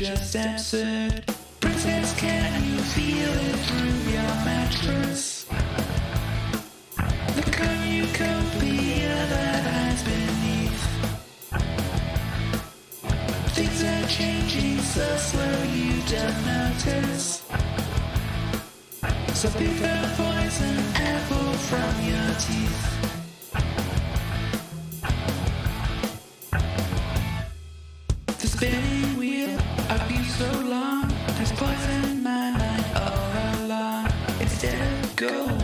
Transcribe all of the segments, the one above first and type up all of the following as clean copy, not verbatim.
just absurd. Princess, can you feel it through your mattress? The cornucopia that hides beneath. Things are changing so slow you don't notice. So pick a poison apple from your teeth. The spinning wheel I've been so long has poisoned my mind all along. Instead of gold,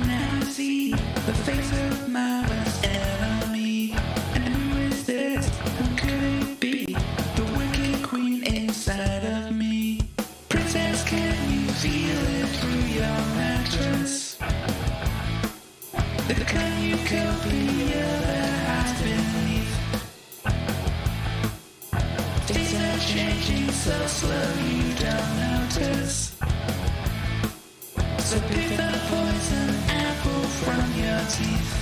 now I see the face of my worst enemy. And who is this? Who could it be? The wicked queen inside of me. Princess, can you feel it through your mattress? The cornucopia that hides beneath. Things are changing so slow you don't notice. So pick the poison apple from your teeth.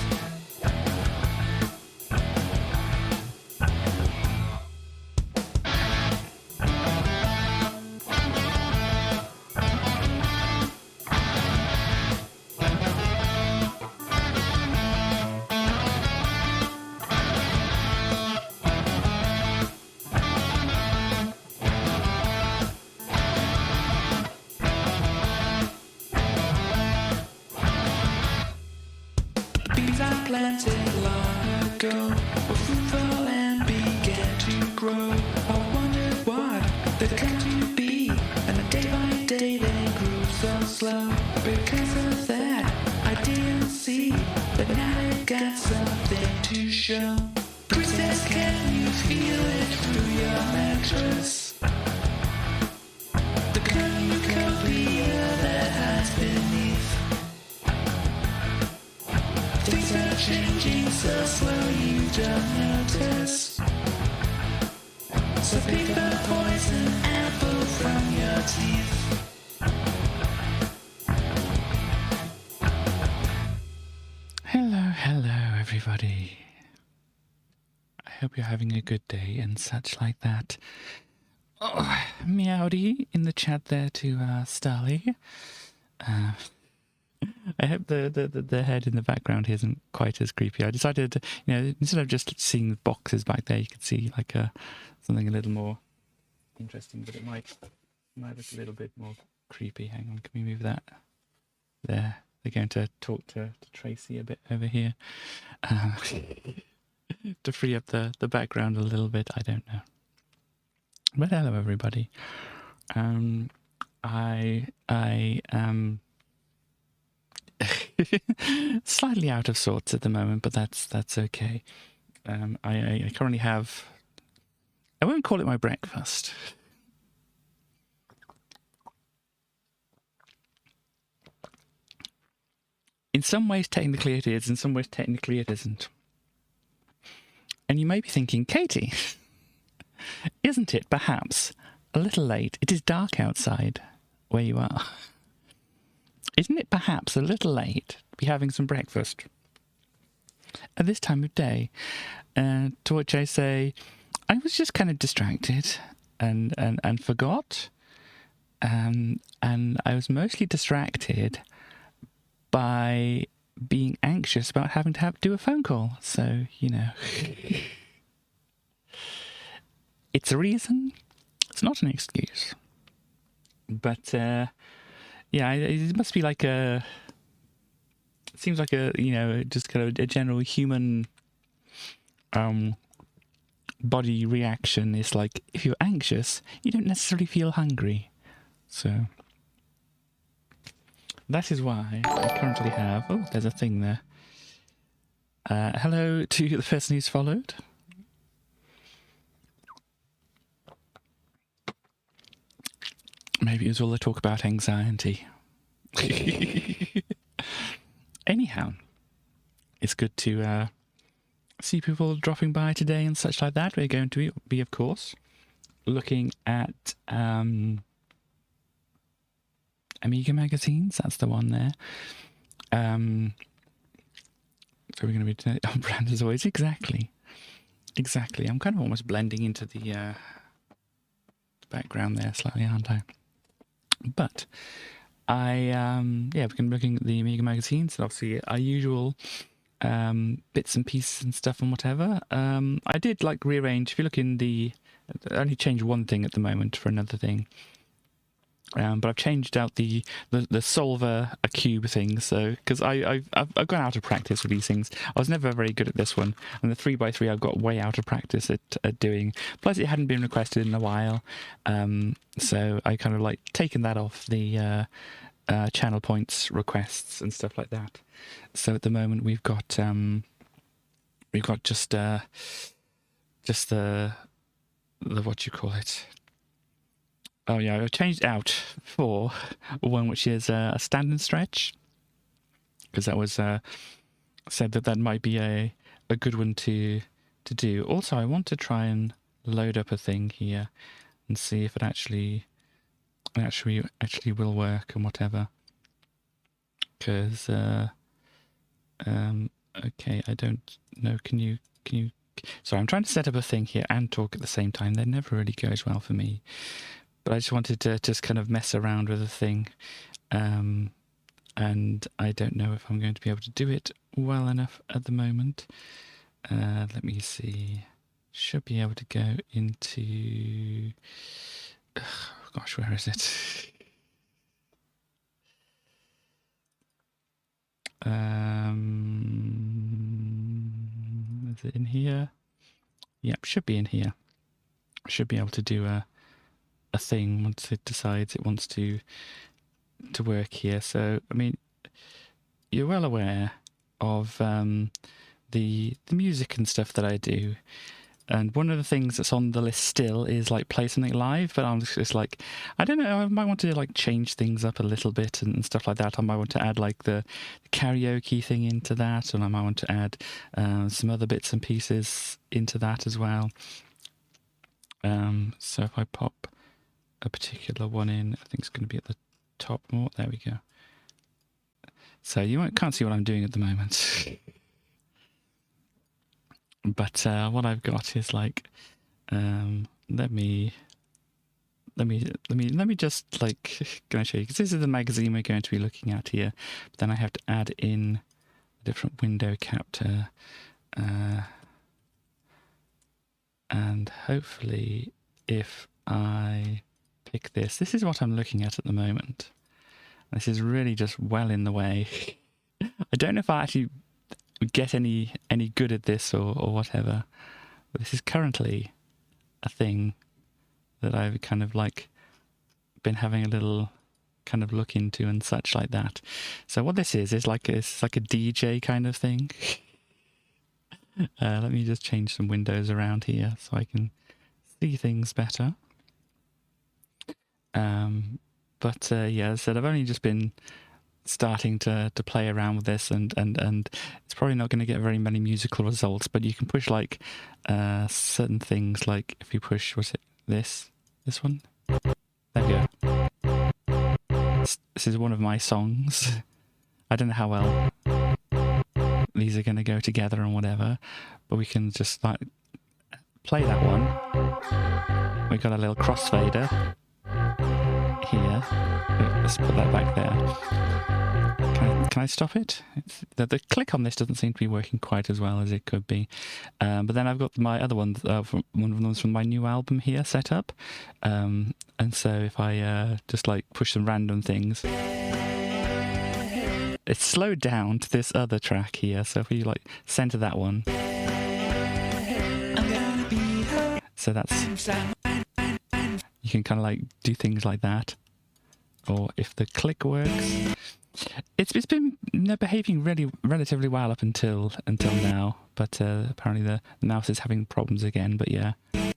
Bees I planted long ago were fruitful and began to grow. I wondered what they'd come to be, and day by day they grew so slow. Because of that, I didn't see, but now they got something to show. Princess, can you feel it through your mattress? The cornucopia that hides beneath. Things are changing so slow you don't notice. So pick the poison apple from your teeth. Hello everybody. I hope you're having a good day and such like that. Oh, meowdy in the chat there to Starly. I hope the head in the background isn't quite as creepy. I decided to, instead of just seeing the boxes back there, you could see like something a little more interesting, but it might look a little bit more creepy. Hang on, can we move that? There. They're going to talk to Tracy a bit over here. To free up the background a little bit, I don't know. But hello everybody. I am slightly out of sorts at the moment, but that's okay. I currently have, I won't call it my breakfast. In some ways technically it is, in some ways technically it isn't. And you may be thinking, Katie, isn't it perhaps a little late? It is dark outside where you are. Isn't it perhaps a little late to be having some breakfast at this time of day? To which I say, I was just kind of distracted and forgot. And I was mostly distracted by being anxious about having to do a phone call. So, it's a reason. It's not an excuse. But, yeah, it must be like it seems like just kind of a general human body reaction is like, if you're anxious, you don't necessarily feel hungry. So that is why I currently have, oh, there's a thing there. Hello to the person who's followed. Maybe it was all the talk about anxiety. Anyhow, it's good to see people dropping by today and such like that. We're going to be, of course, looking at Amiga magazines. That's the one there. So we're going to be on brand as always. Exactly. I'm kind of almost blending into the the background there slightly, aren't I? But we've been looking at the Amiga magazines and obviously our usual bits and pieces and stuff and whatever. I did like rearrange. If you look in I only changed one thing at the moment for another thing. But I've changed out the solver a cube thing, so because I've gone out of practice with these things. I was never very good at this one, and the 3x3 I've got way out of practice at doing. Plus, it hadn't been requested in a while, so I kind of like taken that off the channel points requests and stuff like that. So at the moment we've got just the what do you call it? Oh yeah, I've changed out for one which is a stand and stretch, because that was said that might be a good one to do. Also, I want to try and load up a thing here and see if it actually will work and whatever. Because okay, I don't know. Can you? Sorry, I'm trying to set up a thing here and talk at the same time. That never really goes well for me. But I just wanted to just kind of mess around with a thing, and I don't know if I'm going to be able to do it well enough at the moment. Let me see. Should be able to go into... gosh, where is it? Is it in here? Yep, should be in here. Should be able to do a thing once it decides it wants to work here. So I mean, you're well aware of the music and stuff that I do, and one of the things that's on the list still is like play something live, but I'm just like, I don't know, I might want to like change things up a little bit and stuff like that. I might want to add like the karaoke thing into that, and I might want to add some other bits and pieces into that as well. So if I pop a particular one in, I think it's going to be at the top more. There we go. So you can't see what I'm doing at the moment. But what I've got is like, let me just like going to show you, because this is the magazine we're going to be looking at here. But then I have to add in a different window capture, and hopefully if I pick this is what I'm looking at the moment. This is really just well in the way. I don't know if I actually get any good at this or whatever, but this is currently a thing that I've kind of like been having a little kind of look into and such like that. So what this is like it's like a DJ kind of thing. Let me just change some windows around here so I can see things better. But yeah, as I said, I've only just been starting to play around with this, and it's probably not going to get very many musical results, but you can push like certain things, like if you push, what's it, this one? There we go. This is one of my songs. I don't know how well these are going to go together and whatever, but we can just like play that one. We've got a little crossfader here. Let's put that back there. Can I stop it? The click on this doesn't seem to be working quite as well as it could be. But then I've got my other one, one of the ones from my new album here set up. And so if I just like push some random things, it's slowed down to this other track here. So if we like center that one, so that's, you can kind of like do things like that. Or if the click works, it's been behaving relatively well up until now, but apparently the mouse is having problems again. But yeah, you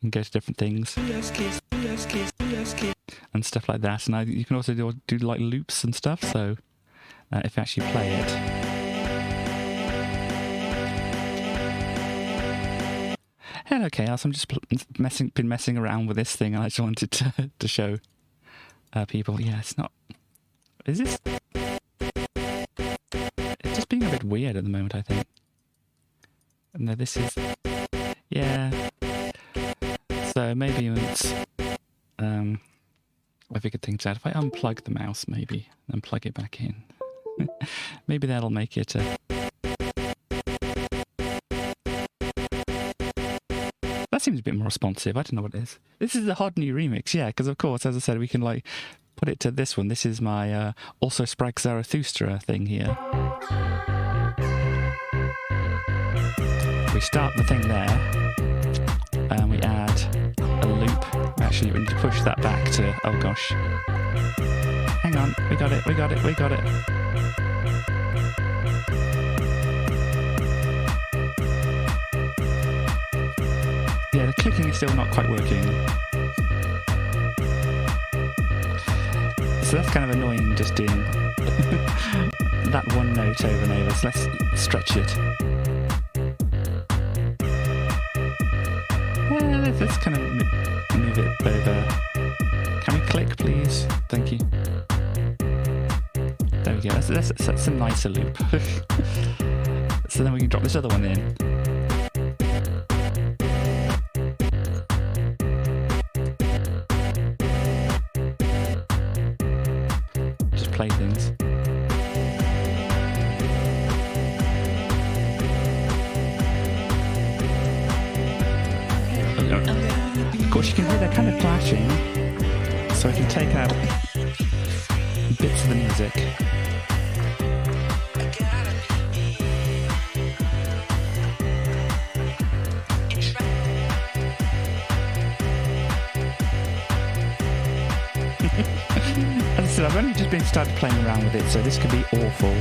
can go to different things and stuff like that, and you can also do like loops and stuff. So if you actually play it, hello chaos. I'm just been messing around with this thing, and I just wanted to show people. Yeah, it's not. Is this? It's just being a bit weird at the moment, I think. No, this is. Yeah. So maybe once I figured things out. If I unplug the mouse, maybe, and plug it back in, maybe that'll make it. That seems a bit more responsive. I don't know what it is. This is a hot new remix, yeah, because of course, as I said, we can like put it to this one. This is my Also Sprach Zarathustra thing here. We start the thing there, and we add a loop. Actually, we need to push that back to, oh gosh. Hang on, we got it. Yeah, the clicking is still not quite working. So that's kind of annoying, just doing that one note over and over. So let's stretch it. Yeah, let's kind of move it over. Can we click, please? Thank you. There we go. That's a nicer loop. So then we can drop this other one in. Just play things. Of course, you can hear they're kind of clashing, so I can take out bits of the music. As I said, I've only just started playing around with it, so this could be awful.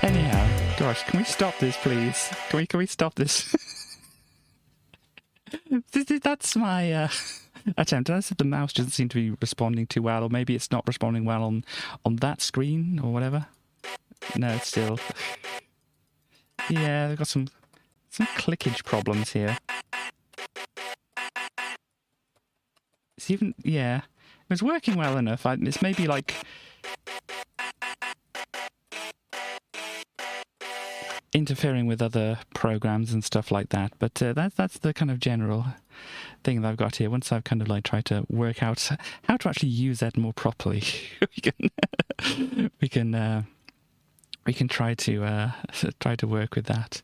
Anyhow, gosh, can we stop this, please? Can we stop this? That's my attempt. As I said, the mouse doesn't seem to be responding too well, or maybe it's not responding well on that screen or whatever. No, it's still. Yeah, they've got some clickage problems here. It's even, yeah, it was working well enough. It's maybe like interfering with other programs and stuff like that, but that's the kind of general thing that I've got here. Once I've kind of like tried to work out how to actually use that more properly, we can try to work with that.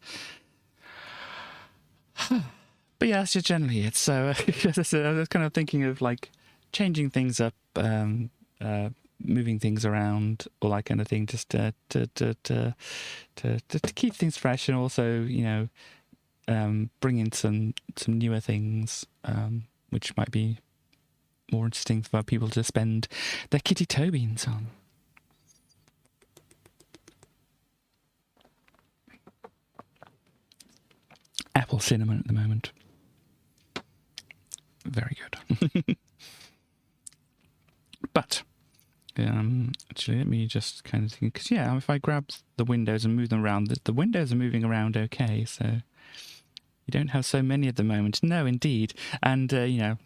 But yeah, that's just generally it. So as I was kind of thinking of like changing things up, moving things around, all that kind of thing, just to keep things fresh, and also, you know, bring in some newer things, which might be more interesting for people to spend their kitty toe beans on. Apple cinnamon at the moment. Very good. But actually, let me just kind of think, because yeah, if I grab the windows and move them around, the windows are moving around okay, so you don't have so many at the moment. No, indeed. And you know,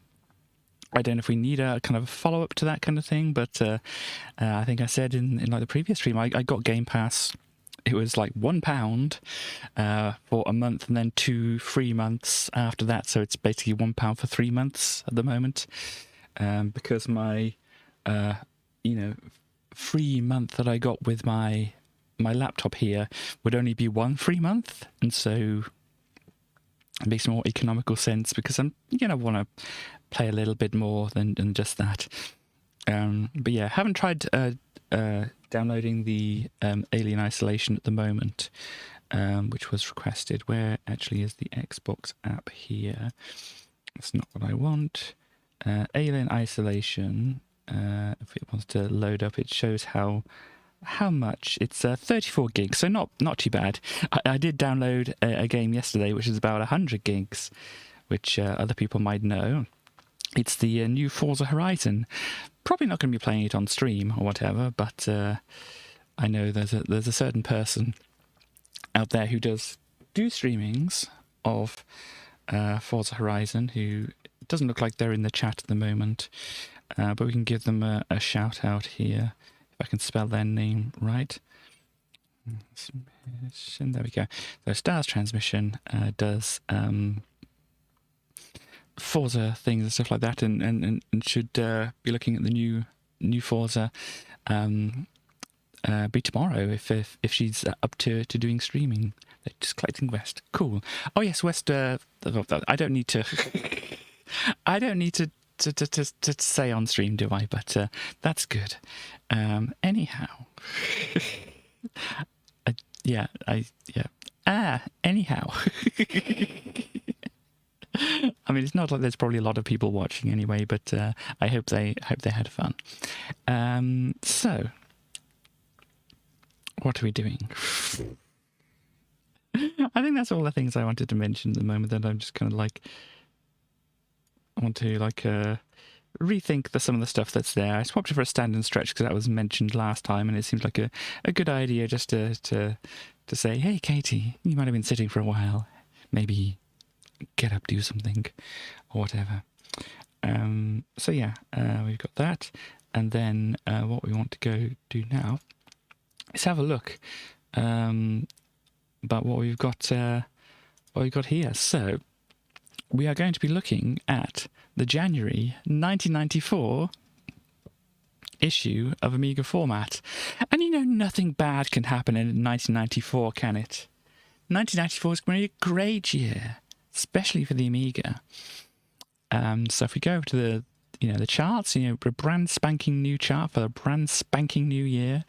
I don't know if we need a kind of follow-up to that kind of thing, but I think I said in like the previous stream, I got Game Pass. It was like £1 for a month, and then 2 free months after that. So it's basically £1 for 3 months at the moment, because my you know, free month that I got with my laptop here would only be 1 free month, and so it makes more economical sense because I'm gonna want to play a little bit more than just that. But yeah, haven't tried downloading the Alien Isolation at the moment, which was requested. Where actually is the Xbox app here? That's not what I want. Alien Isolation. If it wants to load up, it shows how much. It's 34 gigs, so not too bad. I did download a game yesterday, which is about 100 gigs, which other people might know. It's the new Forza Horizon, Probably not going to be playing it on stream or whatever, but I know there's a certain person out there who does do streamings of Forza Horizon who doesn't look like they're in the chat at the moment, but we can give them a shout out here if I can spell their name right. There we go. So Stars Transmission does Forza things and stuff like that, and should be looking at the new Forza be tomorrow if she's up to doing streaming. They're just collecting West. Cool. Oh yes, West. I don't need to. I don't need to say on stream, do I? But that's good. Anyhow. Anyhow. I mean, it's not like there's probably a lot of people watching anyway, but I hope they had fun. So, what are we doing? I think that's all the things I wanted to mention at the moment. That I'm just kind of like, I want to like rethink some of the stuff that's there. I swapped it for a stand and stretch because that was mentioned last time, and it seems like a good idea just to say, hey, Katie, you might have been sitting for a while. Maybe get up, do something, or whatever. So yeah, we've got that, and then what we want to go do now is have a look about what we've got here. So we are going to be looking at the January 1994 issue of Amiga Format. And you know, nothing bad can happen in 1994, can it? 1994 is going to be a great year, especially for the Amiga. So if we go to the charts, a brand spanking new chart for the brand spanking new year,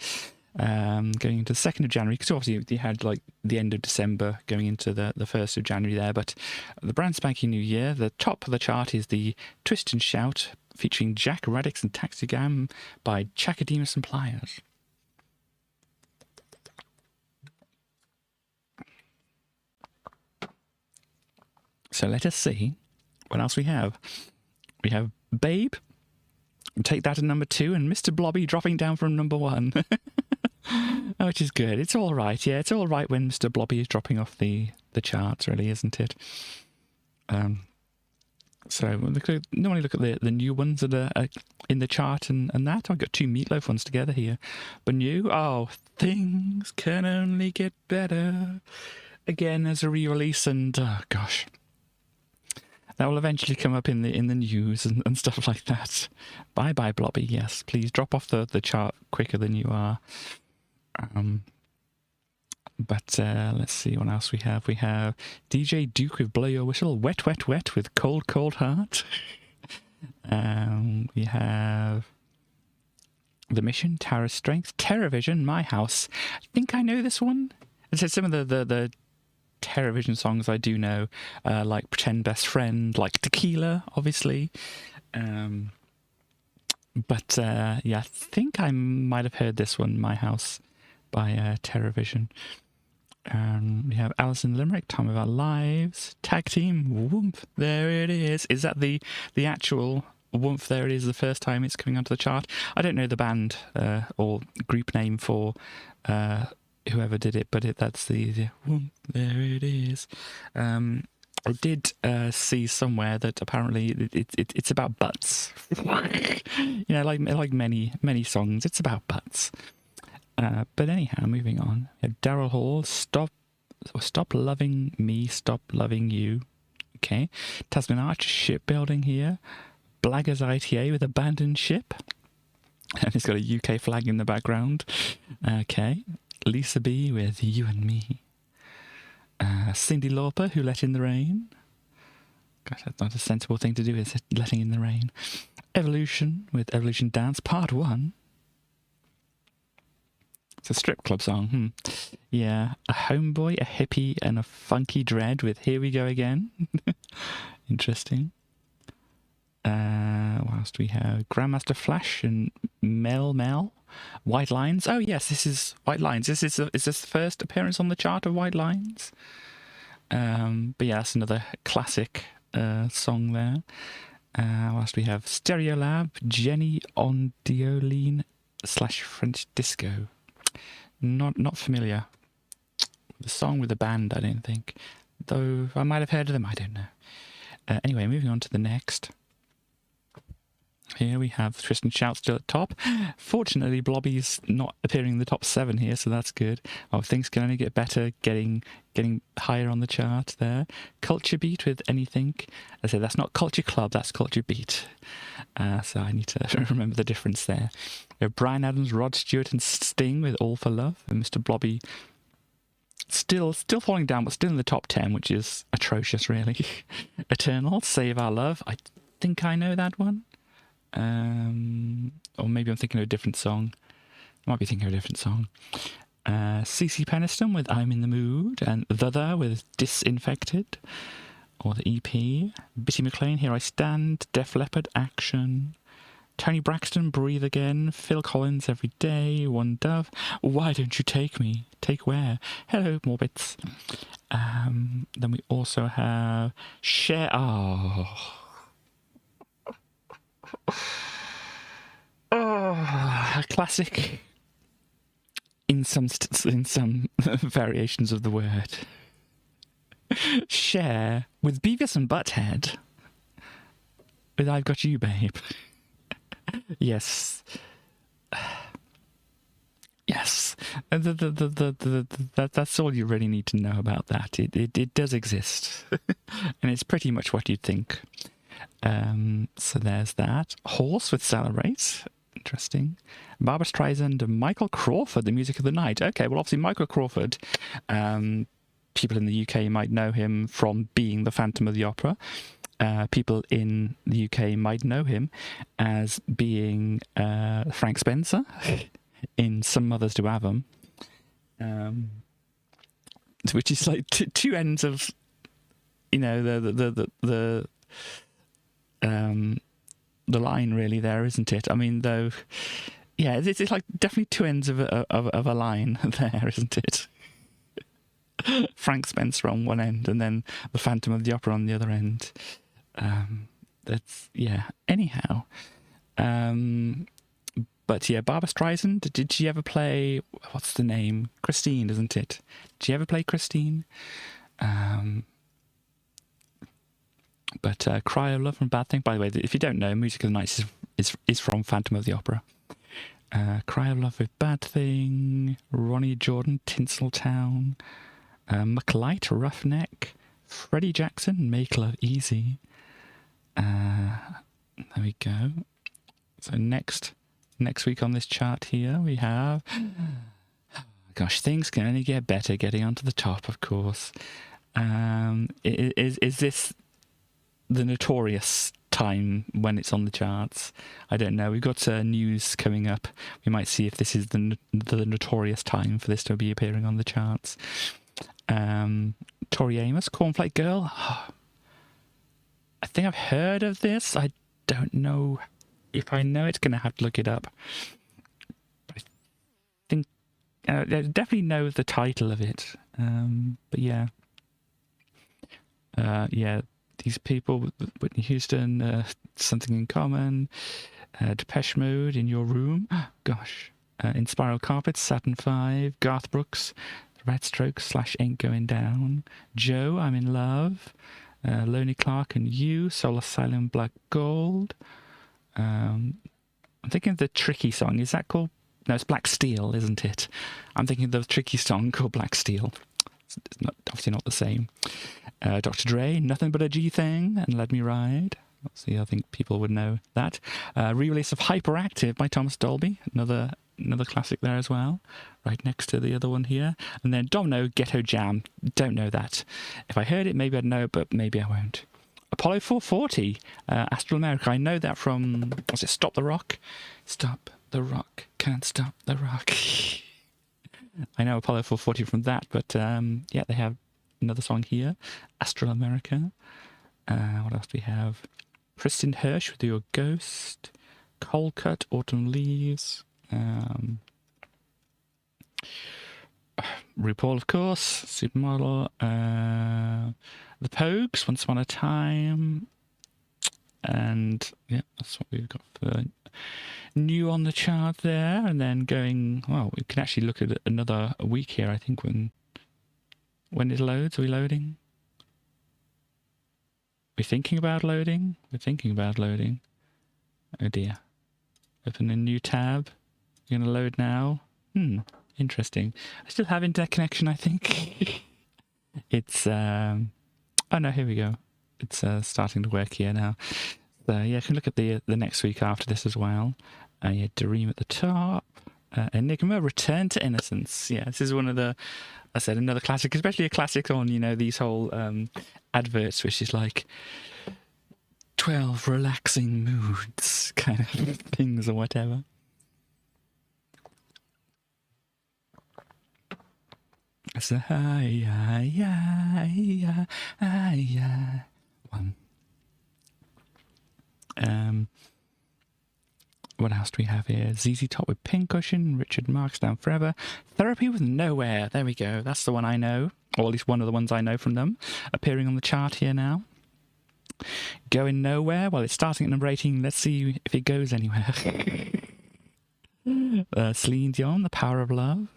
going into the 2nd of January, because obviously you had like the end of December going into the 1st of January there, but the brand spanking new year, the top of the chart is the Twist and Shout featuring Jack Radix and Taxigam by Chakademus and Pliers. So let us see what else we have. We have Babe, take that at number 2, and Mr. Blobby dropping down from number 1. Which is good. It's all right. Yeah, it's all right when Mr. Blobby is dropping off the charts, really, isn't it? So normally look at the new ones that are in the chart and that. I've got 2 Meatloaf ones together here. But new, things can only get better. Again, as a re-release, and oh gosh, that will eventually come up in the news and stuff like that. Bye bye Blobby. Yes, please drop off the chart quicker than you are. But let's see what else we have. We have DJ Duke with Blow Your Whistle, Wet Wet Wet with Cold Cold Heart. We have The Mission, Tower of Strength, TerraVision, My House. I think I know this one. It says some of the TerraVision songs I do know, like Pretend Best Friend, like Tequila, obviously. But yeah, I think I might have heard this one, My House, by TerraVision. We have Alison Limerick, Time of Our Lives, Tag Team, Woomph, there it is. Is that the actual Woomph, there it is, the first time it's coming onto the chart? I don't know the band or group name for whoever did it, but that's the Woomph, there it is. I did see somewhere that apparently it's about butts. Like many songs, it's about butts. But anyhow, moving on. We have Daryl Hall, Stop Loving Me, Stop Loving You. Okay. Tasman Arch, Shipbuilding here. Blaggers ITA with Abandoned Ship. And it's got a UK flag in the background. Okay. Lisa B with You and Me. Cyndi Lauper, Who Let in the Rain. Gosh, that's not a sensible thing to do, is it? Letting in the rain. Evolution with Evolution Dance, Part 1. It's a strip club song. Yeah. A homeboy, a hippie, and a funky dread with Here We Go Again. Interesting. What else do we have? Grandmaster Flash and Mel. White Lines. Oh yes, this is White Lines. Is this the first appearance on the chart of White Lines? But yeah, that's another classic song there. What else do we have? Stereolab, Jenny Ondioline / French Disco. Not familiar. The song with the band, I don't think. Though I might have heard of them, I don't know. Anyway, moving on to the next. Here we have Tristan Shout still at top. Fortunately, Blobby's not appearing in the top 7 here, so that's good. Oh, things can only get better, getting higher on the chart there. Culture Beat with Anything. I say that's not Culture Club, that's Culture Beat. So I need to remember the difference there. We have Brian Adams, Rod Stewart and Sting with All for Love. And Mr. Blobby still falling down, but still in the top 10, which is atrocious, really. Eternal, Save Our Love. I think I know that one. Or maybe I'm thinking of a different song. I might be thinking of a different song. CC Peniston with I'm in the Mood, and The with Disinfected, or the EP. Bitty McLean, Here I Stand. Def Leppard, Action. Tony Braxton, Breathe Again. Phil Collins, Every Day. One Dove, Why Don't You Take Me? Take Where? Hello, more bits. Then we also have Share. A classic in some variations of the word. Share with Beavis and Butthead with I've Got You, Babe. Yes. Yes. That's all you really need to know about that. It does exist. And it's pretty much what you'd think. So there's that. Horse with Celebrate. Interesting. Barbra Streisand and Michael Crawford, The Music of the Night. Okay, well, obviously Michael Crawford, people in the UK might know him from being the Phantom of the Opera. People in the UK might know him as being Frank Spencer in Some Mothers Do Have 'Em, which is like two ends of, you know, the line really there, isn't it? I mean, though, yeah, it's like definitely two ends of a line there, isn't it? Frank Spencer on one end and then the Phantom of the Opera on the other end. That's, yeah, anyhow. But yeah, Barbra Streisand, did she ever play, what's the name? Christine, isn't it? Did she ever play Christine? But Cry of Love and Bad Thing, by the way, if you don't know, Music of the Night is from Phantom of the Opera. Cry of Love with Bad Thing, Ronnie Jordan, Tinseltown, McLight, Roughneck, Freddie Jackson, Make Love Easy. There we go. So next week on this chart here we have, gosh, things can only get better, getting onto the top, of course. Is this the notorious time when it's on the charts? I don't know. We've got news coming up. We might see if this is the notorious time for this to be appearing on the charts. Tori Amos, Cornflake Girl. I think I've heard of this. I don't know if I know it. Going to have to look it up. But I think I definitely know the title of it. But yeah. Yeah. These people, Whitney Houston, Something in Common, Depeche Mode, In Your Room, gosh, In Spiral Carpets, Saturn 5, Garth Brooks, Red Strokes / Ain't Going Down, Joe, I'm in Love, Lonely Clark and You, Soul Asylum, Black Gold. I'm thinking of the Tricky song. Is that called? No, it's Black Steel, isn't it? I'm thinking of the Tricky song called Black Steel. It's obviously not the same. Dr. Dre, Nothing But a G Thing, and Let Me Ride. See, I think people would know that. Re-release of Hyperactive by Thomas Dolby, another classic there as well, right next to the other one here. And then Domino, Ghetto Jam. Don't know that. If I heard it, maybe I'd know, but maybe I won't. Apollo 440, Astral America. I know that from, what's it, Stop the Rock? Stop the Rock, can't stop the rock. I know Apollo 440 from that, but yeah, they have another song here, Astral America. What else do we have? Kristen Hirsch with Your Ghost, Cold Cut, Autumn Leaves, RuPaul, of course, Supermodel, The Pogues, Once Upon a Time, And yeah, that's what we've got for new on the chart there. And then going, well, we can actually look at another week here, I think, when it loads. Are we loading? We're thinking about loading? We're thinking about loading. Oh dear. Open a new tab. You're going to load now? Interesting. I still have internet connection, I think. It's, oh no, here we go. It's starting to work here now. So yeah, I can look at the next week after this as well. Yeah, Dream at the top. Enigma, Return to Innocence. Yeah, this is one of the, I said, another classic, especially a classic on, you know, these whole adverts, which is like 12 relaxing moods kind of things or whatever. So, one. What else do we have here? ZZ Top with Pincushion, Richard Marx Down Forever, Therapy with Nowhere. There we go. That's the one I know, or at least one of the ones I know from them, appearing on the chart here now. Going Nowhere. Well, it's starting at number 18. Let's see if it goes anywhere. Celine Dion, The Power of Love.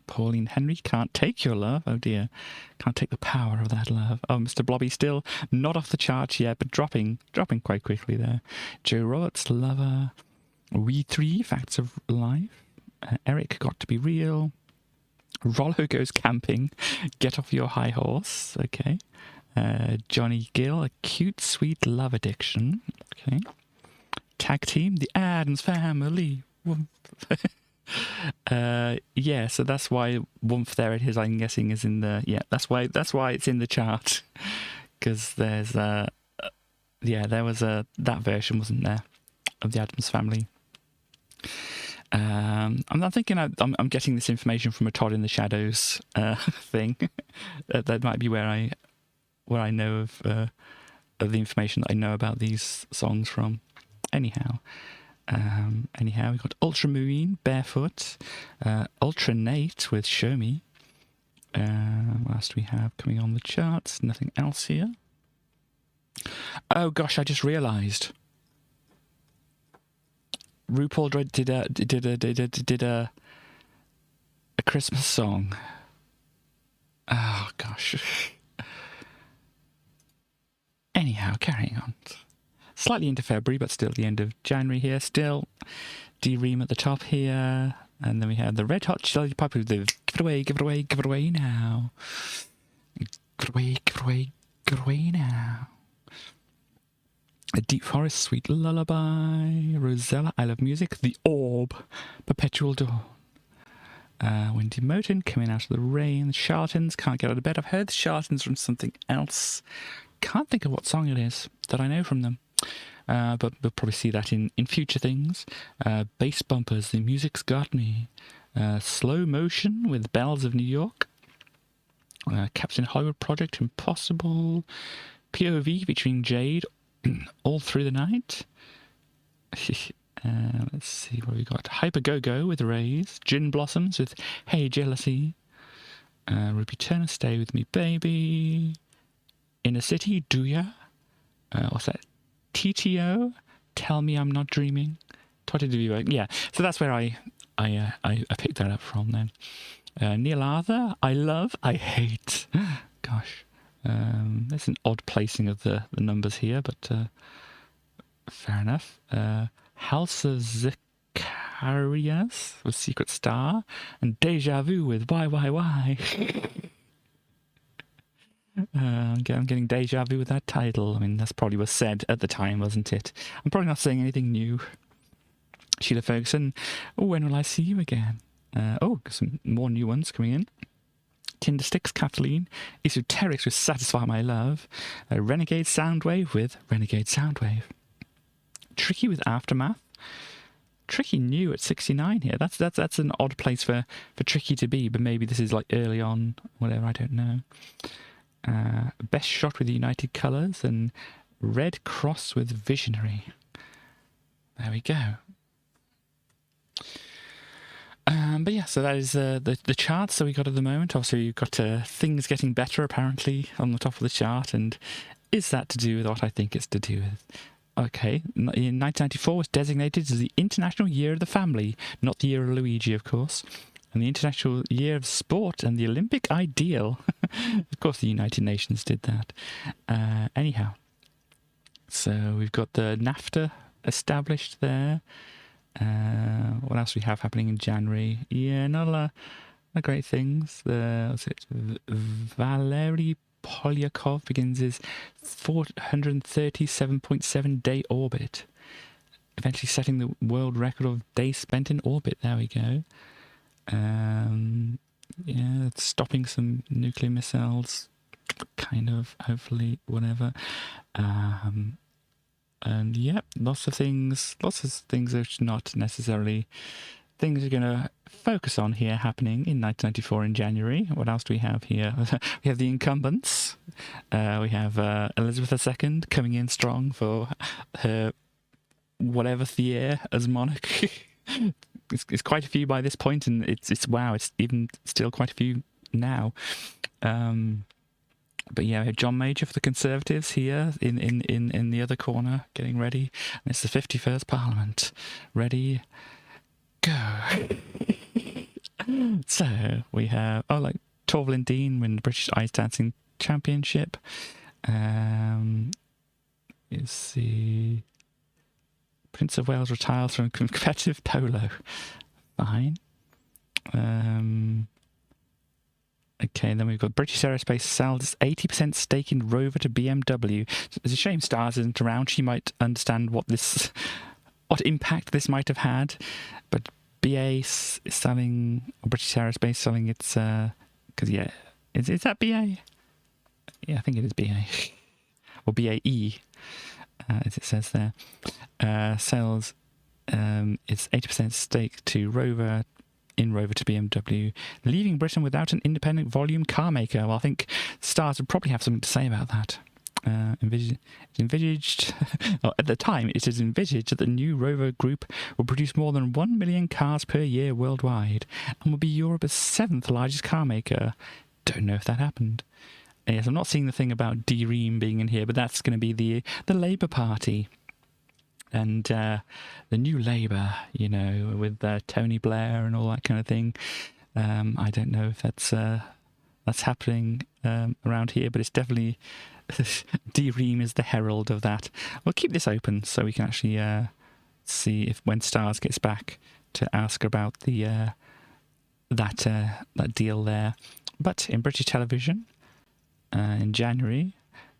Pauline Henry, Can't Take Your Love. Oh dear, can't take the power of that love. Oh, Mr. Blobby still not off the charts yet, but dropping quite quickly there. Joe Roberts, Lover. We Three, Facts of Life. Eric, Got to Be Real. Rollo Goes Camping, Get Off Your High Horse. Okay. Johnny Gill, A Cute Sweet Love Addiction. Okay. Tag Team, The Addams Family. Yeah, so that's why Wumph there it is, I'm guessing, is in the, yeah, that's why it's in the chart, because there's yeah, there was that version, wasn't there, of the Addams Family. I'm thinking I'm getting this information from a Todd in the Shadows thing. That might be where I know of the information that I know about these songs from. Anyhow, we've got Ultramarine, Barefoot, Ultranate with Show Me. What else do we have coming on the charts? Nothing else here. Oh gosh, I just realised. RuPaul did a Christmas song. Oh gosh. Anyhow, carrying on. Slightly into February, but still the end of January here. Still D-Ream at the top here. And then we have the Red Hot Chili Peppers with the Give It Away, Give It Away, Give It Away Now. Give it away, give it away, give it away now. A Deep Forest, Sweet Lullaby. Rosella, I Love Music. The Orb, Perpetual Dawn. Windy Moten, Coming Out of the Rain. The Charlatans, Can't Get Out of Bed. I've heard the Charlatans from something else. Can't think of what song it is that I know from them. But we'll probably see that in future things. Bass Bumpers, The Music's Got Me. Slow Motion with Bells of New York. Captain Hollywood Project, Impossible. POV featuring Jade, All Through the Night. Let's see what we got. Hyper Go-Go with Rays. Gin Blossoms with Hey Jealousy. Ruby Turner, Stay With Me Baby. Inner City, Do Ya? What's that? TTO, Tell Me I'm Not Dreaming. Yeah, so that's where I picked that up from then. Neil Arthur, I Love, I Hate. Gosh, there's an odd placing of the numbers here, but fair enough. House of Zacharias with Secret Star, and Deja Vu with Why. I'm getting deja vu with that title. I mean, that's probably was said at the time, wasn't it? I'm probably not saying anything new. Sheila Ferguson, When Will I See You Again? Some more new ones coming in. Tinder Sticks, Kathleen. Esoterics with Satisfy My Love. Renegade Soundwave with Renegade Soundwave. Tricky with Aftermath. Tricky new at 69 here. That's an odd place for Tricky to be, but maybe this is like early on, whatever, I don't know. Best Shot with the United Colours, and Red Cross with Visionary. There we go. But yeah, so that is the charts that we got at the moment. Obviously, you've got things getting better apparently on the top of the chart, and is that to do with what I think it's to do with? Okay, in 1994 was designated as the International Year of the Family, not the Year of Luigi, of course, and the International Year of Sport and the Olympic Ideal. Of course, the United Nations did that. Anyhow, so we've got the NAFTA established there. What else we have happening in January? Yeah, not a lot of great things. Valery Polyakov begins his 437.7 day orbit, eventually setting the world record of days spent in orbit. There we go. Yeah, stopping some nuclear missiles, kind of, hopefully, whatever. And yeah, lots of things which not necessarily things we're going to focus on here happening in 1994 in January. What else do we have here? We have the incumbents. We have Elizabeth II coming in strong for her whatever year as monarch. It's quite a few by this point, and it's wow, it's even still quite a few now. But yeah, we have John Major for the Conservatives here in the other corner, getting ready. And it's the 51st Parliament. Ready, go. So we have Torvald Dean win the British Ice Dancing Championship. Let's see. Prince of Wales retires from competitive polo. Fine. Okay, then we've got British Aerospace sells its 80% stake in Rover to BMW. It's a shame Stars isn't around. She might understand what impact this might have had. But BA is selling, or British Aerospace selling its, because yeah, is that BA? Yeah, I think it is BA. Or BAE, as it says there. Sells its 80% stake to Rover to BMW, leaving Britain without an independent volume car maker. Well, I think Stars would probably have something to say about that. Envisaged at the time, it is envisaged that the new Rover Group will produce more than 1 million cars per year worldwide and will be Europe's 7th largest car maker. Don't know if that happened. Yes, I'm not seeing the thing about DREAM being in here, but that's going to be the Labour Party. And the new Labour, with Tony Blair and all that kind of thing. I don't know if that's happening around here, but it's definitely DREAM is the herald of that. We'll keep this open so we can actually see if when Stars gets back to ask about the that deal there. But in British television, in January,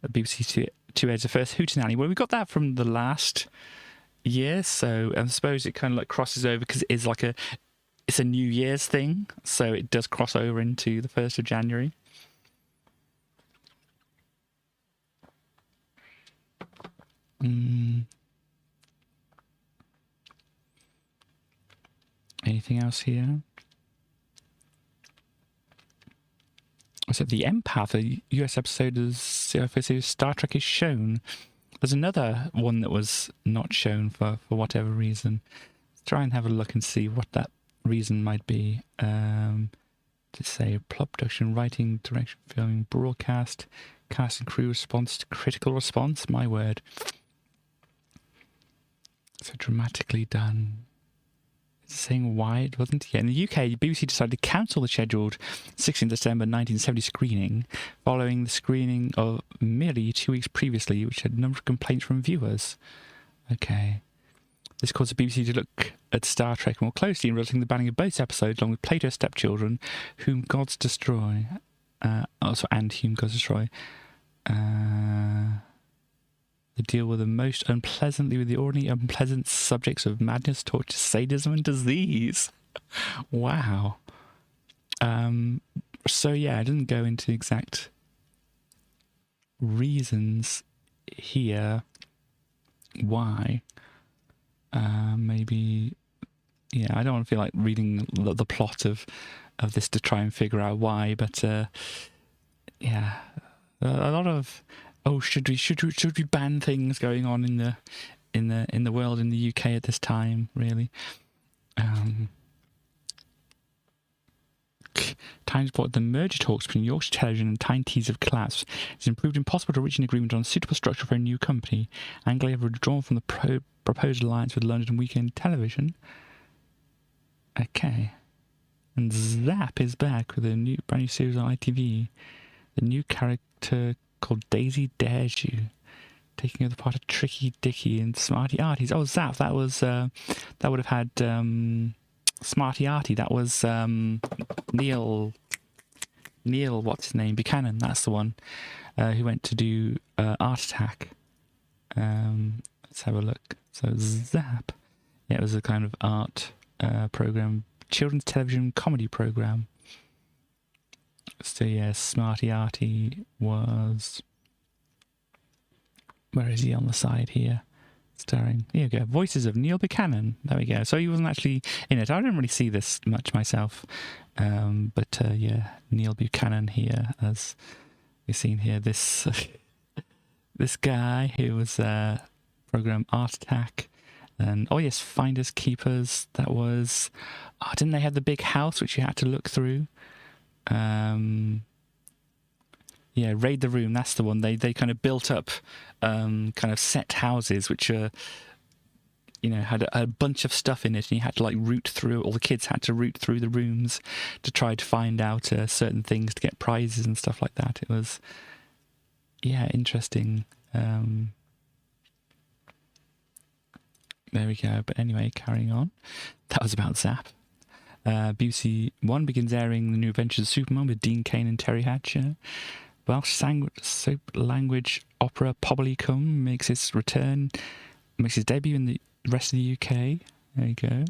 BBC Two airs the first Hootenanny. Well, we got that from the last year, so I suppose it kind of crosses over because it's a New Year's thing, so it does cross over into the 1st of January. Anything else here? So the Empath, a US episode of Star Trek is shown. There's another one that was not shown for whatever reason. Let's try and have a look and see what that reason might be. To say plot production, writing, direction, filming, broadcast, cast and crew response to critical response. My word. So dramatically done. Saying why it wasn't yet. In the UK, BBC decided to cancel the scheduled 16th December 1970 screening following the screening of merely 2 weeks previously, which had a number of complaints from viewers. Okay. This caused the BBC to look at Star Trek more closely, resulting in the banning of both episodes, along with Plato's Stepchildren, Whom Gods Destroy, and Whom Gods Destroy. They deal with the ordinary unpleasant subjects of madness, torture, sadism, and disease. Wow. So yeah, I didn't go into exact reasons here why. Maybe, yeah, I don't want to feel like reading the plot of this to try and figure out why, but yeah, a lot of should we ban things going on in the world in the UK at this time, really. Times reported the merger talks between Yorkshire Television and Tyne Tees have collapsed. It's improved impossible to reach an agreement on a suitable structure for a new company. Anglia have withdrawn from the proposed alliance with London Weekend Television. Okay. And Zap is back with a brand new series on ITV. The new character called Daisy Dares You, taking over the part of Tricky Dicky and Smarty Arties. Oh, Zap, that was that would have had Smarty Artie. That was Neil, what's his name? Buchanan. That's the one who went to do Art Attack. Let's have a look. So Zap, yeah, it was a kind of art program, children's television comedy program. So yeah, Smarty Artie was. Where is he on the side here? Starring, here we go, voices of Neil Buchanan. There we go. So he wasn't actually in it. I didn't really see this much myself. But yeah, Neil Buchanan here, as we've seen here. This this guy who was program Art Attack. And, oh yes, Finders Keepers. That was, oh, didn't they have the big house which you had to look through? Yeah, Raid the Room, that's the one. They kind of built up kind of set houses which are, you know, had a bunch of stuff in it, and you had to like root through, all the kids had to root through the rooms to try to find out certain things to get prizes and stuff like that. It was, yeah, interesting. There we go. But anyway, carrying on. That was about Zap. BBC One begins airing the new adventures of Superman with Dean Cain and Terry Hatcher. Welsh soap language opera Poblycwm makes its debut in the rest of the UK. There you go.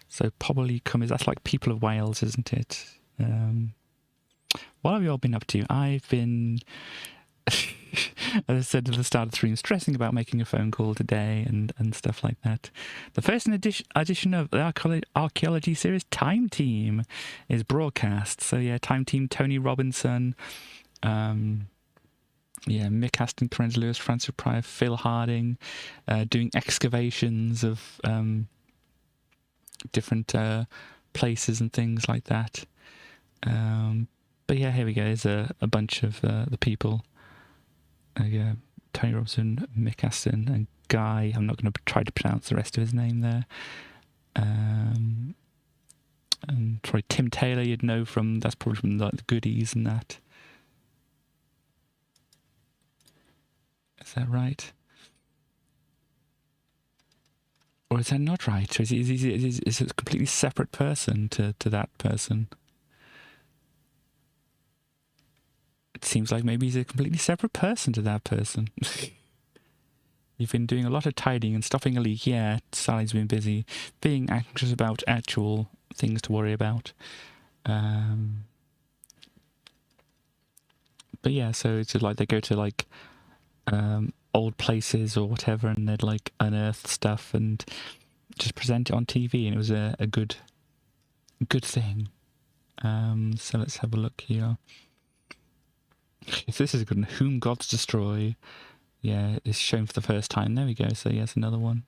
So Poblycwm that's like People of Wales, isn't it? What have you all been up to? I've been, as I said at the start of the stream, stressing about making a phone call today and stuff like that. The first edition of the archaeology series Time Team is broadcast. So yeah, Time Team, Tony Robinson, yeah, Mick Aston, Lorenz Lewis, Francis Pryor, Phil Harding, doing excavations of different places and things like that. But yeah, here we go. There's a bunch of the people. Yeah, Tony Robinson, Mick Aston, and Guy. I'm not going to try to pronounce the rest of his name there. And probably Tim Taylor, you'd know from, that's probably from like the Goodies and that. Is that right? Or is that not right? Or is it a completely separate person to that person? It seems like maybe he's a completely separate person to that person. You've been doing a lot of tidying and stopping a leak. Yeah, Sally's been busy being anxious about actual things to worry about. But yeah, so it's just like they go to like old places or whatever, and they'd like unearth stuff and just present it on TV, and it was a good thing. So let's have a look here. If this is a good one, Whom Gods Destroy. Yeah, it's shown for the first time. There we go. So yes, another one.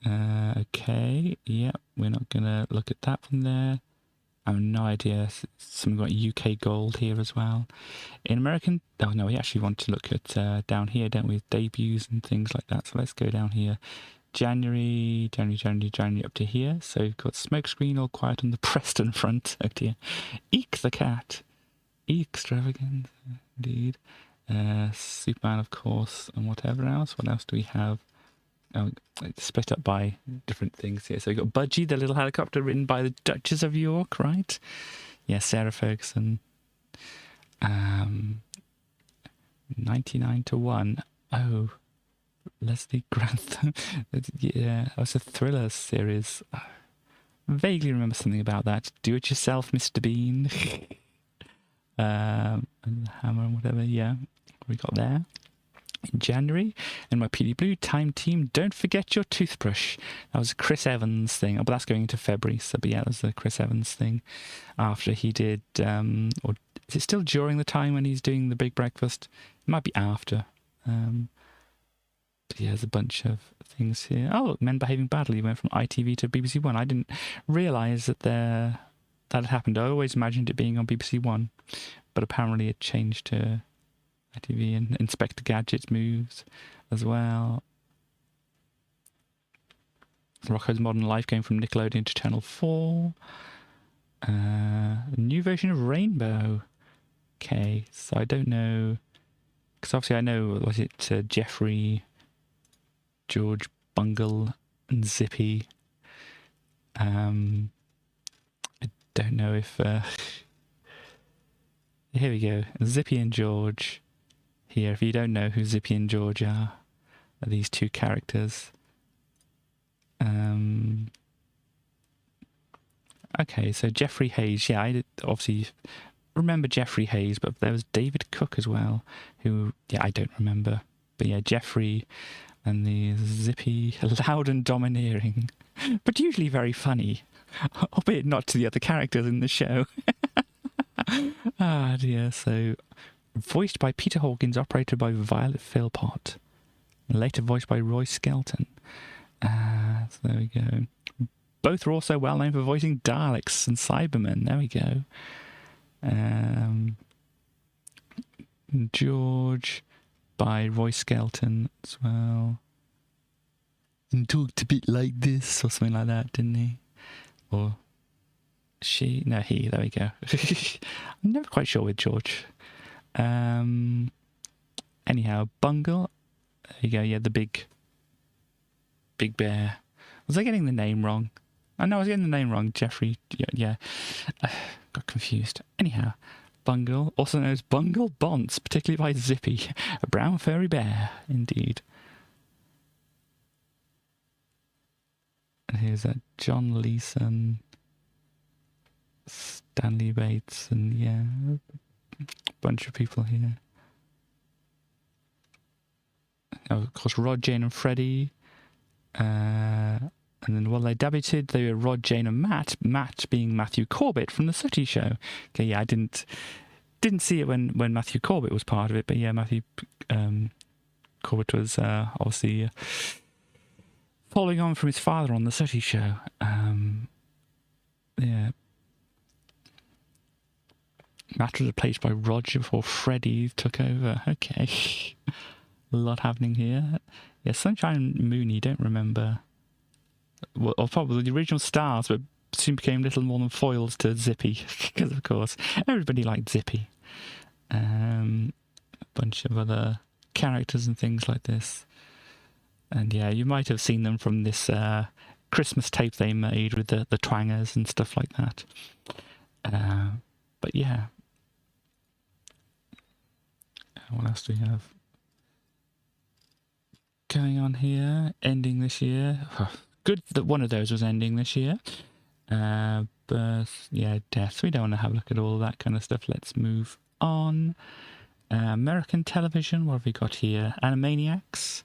Okay, yeah, we're not gonna look at that one there. I have no idea. Something about UK Gold here as well. In American, oh no, we actually want to look at down here, don't we? Debuts and things like that. So let's go down here. January up to here. So we've got Smokescreen, All Quiet on the Preston Front. Oh dear. Eek the Cat. Extravagant, indeed. Superman, of course, and whatever else. What else do we have? Oh, it's split up by different things here. So we've got Budgie, the little helicopter, written by the Duchess of York, right? Yeah, Sarah Ferguson. 99-1. Oh, Leslie Grantham. Yeah, it was a thriller series. I vaguely remember something about that. Do It Yourself, Mr. Bean. And the Hammer and whatever, yeah. What we got there? In January, in my PD Blue Time Team, Don't Forget Your Toothbrush. That was a Chris Evans thing. Oh, but that's going into February. So, but yeah, that was the Chris Evans thing. After he did, or is it still during the time when he's doing The Big Breakfast? It might be after. But yeah, there's a bunch of things here. Oh, look, Men Behaving Badly went from ITV to BBC One. I didn't realise that that had happened. I always imagined it being on BBC One, but apparently it changed to ITV, and Inspector Gadget's moves as well. Rocko's Modern Life going from Nickelodeon to Channel 4. A new version of Rainbow. Okay, so I don't know, because obviously I know, was it Jeffrey, George, Bungle, and Zippy. I don't know if... here we go. Zippy and George. Here, if you don't know who Zippy and George are these two characters. Okay, so Jeffrey Hayes. Yeah, I obviously remember Jeffrey Hayes, but there was David Cook as well, who, yeah, I don't remember. But yeah, Jeffrey and the Zippy, loud and domineering, but usually very funny, albeit not to the other characters in the show. Ah dear, so voiced by Peter Hawkins, operated by Violet Philpott, later voiced by Roy Skelton. So there we go. Both were also well known for voicing Daleks and Cybermen. There we go. George by Roy Skelton as well. And talked a bit like this or something like that, didn't he? Or she? No, he. There we go. I'm never quite sure with George. Anyhow, Bungle. There you go. Yeah, the big bear. Was I getting the name wrong? Oh, no, I was getting the name wrong. Jeffrey. Yeah. Got confused. Anyhow, Bungle, also known as Bungle Bonds, particularly by Zippy, a brown furry bear, indeed. And here's John Leeson, Stanley Bates, and yeah, a bunch of people here. Oh, of course, Rod, Jane, and Freddie. And then, well, they debuted. They were Rod, Jane, and Matt. Matt being Matthew Corbett from The Sooty Show. Okay, yeah, I didn't see it when Matthew Corbett was part of it, but yeah, Matthew Corbett was obviously following on from his father on The Sooty Show. Yeah. Matt was replaced by Roger before Freddie took over. Okay. A lot happening here. Yeah, Sunshine and Mooney, don't remember. Well, or probably the original stars, but soon became little more than foils to Zippy, because of course everybody liked Zippy. A bunch of other characters and things like this. And yeah, you might have seen them from this Christmas tape they made with the twangers and stuff like that. But yeah. What else do we have going on here? Ending this year. Good that one of those was ending this year. Birth, yeah, death. We don't want to have a look at all that kind of stuff. Let's move on. American television, what have we got here? Animaniacs.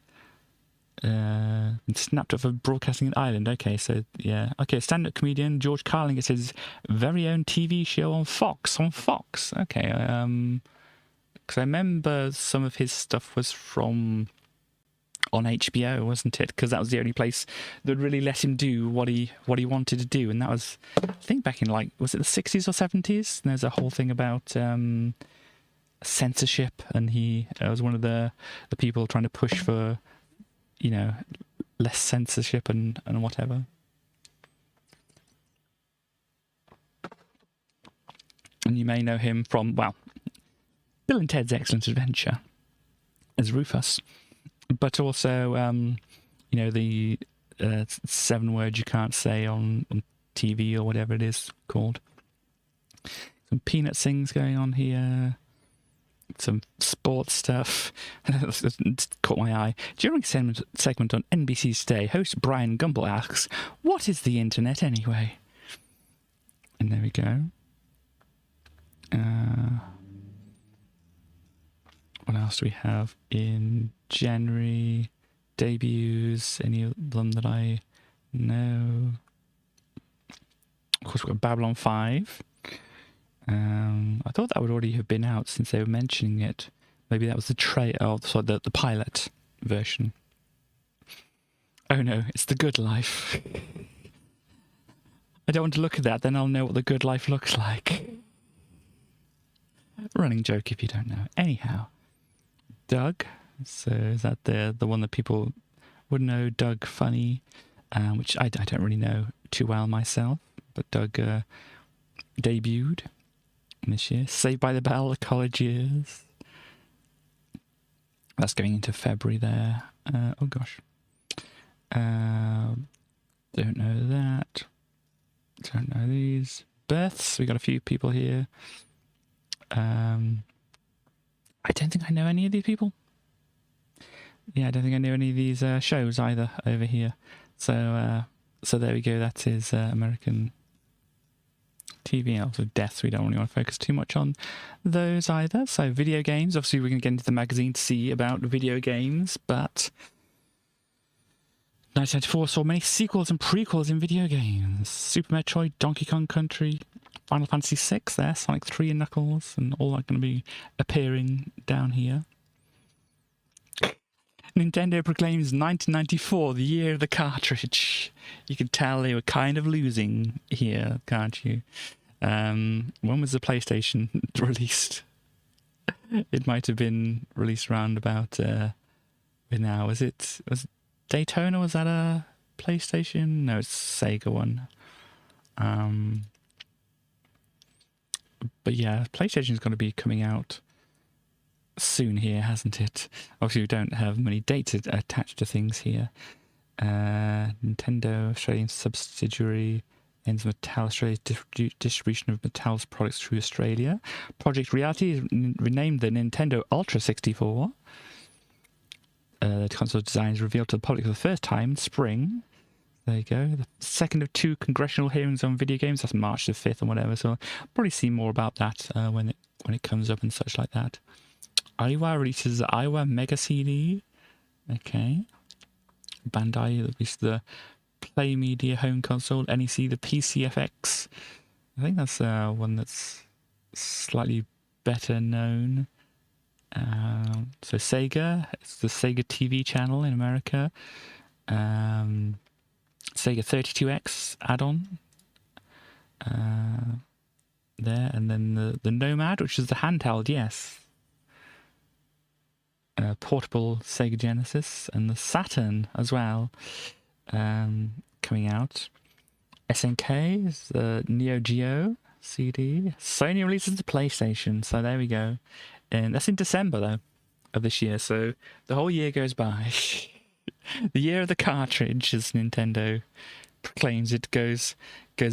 Snapped up for broadcasting in Ireland. Okay, so yeah. Okay, stand-up comedian George Carlin gets his very own TV show on Fox. Okay, because I remember some of his stuff was from on HBO, wasn't it? Because that was the only place that really let him do what he wanted to do, and that was, I think, back in was it the 60s or 70s? And there's a whole thing about censorship, and he was one of the people trying to push for, less censorship and whatever. And you may know him from, well, Bill and Ted's Excellent Adventure as Rufus. But also, the 7 words you can't say on TV or whatever it is called. Some Peanut Sings going on here. Some sports stuff. Caught my eye. During a segment on NBC's Day, host Brian Gumble asks, "What is the internet anyway?" And there we go. What else do we have in January? Debuts, any of them that I know? Of course, we've got Babylon 5. I thought that would already have been out since they were mentioning it. Maybe that was the pilot version. Oh no, it's The Good Life. I don't want to look at that, then I'll know what the good life looks like. Running joke if you don't know. Anyhow, Doug. So is that the one that people would know? Doug Funny, which I don't really know too well myself, but Doug debuted this year. Saved by the Bell, the college years. That's going into February there. Oh gosh. Don't know that. Don't know these. Births, we got a few people here. I don't think I know any of these people. Yeah, I don't think I know any of these shows either over here. So there we go. That is American TV. Also deaths. We don't really want to focus too much on those either. So video games. Obviously, we're going to get into the magazine to see about video games, but 1994 saw many sequels and prequels in video games. Super Metroid, Donkey Kong Country, Final Fantasy VI there, Sonic 3 and Knuckles, and all that going to be appearing down here. Nintendo proclaims 1994 the year of the cartridge. You can tell they were kind of losing here, can't you? When was the PlayStation released? It might have been released around about now. Was Daytona, was that a PlayStation? No, it's a Sega one. But yeah, PlayStation's going to be coming out soon here, hasn't it? Obviously, we don't have many dates attached to things here. Nintendo Australian subsidiary ends Mattel Australia's distribution of Mattel's products through Australia. Project Reality is renamed the Nintendo Ultra 64. The console design is revealed to the public for the first time in spring. There you go. The second of 2 congressional hearings on video games. That's March the 5th or whatever. So I'll probably see more about that when it comes up and such like that. Iowa releases the Iowa Mega CD. Okay. Bandai released the Play Media home console. NEC the PCFX. I think that's one that's slightly better known. So Sega, it's the Sega TV channel in America. Sega 32X add-on. There, and then the Nomad, which is the handheld, yes. Portable Sega Genesis, and the Saturn as well, coming out. SNK is the Neo Geo CD. Sony releases the PlayStation, so there we go. And that's in December, though, of this year, so the whole year goes by. The year of the cartridge, as Nintendo proclaims it, goes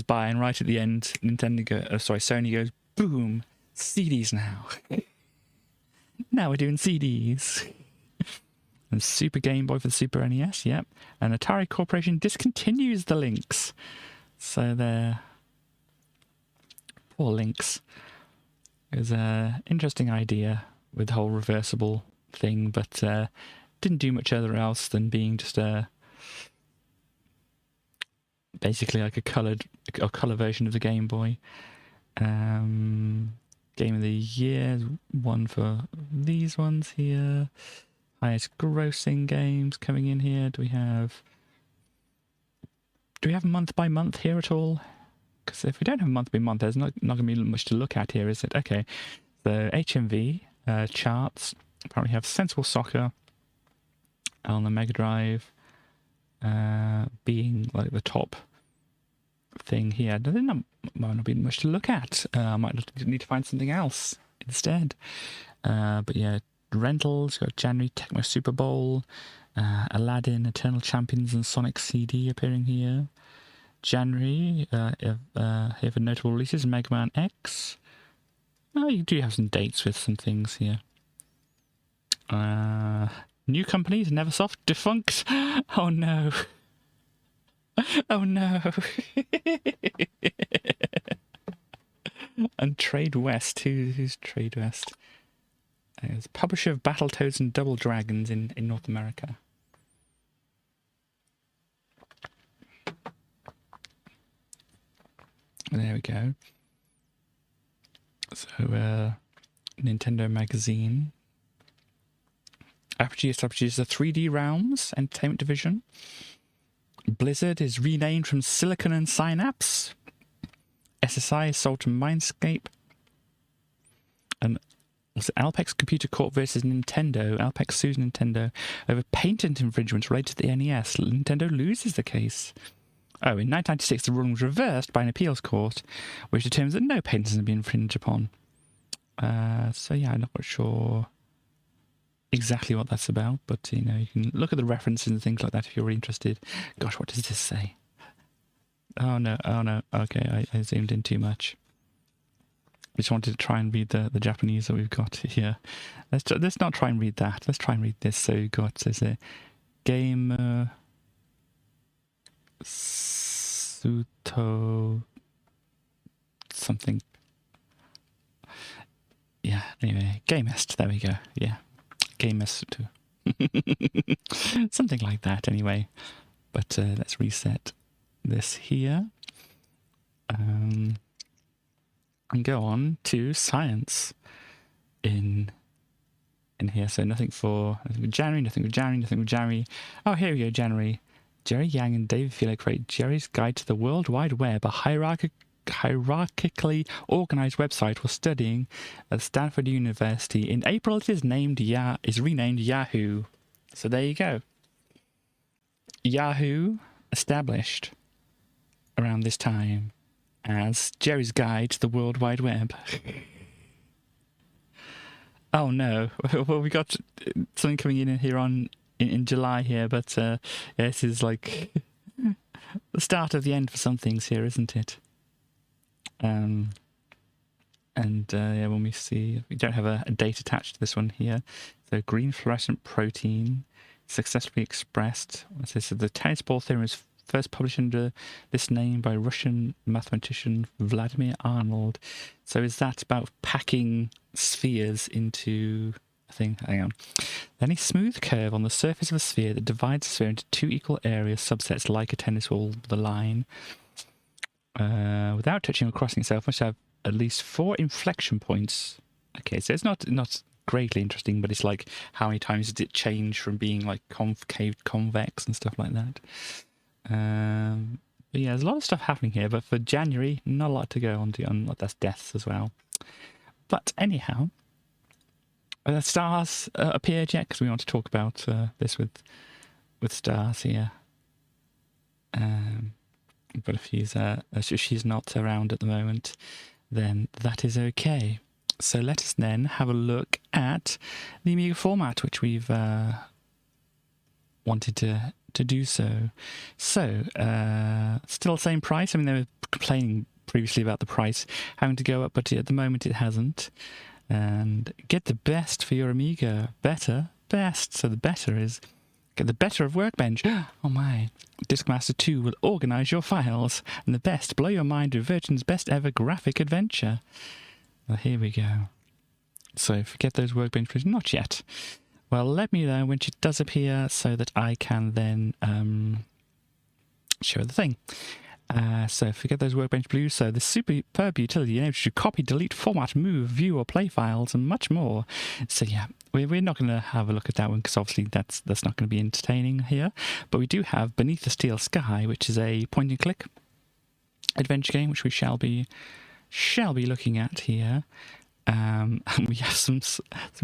by, and right at the end, Sony goes, boom, CDs now. Now we're doing CDs. And Super Game Boy for the Super NES, yep. And Atari Corporation discontinues the Lynx. So there. Poor Lynx. It was an interesting idea with the whole reversible thing, but didn't do much other else than being just basically like a color version of the Game Boy. Game of the Year, one for these ones here. Highest grossing games coming in here. Do we have month by month here at all? Because if we don't have month by month, there's not going to be much to look at here, is it? Okay, so HMV charts apparently have Sensible Soccer on the Mega Drive being like the top thing here. There might not be much to look at. I might need to find something else instead. But yeah, rentals, got January Tecmo Super Bowl, Aladdin, Eternal Champions, and Sonic CD appearing here. January, here for notable releases, Mega Man X. Oh, you do have some dates with some things here. New companies, Neversoft, defunct. Oh no. Oh no. And Trade West, who's Trade West? It's publisher of Battletoads and Double Dragons in North America. There we go. So, Nintendo Magazine. Apogee establishes the 3D Realms Entertainment Division. Blizzard is renamed from Silicon and Synapse. SSI, Assault and Mindscape. Was it Alpex Computer Corp versus Nintendo? Alpex sues Nintendo over patent infringements related to the NES. Nintendo loses the case. Oh, in 1996, the ruling was reversed by an appeals court, which determines that no patents have been infringed upon. So yeah, I'm not quite sure exactly what that's about, but you know, you can look at the references and things like that if you're really interested. Gosh, what does this say? Oh no, okay, I zoomed in too much. I just wanted to try and read the Japanese that we've got here. Let's not try and read that. Let's try and read this. So we've got, there's a game Suto something. Yeah, anyway, Gamest, there we go. Yeah, Gamest Suto. Something like that anyway. But let's reset this here. And go on to science in here. So nothing for January, nothing with January, nothing with January. Oh, here we go, January. Jerry Yang and David Filo create Jerry's Guide to the World Wide Web, a hierarchically organized website for studying at Stanford University. In April, it is renamed Yahoo. So there you go. Yahoo established around this time as Jerry's Guide to the World Wide Web. Oh no, well, we got something coming in here in July here, but yeah, this is like the start of the end for some things here, isn't it? Yeah, when we see, we don't have a date attached to this one here. So green fluorescent protein successfully expressed. So this is the tennis ball theorem is first published under this name by Russian mathematician Vladimir Arnold. So is that about packing spheres into a thing? Hang on. Any smooth curve on the surface of a sphere that divides the sphere into two equal area subsets like a tennis ball with a line. Without touching or crossing itself, must have at least 4 inflection points. Okay, so it's not greatly interesting, but it's like how many times did it change from being like concave, convex and stuff like that. But yeah, there's a lot of stuff happening here, but for January, not a lot to go on to. That's deaths as well. But anyhow, stars appeared yet? Because we want to talk about this with stars here. But if she's not around at the moment, then that is okay. So let us then have a look at the Amiga format, which we've wanted to do so. So, still the same price. I mean, they were complaining previously about the price having to go up, but at the moment it hasn't. And get the best for your Amiga. Better, best. So the better is get the better of Workbench. Oh my. Diskmaster 2 will organize your files. And the best, blow your mind with Virgin's best ever graphic adventure. Well, here we go. So forget those Workbench prints. Not yet. Well, let me know when it does appear so that I can then show the thing. So forget those Workbench Blues. So the superb utility enables you to copy, delete, format, move, view or play files and much more. So yeah, we're not going to have a look at that one because obviously that's not going to be entertaining here. But we do have Beneath the Steel Sky, which is a point and click adventure game, which we shall be looking at here. And we have some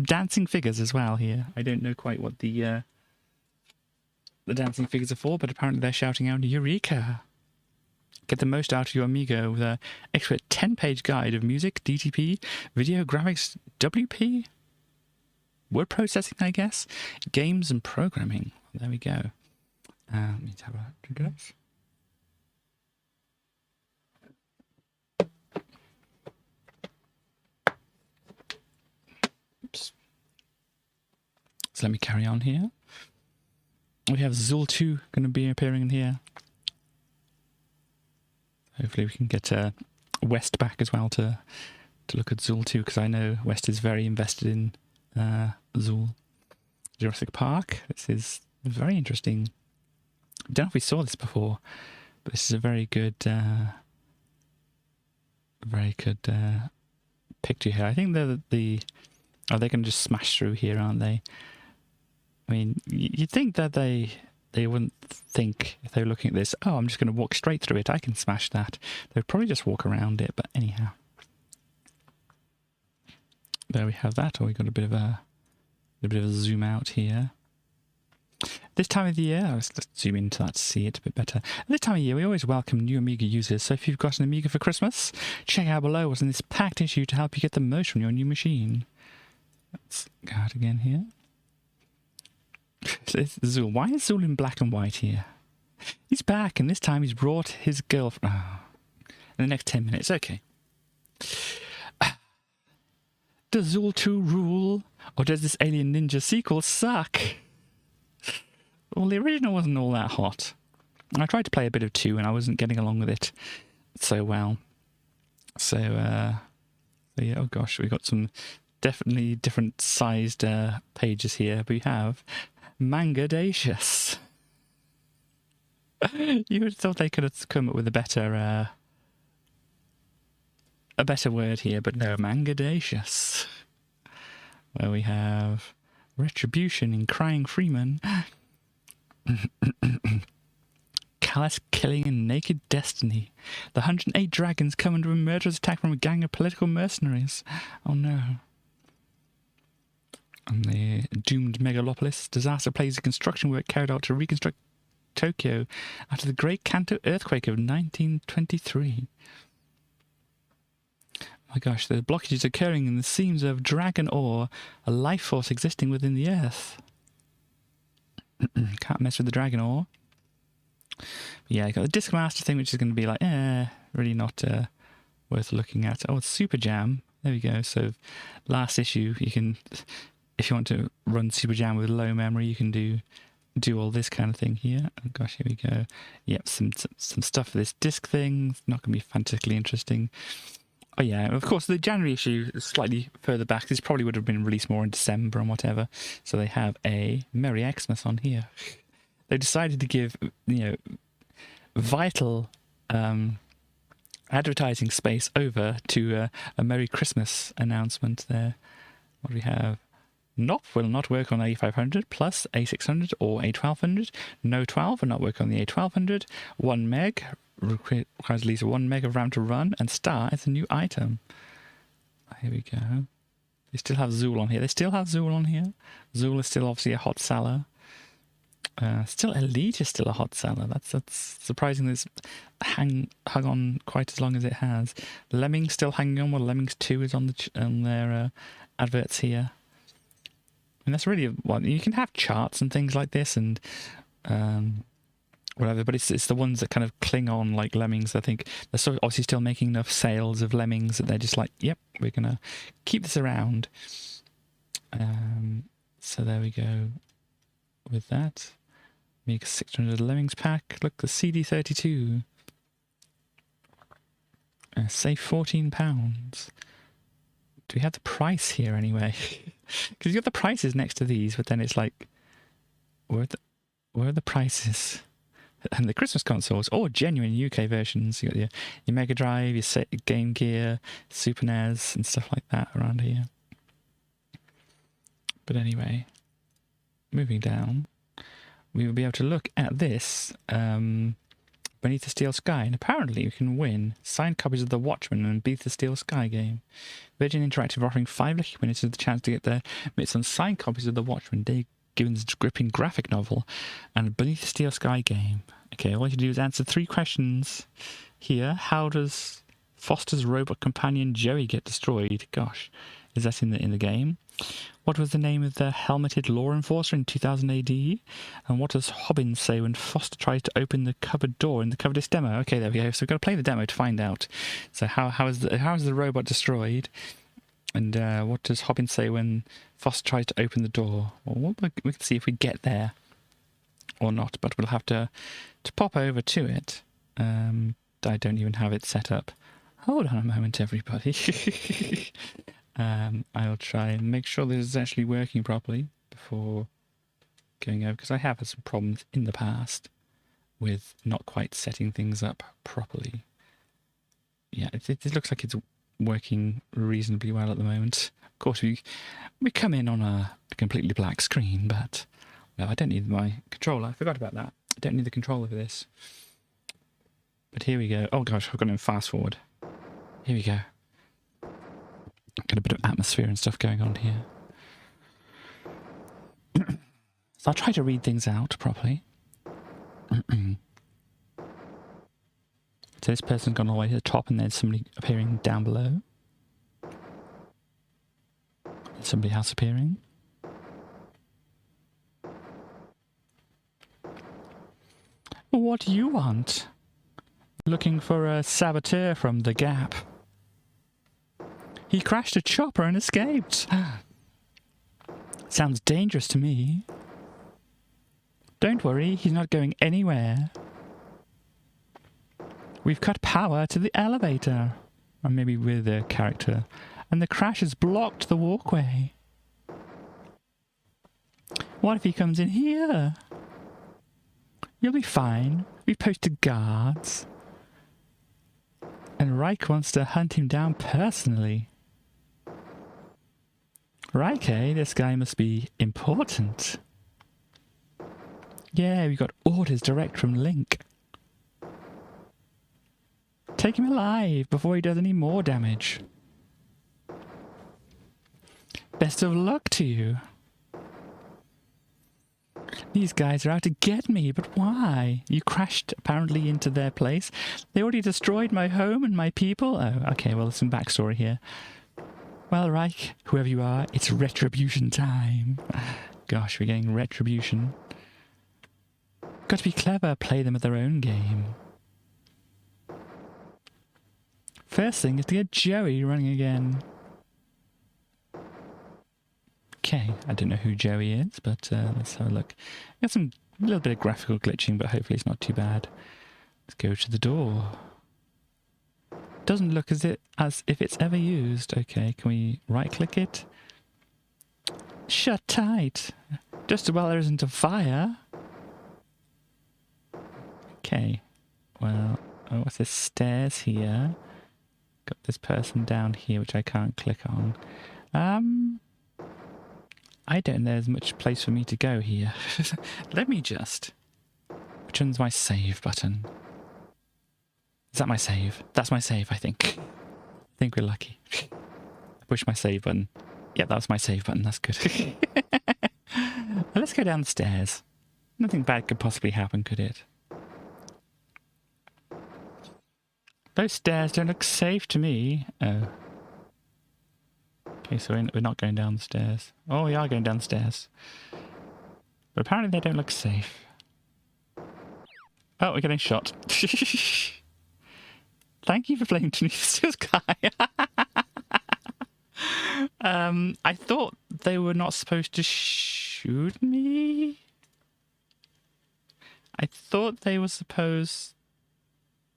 dancing figures as well here. I don't know quite what the dancing figures are for, but apparently they're shouting out "Eureka!" Get the most out of your Amiga with an expert 10-page guide of music, DTP, video graphics, WP, word processing, I guess, games and programming. There we go. Let me have a drink of this. Oops. So let me carry on here. We have Zool 2 going to be appearing in here. Hopefully we can get West back as well to look at Zool 2, because I know West is very invested in Zool. Jurassic Park. This is very interesting. I don't know if we saw this before, but this is a very good picture here. I think they're they're going to just smash through here, aren't they? I mean, you'd think that they they wouldn't think, if they were looking at this, oh, I'm just going to walk straight through it, I can smash that. They'd probably just walk around it, but anyhow. There we have that. Oh, we got a bit of a zoom out here. This time of the year, let's zoom into that to see it a bit better. At this time of year, we always welcome new Amiga users, so if you've got an Amiga for Christmas, check out below what's in this packed issue to help you get the most from your new machine. Let's go out again here. Zool. Why is Zool in black and white here? He's back, and this time he's brought his girlfriend. Oh, in the next 10 minutes, okay. Does Zool 2 rule, or does this Alien Ninja sequel suck? Well, the original wasn't all that hot. I tried to play a bit of 2 and I wasn't getting along with it so well. So yeah, oh gosh, we got some definitely different sized pages here. We have Mangadacious. You would have thought they could have come up with a better word here, but no, Mangadacious. Where we have Retribution in Crying Freeman. Callous Killing and Naked Destiny. The 108 dragons come under a murderous attack from a gang of political mercenaries. Oh no. And the doomed megalopolis. Disaster plagues construction work carried out to reconstruct Tokyo after the Great Kanto earthquake of 1923. Oh my gosh, the blockages occurring in the seams of dragon ore, a life force existing within the earth. Can't mess with the dragon ore. But yeah, you got the Disc Master thing, which is going to be like, really not worth looking at. Oh, it's Super Jam. There we go. So last issue, you can, if you want to run Super Jam with low memory, you can do all this kind of thing here. Oh gosh, here we go. Yep, some stuff for this disc thing. It's not going to be fantastically interesting. Oh yeah, of course, the January issue is slightly further back. This probably would have been released more in December and whatever. So they have a Merry Xmas on here. They decided to give, vital advertising space over to a Merry Christmas announcement there. What do we have? NOP will not work on A500 plus A600 or A1200. No 12 will not work on the A1200. 1 meg requires at least 1 meg of RAM to run, and star is a new item. Here we go. They still have Zool on here. Zool is still obviously a hot seller. Still Elite is still a hot seller. That's surprising that it's hung on quite as long as it has. Lemmings still hanging on. Well, Lemmings 2 is on their adverts here. And that's really what you can have charts and things like this and whatever, but it's the ones that kind of cling on like Lemmings. I think they're obviously still making enough sales of Lemmings that they're just like, yep, we're gonna keep this around. So there we go with that. Amiga 600 Lemmings pack. Look, the CD32. Save £14. Do we have the price here anyway? Because you got the prices next to these, but then it's like, where are the prices? And the Christmas consoles, or genuine UK versions. You got your Mega Drive, your Game Gear, Super NES, and stuff like that around here. But anyway, moving down, we will be able to look at this Beneath the Steel Sky, and apparently you can win signed copies of The Watchmen and Beneath the Steel Sky game. Virgin Interactive offering 5 lucky winners the chance to get their mitts on signed copies of The Watchmen, Dave Gibbons' gripping graphic novel, and Beneath the Steel Sky game. Okay, all you do is answer 3 questions here. How does Foster's robot companion Joey get destroyed? Gosh, is that in the game? What was the name of the helmeted law enforcer in 2000 AD? And what does Hobbins say when Foster tries to open the cupboard door in the coverdisks demo? Okay, there we go. So we've got to play the demo to find out. So how is the robot destroyed? And what does Hobbins say when Foster tries to open the door? Well, we can see if we get there or not, but we'll have to pop over to it. I don't even have it set up. Hold on a moment, everybody. I'll try and make sure this is actually working properly before going over, because I have had some problems in the past with not quite setting things up properly. Yeah, it looks like it's working reasonably well at the moment. Of course, we come in on a completely black screen, but No, I don't need my controller. I forgot about that. I don't need the controller for this. But here we go. Oh gosh, I've got to fast forward. Here we go. Got a bit of atmosphere and stuff going on here. So I'll try to read things out properly. So this person's gone all the way to the top and there's somebody appearing down below. There's somebody else appearing. What do you want? Looking for a saboteur from the Gap. He crashed a chopper and escaped. Sounds dangerous to me. Don't worry, he's not going anywhere. We've cut power to the elevator. Or maybe with the character. And the crash has blocked the walkway. What if he comes in here? You'll be fine. We've posted guards. And Reich wants to hunt him down personally. Reich, this guy must be important. Yeah, we got orders direct from Link. Take him alive before he does any more damage. Best of luck to you. These guys are out to get me, but why? You crashed apparently into their place. They already destroyed my home and my people. Oh, okay, well, there's some backstory here. Well, Reich, whoever you are, it's retribution time. Gosh, we're getting retribution. Got to be clever, play them at their own game. First thing is to get Joey running again. Okay, I don't know who Joey is, but let's have a look. Got a little bit of graphical glitching, but hopefully it's not too bad. Let's go to the door. Doesn't look as if it's ever used. Okay, can we right-click it? Shut tight. Just while there isn't a fire. Okay. Well, oh, what's this? Stairs here. Got this person down here, which I can't click on. I don't know there's much place for me to go here. Let me just... Which one's my save button? Is that my save? That's my save, I think. I think we're lucky. I pushed my save button. Yep, that was my save button. That's good. Well, let's go down the stairs. Nothing bad could possibly happen, could it? Those stairs don't look safe to me. Oh. Okay, so we're not going down the stairs. Oh, we are going down the stairs. But apparently they don't look safe. Oh, we're getting shot. Thank you for playing Tenacious Guy. I thought they were not supposed to shoot me. I thought they were supposed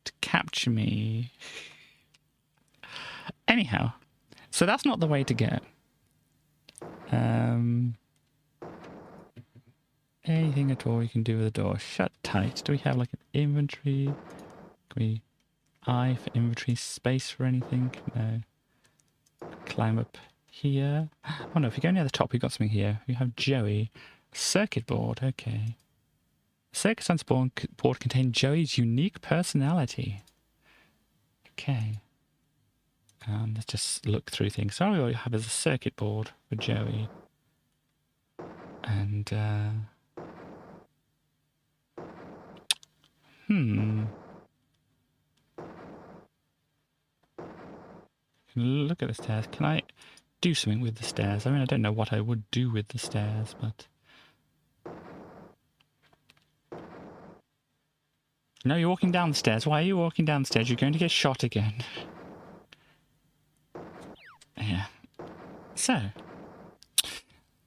to capture me. Anyhow, so that's not the way to go. Anything at all you can do with the door? Shut tight. Do we have like an inventory? Can we eye for inventory? Space for anything? No. Climb up here. Oh no, if we go near the top, we've got something here. We have Joey. Circuit board, okay. Circuits on board contain Joey's unique personality. Okay. Let's just look through things. So all we have is a circuit board for Joey. And, look at the stairs. Can I do something with the stairs? I mean, I don't know what I would do with the stairs, but... No, you're walking down the stairs. Why are you walking down the stairs? You're going to get shot again. Yeah. So.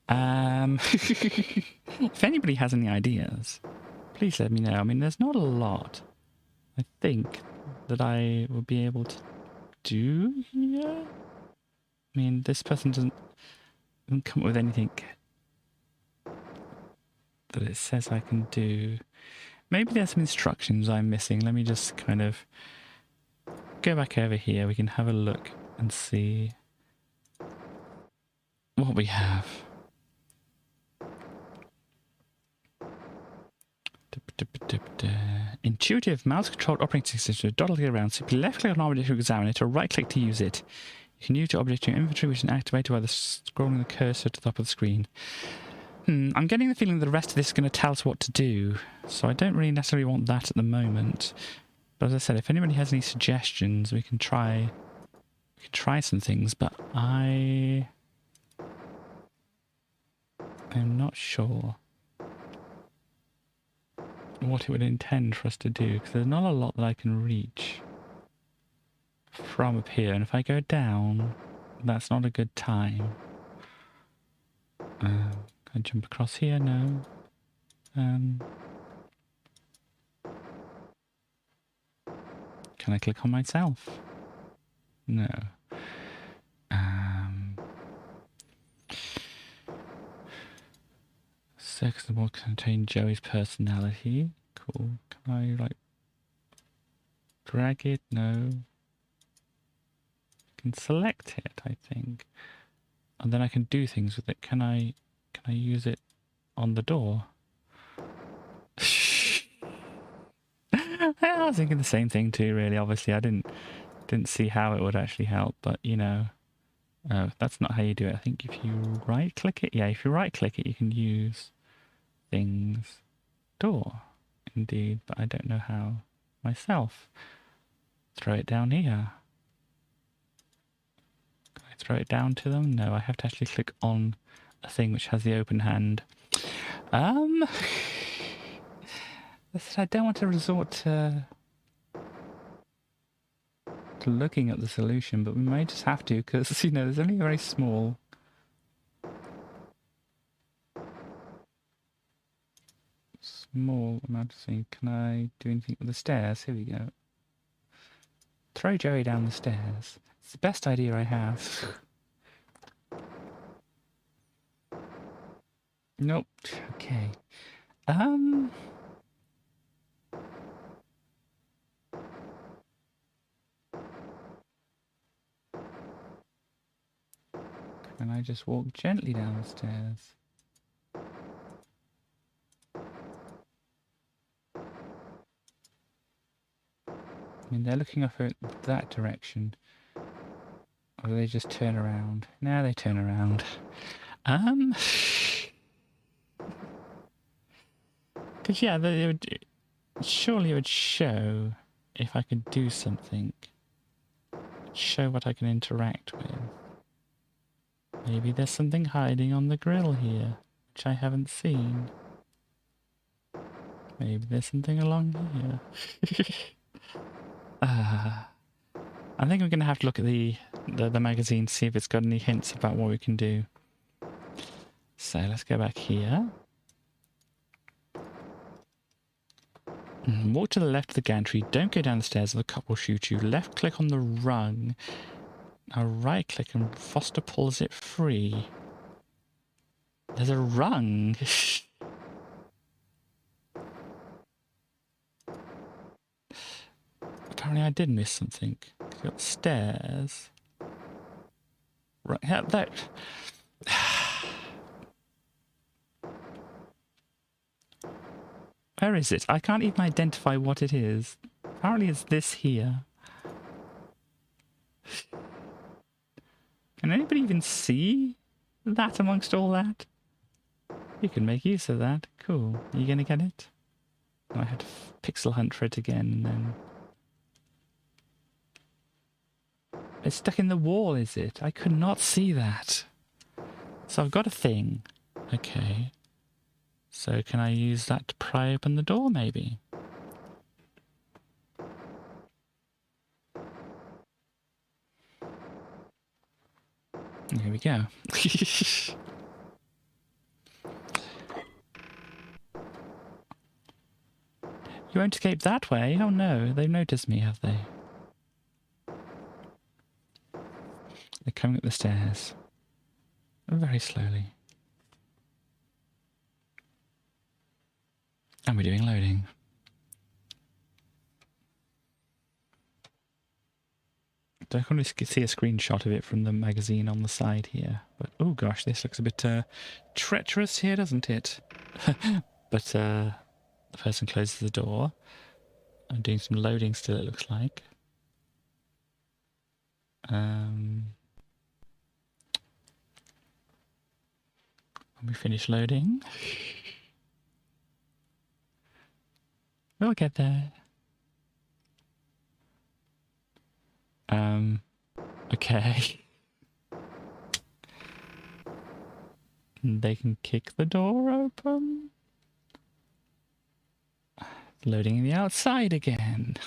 If anybody has any ideas, please let me know. I mean, there's not a lot, I think, that I will be able to do here. I mean, this person doesn't come up with anything that it says I can do. Maybe there's some instructions I'm missing. Let me just kind of go back over here. We can have a look and see what we have. intuitive mouse-controlled operating system to dawdle around. Simply left-click on an object to examine it, or right-click to use it. You can use your object in your inventory, which is activated by scrolling the cursor to the top of the screen. I'm getting the feeling that the rest of this is going to tell us what to do, so I don't really necessarily want that at the moment. But as I said, if anybody has any suggestions, we can try some things, but I'm not sure what it would intend for us to do, because there's not a lot that I can reach from up here, and if I go down, that's not a good time. Can I jump across here? No. Can I click on myself? No. Circles the board contain Joey's personality. Cool. Can I, like, drag it? No. I can select it, I think. And then I can do things with it. Can I use it on the door? I was thinking the same thing too, really. Obviously, I didn't see how it would actually help, but you know, that's not how you do it. I think if you right-click it, yeah, if you right-click it, you can use things. Door, indeed, but I don't know how myself. Throw it down here. Can I throw it down to them? No, I have to actually click on a thing which has the open hand. I don't want to resort to looking at the solution, but we may just have to, because, you know, there's only a very small amount of things. Can I do anything with the stairs? Here we go. Throw Joey down the stairs. It's the best idea I have. Nope. Okay. Can I just walk gently down the stairs? I mean, they're looking off in that direction. Or do they just turn around? No, they turn around. Because, yeah, surely it would show if I could do something. Show what I can interact with. Maybe there's something hiding on the grill here, which I haven't seen. Maybe there's something along here. I think I'm going to have to look at the magazine to see if it's got any hints about what we can do. So let's go back here. Walk to the left of the gantry. Don't go down the stairs or the cop will shoot you. Left click on the rung. Now right click and Foster pulls it free. There's a rung. Apparently I did miss something. You've got stairs. Right, yeah, that. Where is it? I can't even identify what it is. Apparently it's this here. Can anybody even see that amongst all that? You can make use of that. Cool. Are you going to get it? Oh, I had to pixel hunt for it again and then... It's stuck in the wall, is it? I could not see that. So I've got a thing. Okay. So can I use that to pry open the door, maybe? Here we go. You won't escape that way? Oh no, they've noticed me, have they? They're coming up the stairs. Very slowly. And we're doing loading. I can only see a screenshot of it from the magazine on the side here. But, oh gosh, this looks a bit treacherous here, doesn't it? But the person closes the door. I'm doing some loading still, it looks like. When we finish loading, we'll get there. Okay. They can kick the door open. Loading in the outside again.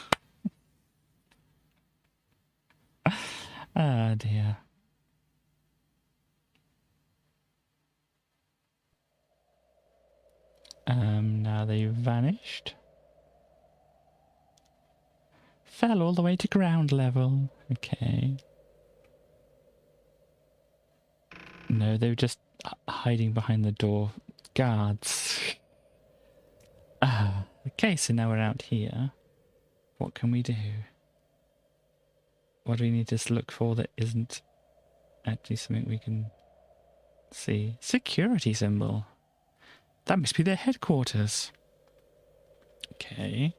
Ah, dear. Now they've vanished. Fell all the way to ground level. Okay. No, they were just hiding behind the door. Guards. Okay, so now we're out here. What can we do? What do we need to look for that isn't actually something we can see? Security symbol. That must be their headquarters. Okay.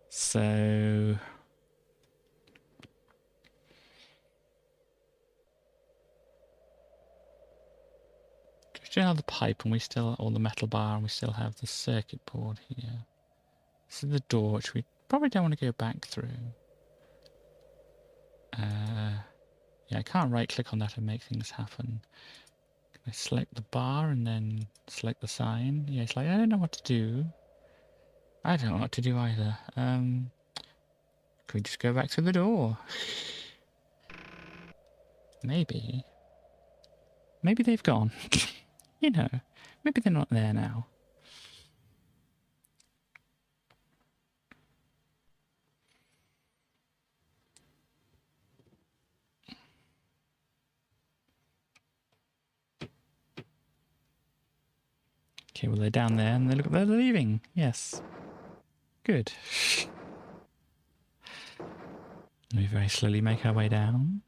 So... we still have the pipe and we still... or the metal bar, and we still have the circuit board here. This is the door, which we probably don't want to go back through. Yeah, I can't right-click on that and make things happen. Can I select the bar and then select the sign? Yeah, it's like, I don't know what to do. I don't know what to do either. Can we just go back through the door? Maybe. Maybe they've gone. You know, maybe they're not there now. Okay, well, they're down there and they're leaving. Yes. Good. We very slowly make our way down.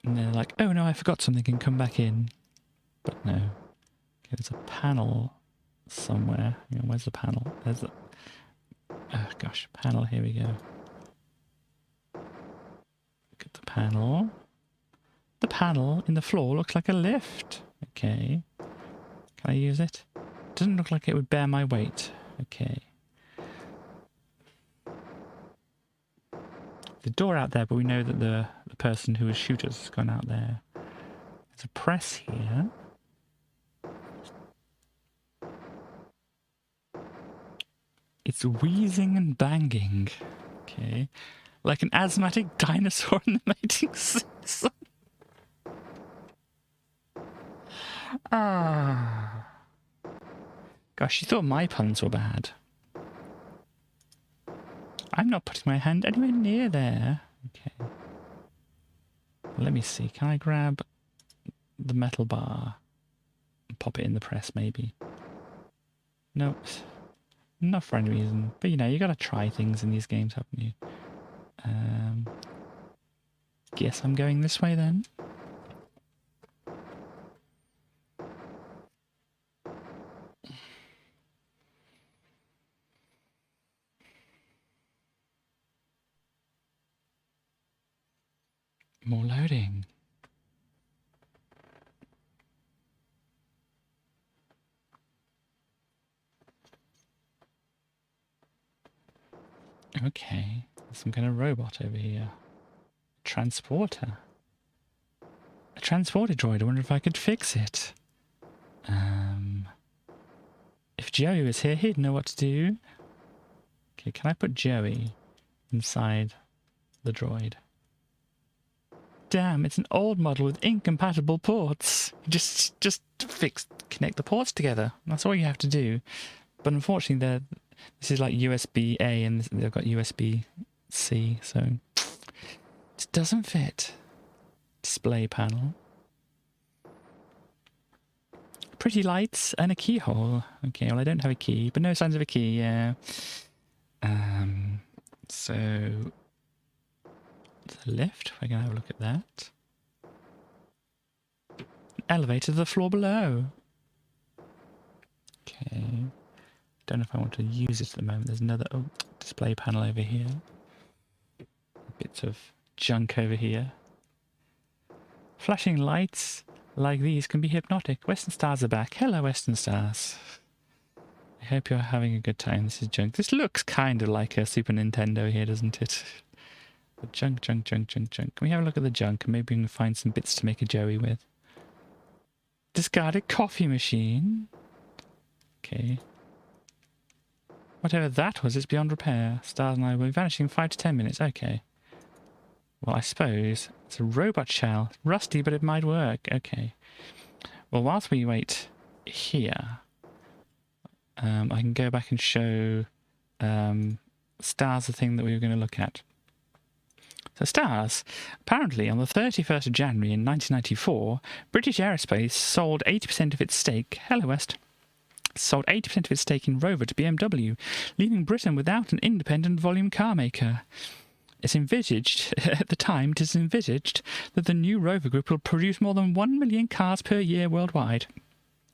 And they're like, oh no, I forgot something and come back in. But no. Okay, there's a panel somewhere. Hang on, where's the panel? There's a... oh gosh, panel, here we go. Look at the panel. The panel in the floor looks like a lift. Okay. Can I use it? Doesn't look like it would bear my weight. Okay. The door out there, but we know that the person who was shoot us has gone out there. There's a press here. It's wheezing and banging. Okay. Like an asthmatic dinosaur in the mating season. Ah. Gosh, you thought my puns were bad. I'm not putting my hand anywhere near there. Okay. Let me see. Can I grab the metal bar and pop it in the press, maybe? No. Not for any reason. But, you know, you got to try things in these games, haven't you? Guess I'm going this way, then. More loading. Okay, there's some kind of robot over here. Transporter. A transporter droid. I wonder if I could fix it. If Joey was here, he'd know what to do. Okay, can I put Joey inside the droid? Damn, it's an old model with incompatible ports. Just connect the ports together. That's all you have to do. But unfortunately, this is like USB-A and they've got USB-C, so it doesn't fit. Display panel. Pretty lights and a keyhole. Okay, well I don't have a key, but no signs of a key, yeah. So the lift, we're gonna have a look at that. elevator to the floor below. Okay. Don't know if I want to use it at the moment. There's another display panel over here. Bits of junk over here. Flashing lights like these can be hypnotic. Western Stars are back. Hello, Western Stars. I hope you're having a good time. This is junk. This looks kind of like a Super Nintendo here, doesn't it? But junk, junk, junk, junk, junk. Can we have a look at the junk and maybe we can find some bits to make a Joey with? Discarded coffee machine. Okay. Whatever that was, it's beyond repair. Stars and I will be vanishing in 5 to 10 minutes. Okay. Well, I suppose it's a robot shell. Rusty, but it might work. Okay. Well, whilst we wait here, I can go back and show Stars, the thing that we were going to look at. So Stars, apparently on the 31st of January in 1994, British Aerospace sold 80% of its stake. Hello, West. Sold 80% of its stake in Rover to BMW, leaving Britain without an independent volume car maker. It's envisaged, at the time, it is envisaged that the new Rover Group will produce more than 1 million cars per year worldwide.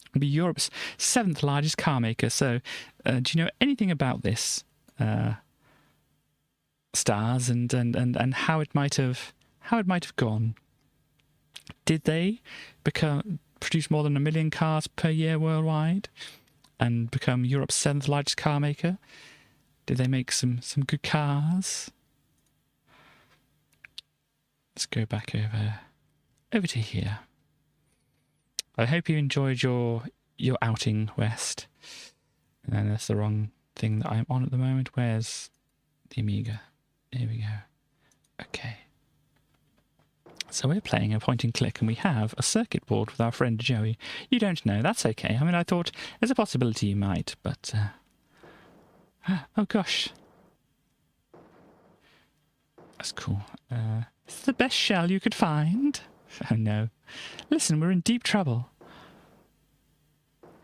It'll be Europe's 7th largest car maker. So, do you know anything about this, Stars, and how it might have gone? Did they produce more than 1 million cars per year worldwide and become Europe's 7th largest car maker? Did they make some good cars? Let's go back over to here. I hope you enjoyed your outing, West. And that's the wrong thing that I'm on at the moment. Where's the Amiga? Here we go. Okay. So we're playing a point and click, and we have a circuit board with our friend Joey. You don't know. That's okay. I mean, I thought there's a possibility you might, but... oh, gosh. That's cool. Is it the best shell you could find? Oh, no. Listen, we're in deep trouble.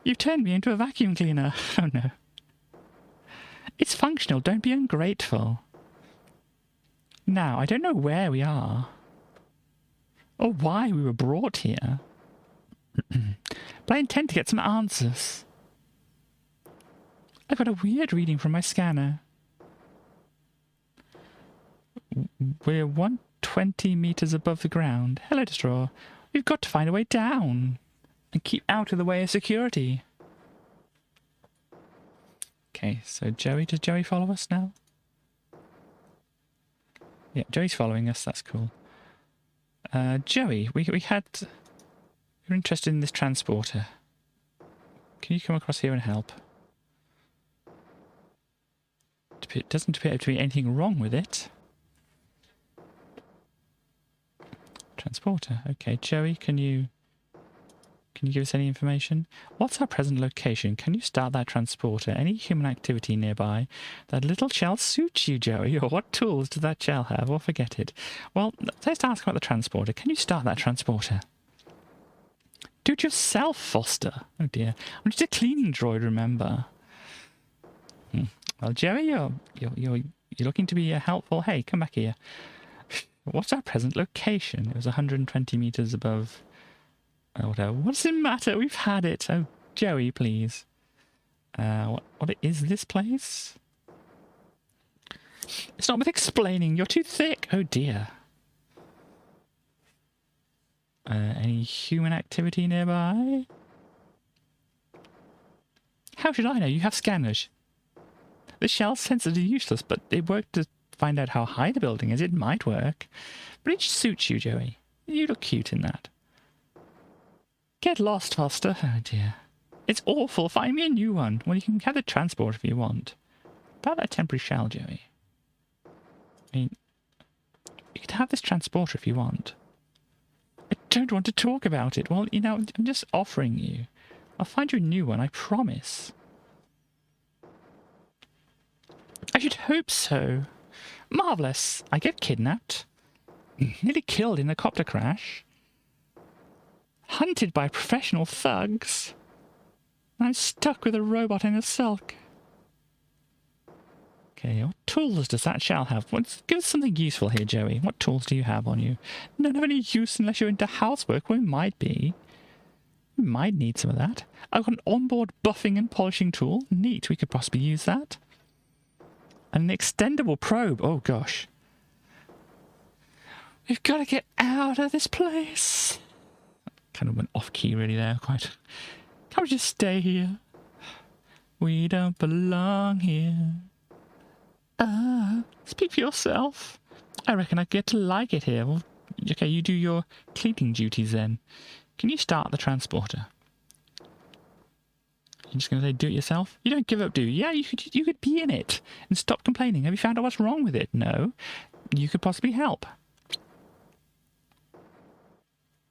You've turned me into a vacuum cleaner. Oh, no. It's functional. Don't be ungrateful. Now, I don't know where we are, or why we were brought here, but I intend to get some answers. I've got a weird reading from my scanner. We're 120 meters above the ground. Hello, Destroyer. We've got to find a way down and keep out of the way of security. Okay, so Joey, does Joey follow us now? Yeah, Joey's following us. That's cool. Joey, we were interested in this transporter. Can you come across here and help? It doesn't appear to be anything wrong with it. Transporter. Okay, Joey, can you give us any information? What's our present location? Can you start that transporter? Any human activity nearby? That little shell suits you, Joey. Or what tools does that shell have? Or forget it. Well, let's ask about the transporter. Can you start that transporter? Do it yourself, Foster. Oh dear. I'm just a cleaning droid, remember. Well, Joey, you're looking to be helpful. Hey, come back here. What's our present location? It was 120 meters above... whatever. What does it matter? We've had it. Oh, Joey, please. What is this place? It's not worth explaining. You're too thick. Oh, dear. Any human activity nearby? How should I know? You have scanners. The shell sensors are useless, but they work to find out how high the building is. It might work. But it suits you, Joey. You look cute in that. Get lost, Foster. Oh, dear. It's awful. Find me a new one. Well, you can have the transport if you want. About that temporary shell, Joey. I mean, you can have this transporter if you want. I don't want to talk about it. Well, you know, I'm just offering you. I'll find you a new one, I promise. I should hope so. Marvellous. I get kidnapped. Nearly killed in a copter crash. Hunted by professional thugs. I'm stuck with a robot in a sulk. Okay, what tools does that shell have? Give us something useful here, Joey. What tools do you have on you? None of any use unless you're into housework. Well, it might be. We might need some of that. I've got an onboard buffing and polishing tool. Neat, we could possibly use that. And an extendable probe. Oh gosh. We've got to get out of this place. Kind of went off key really there, quite. Can't we just stay here? We don't belong here. Speak for yourself. I reckon I get to like it here. Well, okay, you do your cleaning duties then. Can you start the transporter? You're just going to say do it yourself? You don't give up, do you? Yeah, you could be in it and stop complaining. Have you found out what's wrong with it? No. You could possibly help.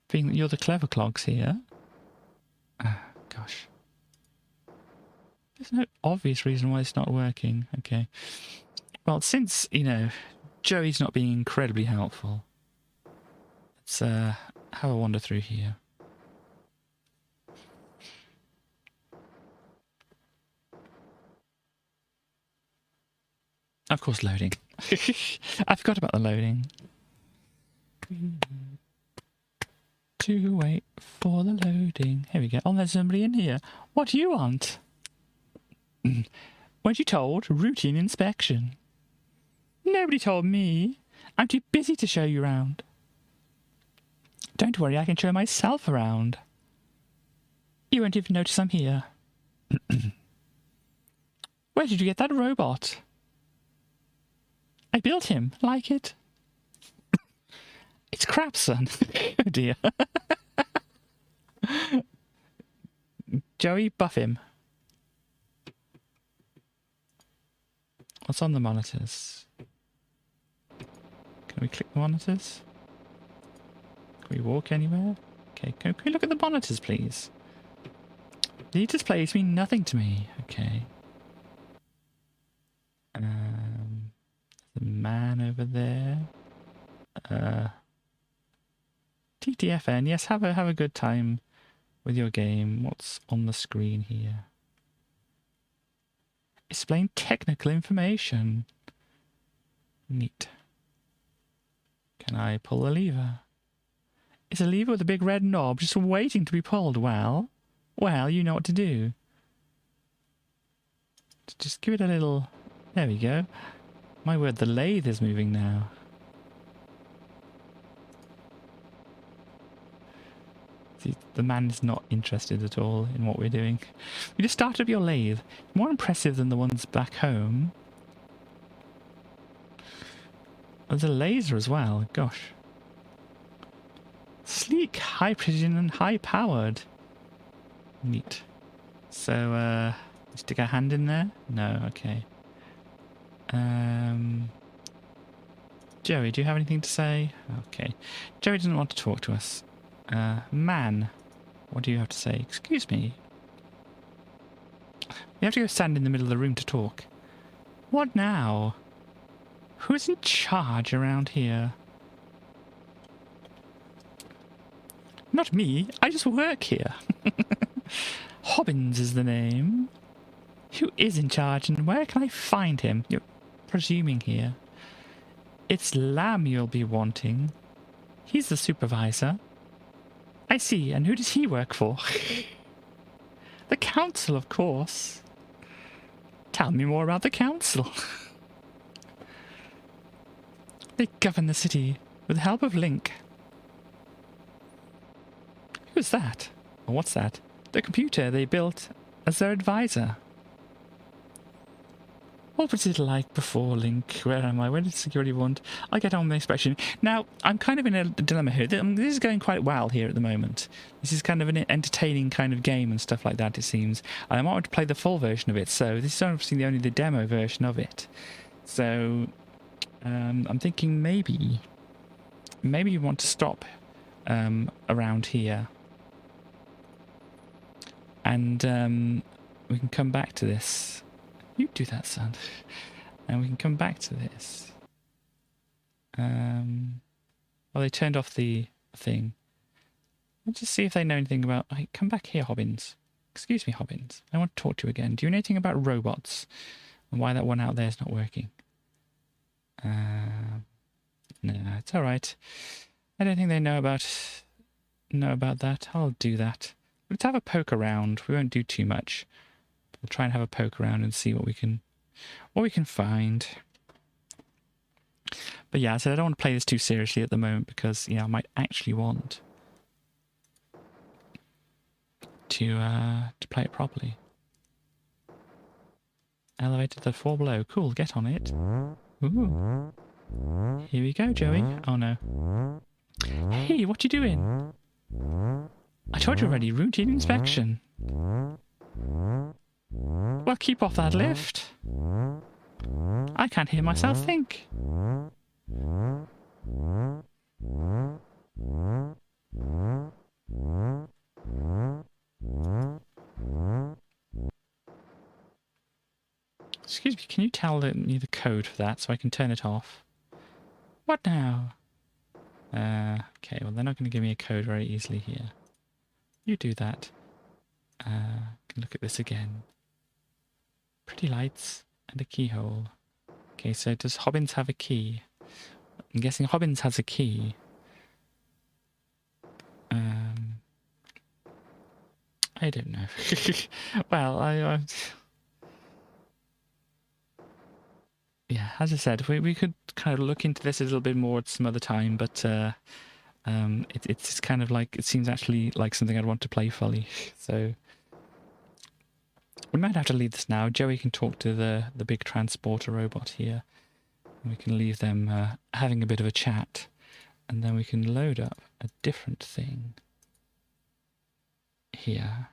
Being that you're the clever clogs here. Gosh. There's no obvious reason why it's not working. Okay. Well, since, you know, Joey's not being incredibly helpful, let's have a wander through here. Of course, loading. I forgot about the loading. To wait for the loading. Here we go. Oh, there's somebody in here. What do you want? Weren't you told? Routine inspection. Nobody told me. I'm too busy to show you around. Don't worry, I can show myself around. You won't even notice I'm here. Where did you get that robot? I built him. Like it? It's crap, son. Oh dear. Joey, buff him. What's on the monitors? Can we click the monitors? Can we walk anywhere? Okay, can we look at the monitors, please? These displays mean nothing to me. Okay. The man over there. TTFN, yes, have a good time with your game. What's on the screen here? Explain technical information. Neat. Can I pull the lever? It's a lever with a big red knob just waiting to be pulled. Well, you know what to do. Just give it a little... There we go. My word, the lathe is moving now. See, the man is not interested at all in what we're doing. We just started up your lathe. More impressive than the ones back home. There's a laser as well. Gosh. Sleek, high precision and high powered. Neat. So, stick our hand in there? No, okay. Joey, do you have anything to say? Okay. Joey doesn't want to talk to us. Man, what do you have to say? Excuse me. We have to go stand in the middle of the room to talk. What now? Who's in charge around here? Not me. I just work here. Hobbins is the name. Who is in charge and where can I find him? You're presuming here. It's Lamb you'll be wanting. He's the supervisor. I see. And who does he work for? The council, of course. Tell me more about the council. They govern the city with the help of Link. Who's that? Or what's that? The computer they built as their advisor. What was it like before Link? Where am I? Where did security want? I'll get on with the inspection. Now, I'm kind of in a dilemma here. This is going quite well here at the moment. This is kind of an entertaining kind of game and stuff like that, it seems. I might want to play the full version of it, so this is obviously only the demo version of it. So, I'm thinking maybe you want to stop around here. And we can come back to this. You do that, son. And we can come back to this. Well, they turned off the thing. Let's just see if they know anything about... Hey, come back here, Hobbins. Excuse me, Hobbins. I want to talk to you again. Do you know anything about robots? And why that one out there is not working? No, it's all right. I don't think they know about that. I'll do that. let's have a poke around. We won't do too much. We'll try and have a poke around and see what we can find. But yeah, I said I don't want to play this too seriously at the moment because I might actually want to play it properly. Elevator to the floor below. Cool, get on it. Ooh. Here we go, Joey. Oh no. Hey, what you doing? I told you already, routine inspection. Well, keep off that lift. I can't hear myself think. Excuse me, can you tell me the code for that so I can turn it off? What now? Okay, well they're not going to give me a code very easily here. You do that. Can look at this again. Pretty lights and a keyhole. Okay, so does Hobbins have a key? I'm guessing Hobbins has a key. I don't know. Well, yeah, as I said, we could kind of look into this a little bit more at some other time, but it's kind of like, it seems actually like something I'd want to play fully. So we might have to leave this now. Joey can talk to the big transporter robot here. And we can leave them having a bit of a chat. And then we can load up a different thing here.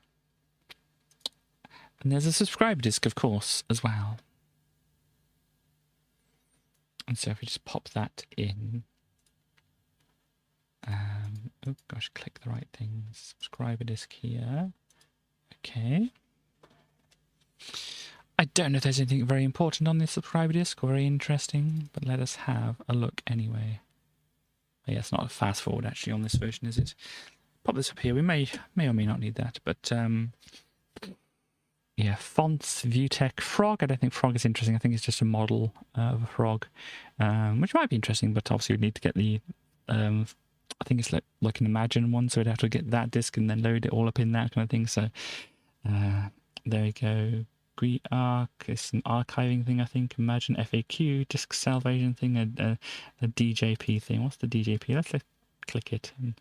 And there's a subscribe disk, of course, as well. And so if we just pop that in. Oh gosh, click the right things. Subscriber disk here. Okay. I don't know if there's anything very important on this subscriber disk or very interesting, but let us have a look anyway. Oh, yeah, it's not a fast forward actually on this version, is it? Pop this up here. We may or may not need that, but yeah, fonts, ViewTech, frog. I don't think frog is interesting. I think it's just a model of a frog, which might be interesting, but obviously we need to get the I think it's like an Imagine one, so we'd have to get that disk and then load it all up in that kind of thing. So there we go. GUI-ARC, it's an archiving thing, I think. Imagine FAQ, disk salvation thing, a DJP thing. What's the DJP? Let's click it and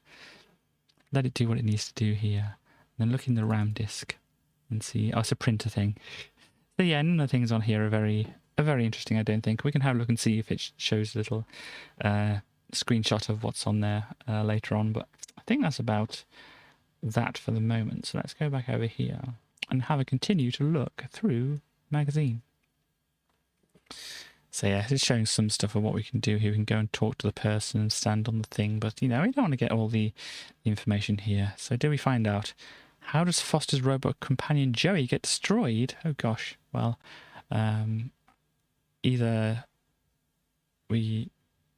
let it do what it needs to do here. And then look in the RAM disk and see. Oh, it's a printer thing. So yeah, none of the things on here are very interesting, I don't think. We can have a look and see if it shows a little screenshot of what's on there later on. But I think that's about that for the moment. So let's go back over here and have a continue to look through magazine. So yeah, it's showing some stuff of what we can do here. We can go and talk to the person and stand on the thing, but we don't want to get all the information here. So do we find out, how does Foster's robot companion Joey get destroyed? Oh gosh, well, either we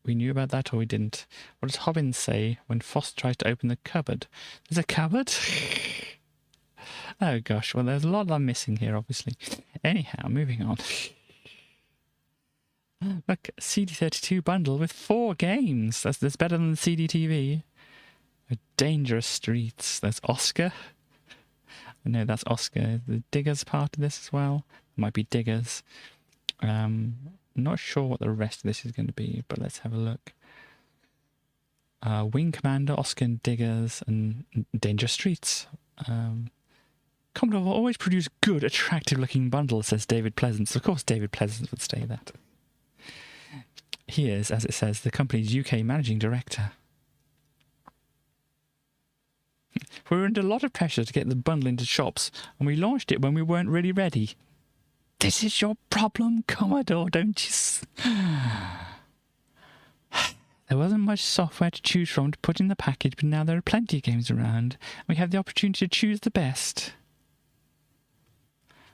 knew about that or we didn't. What does Hobbins say when Foster tries to open the cupboard? There's a cupboard? Oh gosh, well there's a lot I'm missing here obviously. Anyhow, moving on. Look, CD32 bundle with 4 games. That's better than the CD-TV. Dangerous Streets. There's Oscar. No, that's Oscar. The Diggers part of this as well. Might be Diggers. Not sure what the rest of this is going to be, but let's have a look. Wing Commander, Oscar and Diggers, and Dangerous Streets. Commodore will always produce good, attractive-looking bundles, says David Pleasance. Of course David Pleasance would say that. He is, as it says, the company's UK managing director. We were under a lot of pressure to get the bundle into shops, and we launched it when we weren't really ready. This is your problem, Commodore, don't you? There wasn't much software to choose from to put in the package, but now there are plenty of games around, and we have the opportunity to choose the best.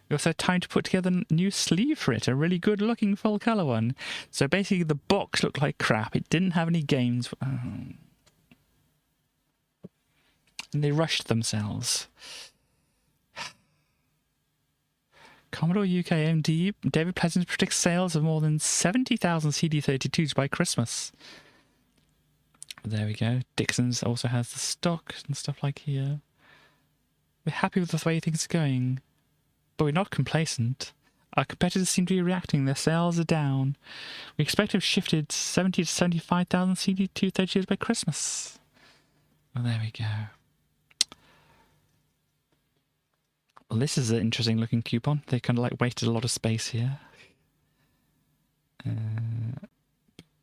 We also had time to put together a new sleeve for it, a really good looking full colour one. So basically the box looked like crap. It didn't have any games. And they rushed themselves. Commodore UK MD, David Pleasance predicts sales of more than 70,000 CD32s by Christmas. There we go. Dixon's also has the stock and stuff like here. We're happy with the way things are going, but we're not complacent. Our competitors seem to be reacting. Their sales are down. We expect to have shifted 70 to 75,000 CD232s by Christmas. Well, there we go. Well, this is an interesting looking coupon. They kind of like wasted a lot of space here.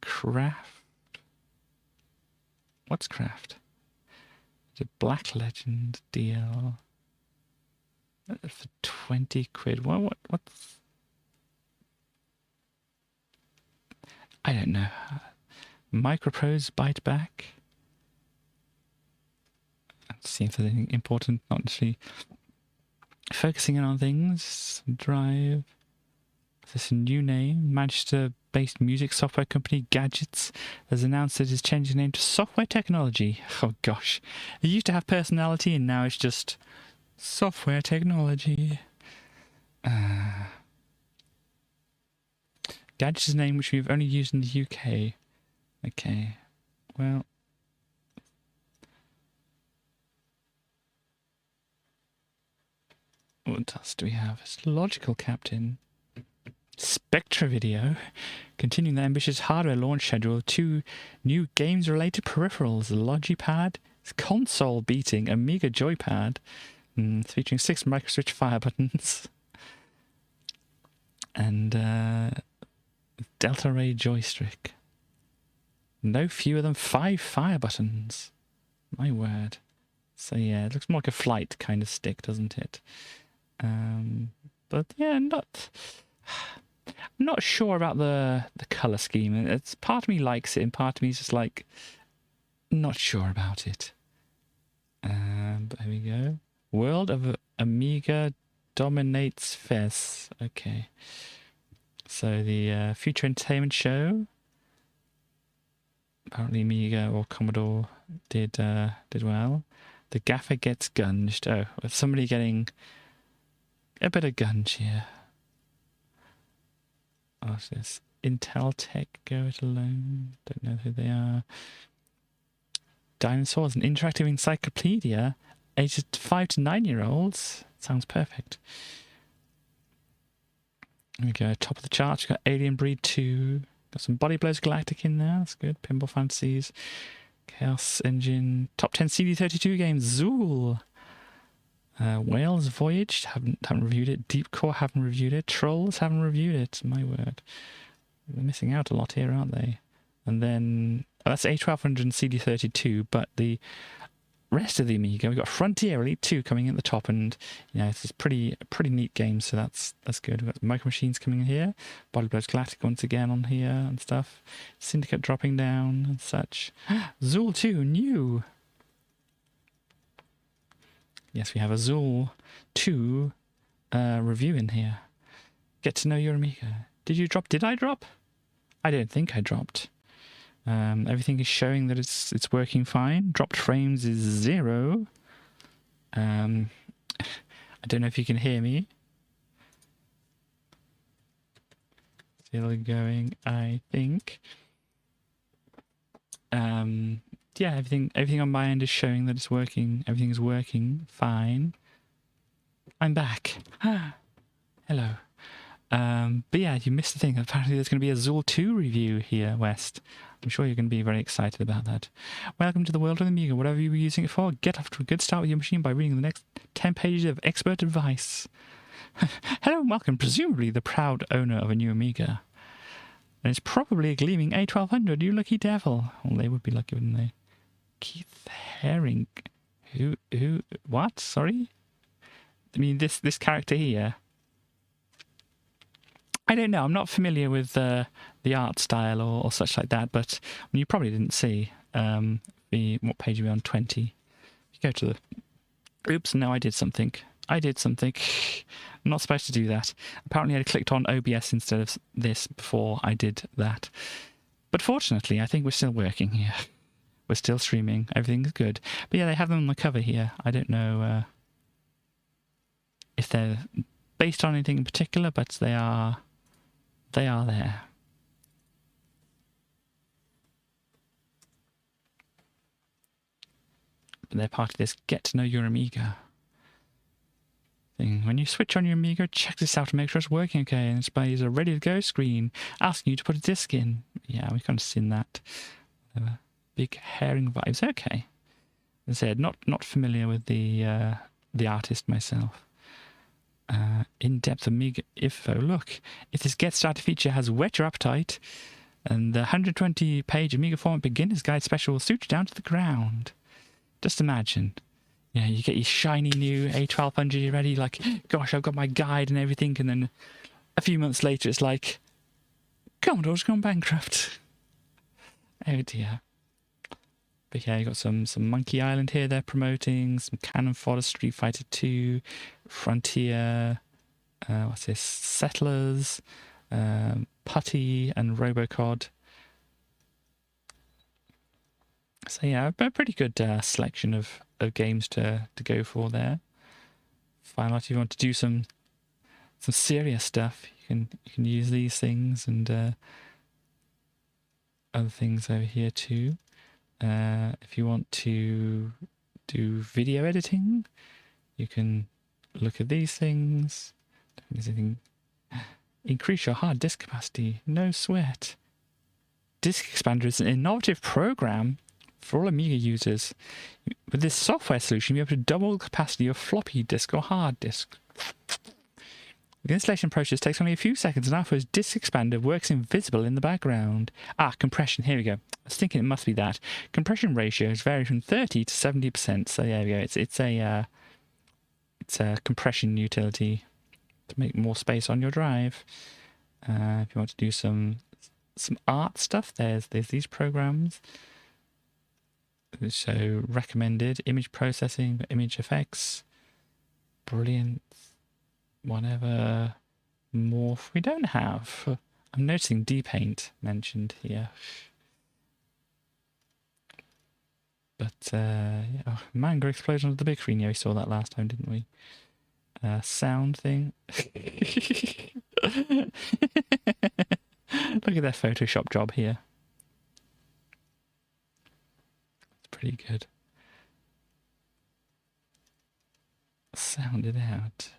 Craft. What's craft? It's a Black Legend deal for 20 quid. What's? I don't know. Microprose bite back. Let's see if there's anything important. Not actually focusing in on things. Drive. This new name. Manchester-based music software company Gadgets has announced it is changing name to Software Technology. Oh gosh. It used to have personality and now it's just Software Technology. Gadgets is a name which we've only used in the UK. Okay. Well. What else do we have? It's Logical Captain. Spectra Video, continuing the ambitious hardware launch schedule, 2 new games-related peripherals, Logipad, console-beating Amiga Joypad, featuring 6 microswitch fire buttons, and Delta Ray joystick. No fewer than 5 fire buttons. My word. So yeah, it looks more like a flight kind of stick, doesn't it? But yeah, I'm not sure about the colour scheme. It's part of me likes it and part of me is just like not sure about it. But here we go. World of Amiga dominates Fez. Okay. So the Future Entertainment Show. Apparently Amiga or Commodore did well. The gaffer gets gunged. Oh, with somebody getting a bit of gunge here. What's this? Intel Tech, go it alone. Don't know who they are. Dinosaurs, an interactive encyclopedia, ages 5 to 9-year-olds. Sounds perfect. There we go, top of the charts. We've got Alien Breed 2. Got some Body Blows Galactic in there. That's good. Pinball Fantasies. Chaos Engine. Top 10 CD32 games. Zool. Whales Voyage, haven't reviewed it. Deep Core, haven't reviewed it. Trolls, haven't reviewed it. My word. They're missing out a lot here, aren't they? And then, that's A1200 and CD32, but the rest of the Amiga, we've got Frontier Elite 2 coming in at the top, and you know, it's pretty neat game, so that's good. We've got Micro Machines coming in here. Body Blows Galactic once again on here and stuff. Syndicate dropping down and such. Zool 2, new! Yes, we have a Zool 2 review in here. Get to know your Amiga. Did you drop? Did I drop? I don't think I dropped. Everything is showing that it's working fine. Dropped frames is 0. I don't know if you can hear me. Still going, I think. Yeah, everything on my end is showing that it's working. Everything is working fine. I'm back. Hello. But yeah, you missed the thing. Apparently there's going to be a Zool 2 review here, West. I'm sure you're going to be very excited about that. Welcome to the world of the Amiga. Whatever you were using it for, get off to a good start with your machine by reading the next 10 pages of expert advice. Hello and welcome, presumably the proud owner of a new Amiga. And it's probably a gleaming A1200, you lucky devil. Well, they would be lucky, wouldn't they? Keith Haring. Who, what? Sorry? I mean, this character here. I don't know, I'm not familiar with the art style or such like that, but you probably didn't see what page are we on? 20. You go to the... Oops, no, I did something. I'm not supposed to do that. Apparently I clicked on OBS instead of this before I did that. But fortunately, I think we're still working here. We're still streaming. Everything's good. But yeah, they have them on the cover here. I don't know if they're based on anything in particular, but they are there. But they're part of this Get to Know Your Amiga. thing. When you switch on your Amiga, check this out to make sure it's working okay, and displays a ready to go screen asking you to put a disc in. Yeah, we've kind of seen that. Big herring vibes. Okay. As I said, not familiar with the artist myself. In-depth Amiga info. Look, if this Get Started feature has whet your appetite, and the 120-page Amiga Format Beginner's Guide special will suit you down to the ground. Just imagine. You know, you get your shiny new A1200, you're ready, like, gosh, I've got my guide and everything, and then a few months later it's like, Commodore's gone bankrupt. Oh dear. But yeah, you got some Monkey Island here they're promoting, some Cannon Fodder, Street Fighter 2, Frontier, what's this, Settlers, Putty and Robocod. So yeah, a pretty good selection of games to go for there. Finally, if you want to do some serious stuff, you can use these things and other things over here too. If you want to do video editing, you can look at these things. There's anything. Increase your hard disk capacity, no sweat. Disk Expander is an innovative program for all Amiga users. With this software solution, you'll be able to double the capacity of floppy disk or hard disk. The installation process takes only a few seconds, and afterwards, Disk Expander works invisible in the background. Compression. Here we go. I was thinking it must be that. Compression ratios vary from 30 to 70%. So there we go. It's a compression utility to make more space on your drive. If you want to do some art stuff, there's these programs. So recommended image processing, image effects, brilliant. Whatever morph we don't have. I'm noticing D-Paint mentioned here. But yeah, manga explosion of the big screen. Yeah, we saw that last time, didn't we? Sound thing. Look at their Photoshop job here. It's pretty good. Sound it out.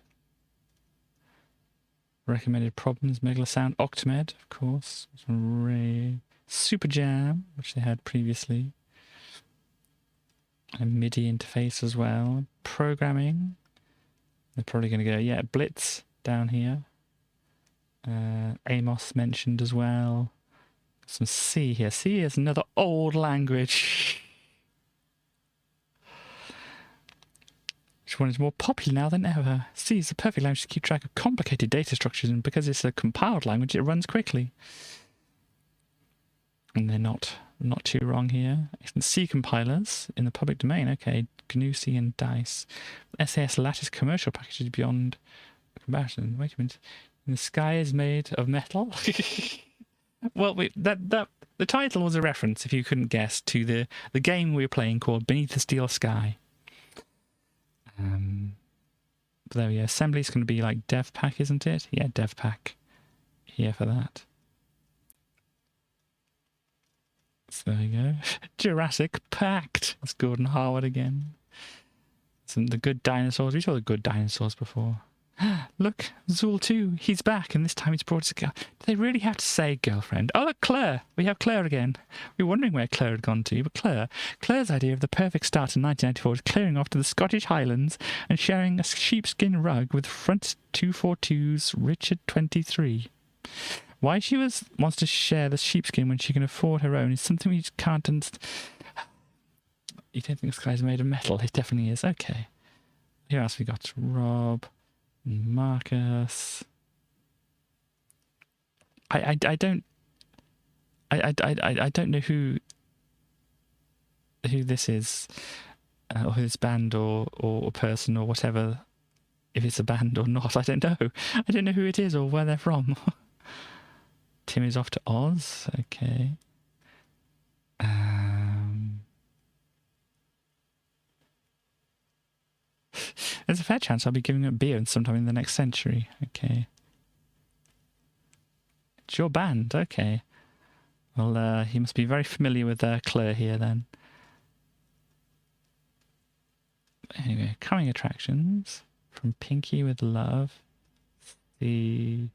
Recommended problems, Megala Sound, Octamed, of course. Super Jam, which they had previously. A MIDI interface as well. Programming. They're probably going to go, yeah, Blitz down here. Amos mentioned as well. Some C here. C is another old language. Which one is more popular now than ever? C is the perfect language to keep track of complicated data structures, and because it's a compiled language, it runs quickly. And they're not too wrong here. C compilers in the public domain. Okay, GNU C and DICE. SAS lattice commercial packages beyond comparison. Wait a minute. The sky is made of metal. Well, the title was a reference, if you couldn't guess, to the game we were playing called Beneath the Steel Sky. But there we go. Assembly's going to be like dev pack, isn't it? Yeah, dev pack here for that. So there you go. Jurassic Pact. That's Gordon Harwood again. The good dinosaurs. We saw the good dinosaurs before. Look, Zool 2. He's back, and this time he's brought us a girl. Do they really have to say girlfriend? Oh, look, Claire. We have Claire again. We were wondering where Claire had gone to, but Claire's idea of the perfect start in 1994 was clearing off to the Scottish Highlands and sharing a sheepskin rug with Front 242's Richard 23. Why she wants to share the sheepskin when she can afford her own is something we just can't understand. You don't think this guy's made of metal? It definitely is. Okay. Who else we got? Rob, Marcus. I don't know who this is, or who this band or person or whatever. If it's a band or not, I don't know. I don't know who it is or where they're from. Tim is off to Oz. Okay. There's a fair chance I'll be giving up beer sometime in the next century. Okay. It's your band. Okay. Well, he must be very familiar with Claire here then. Anyway, coming attractions. From Pinky with love. Some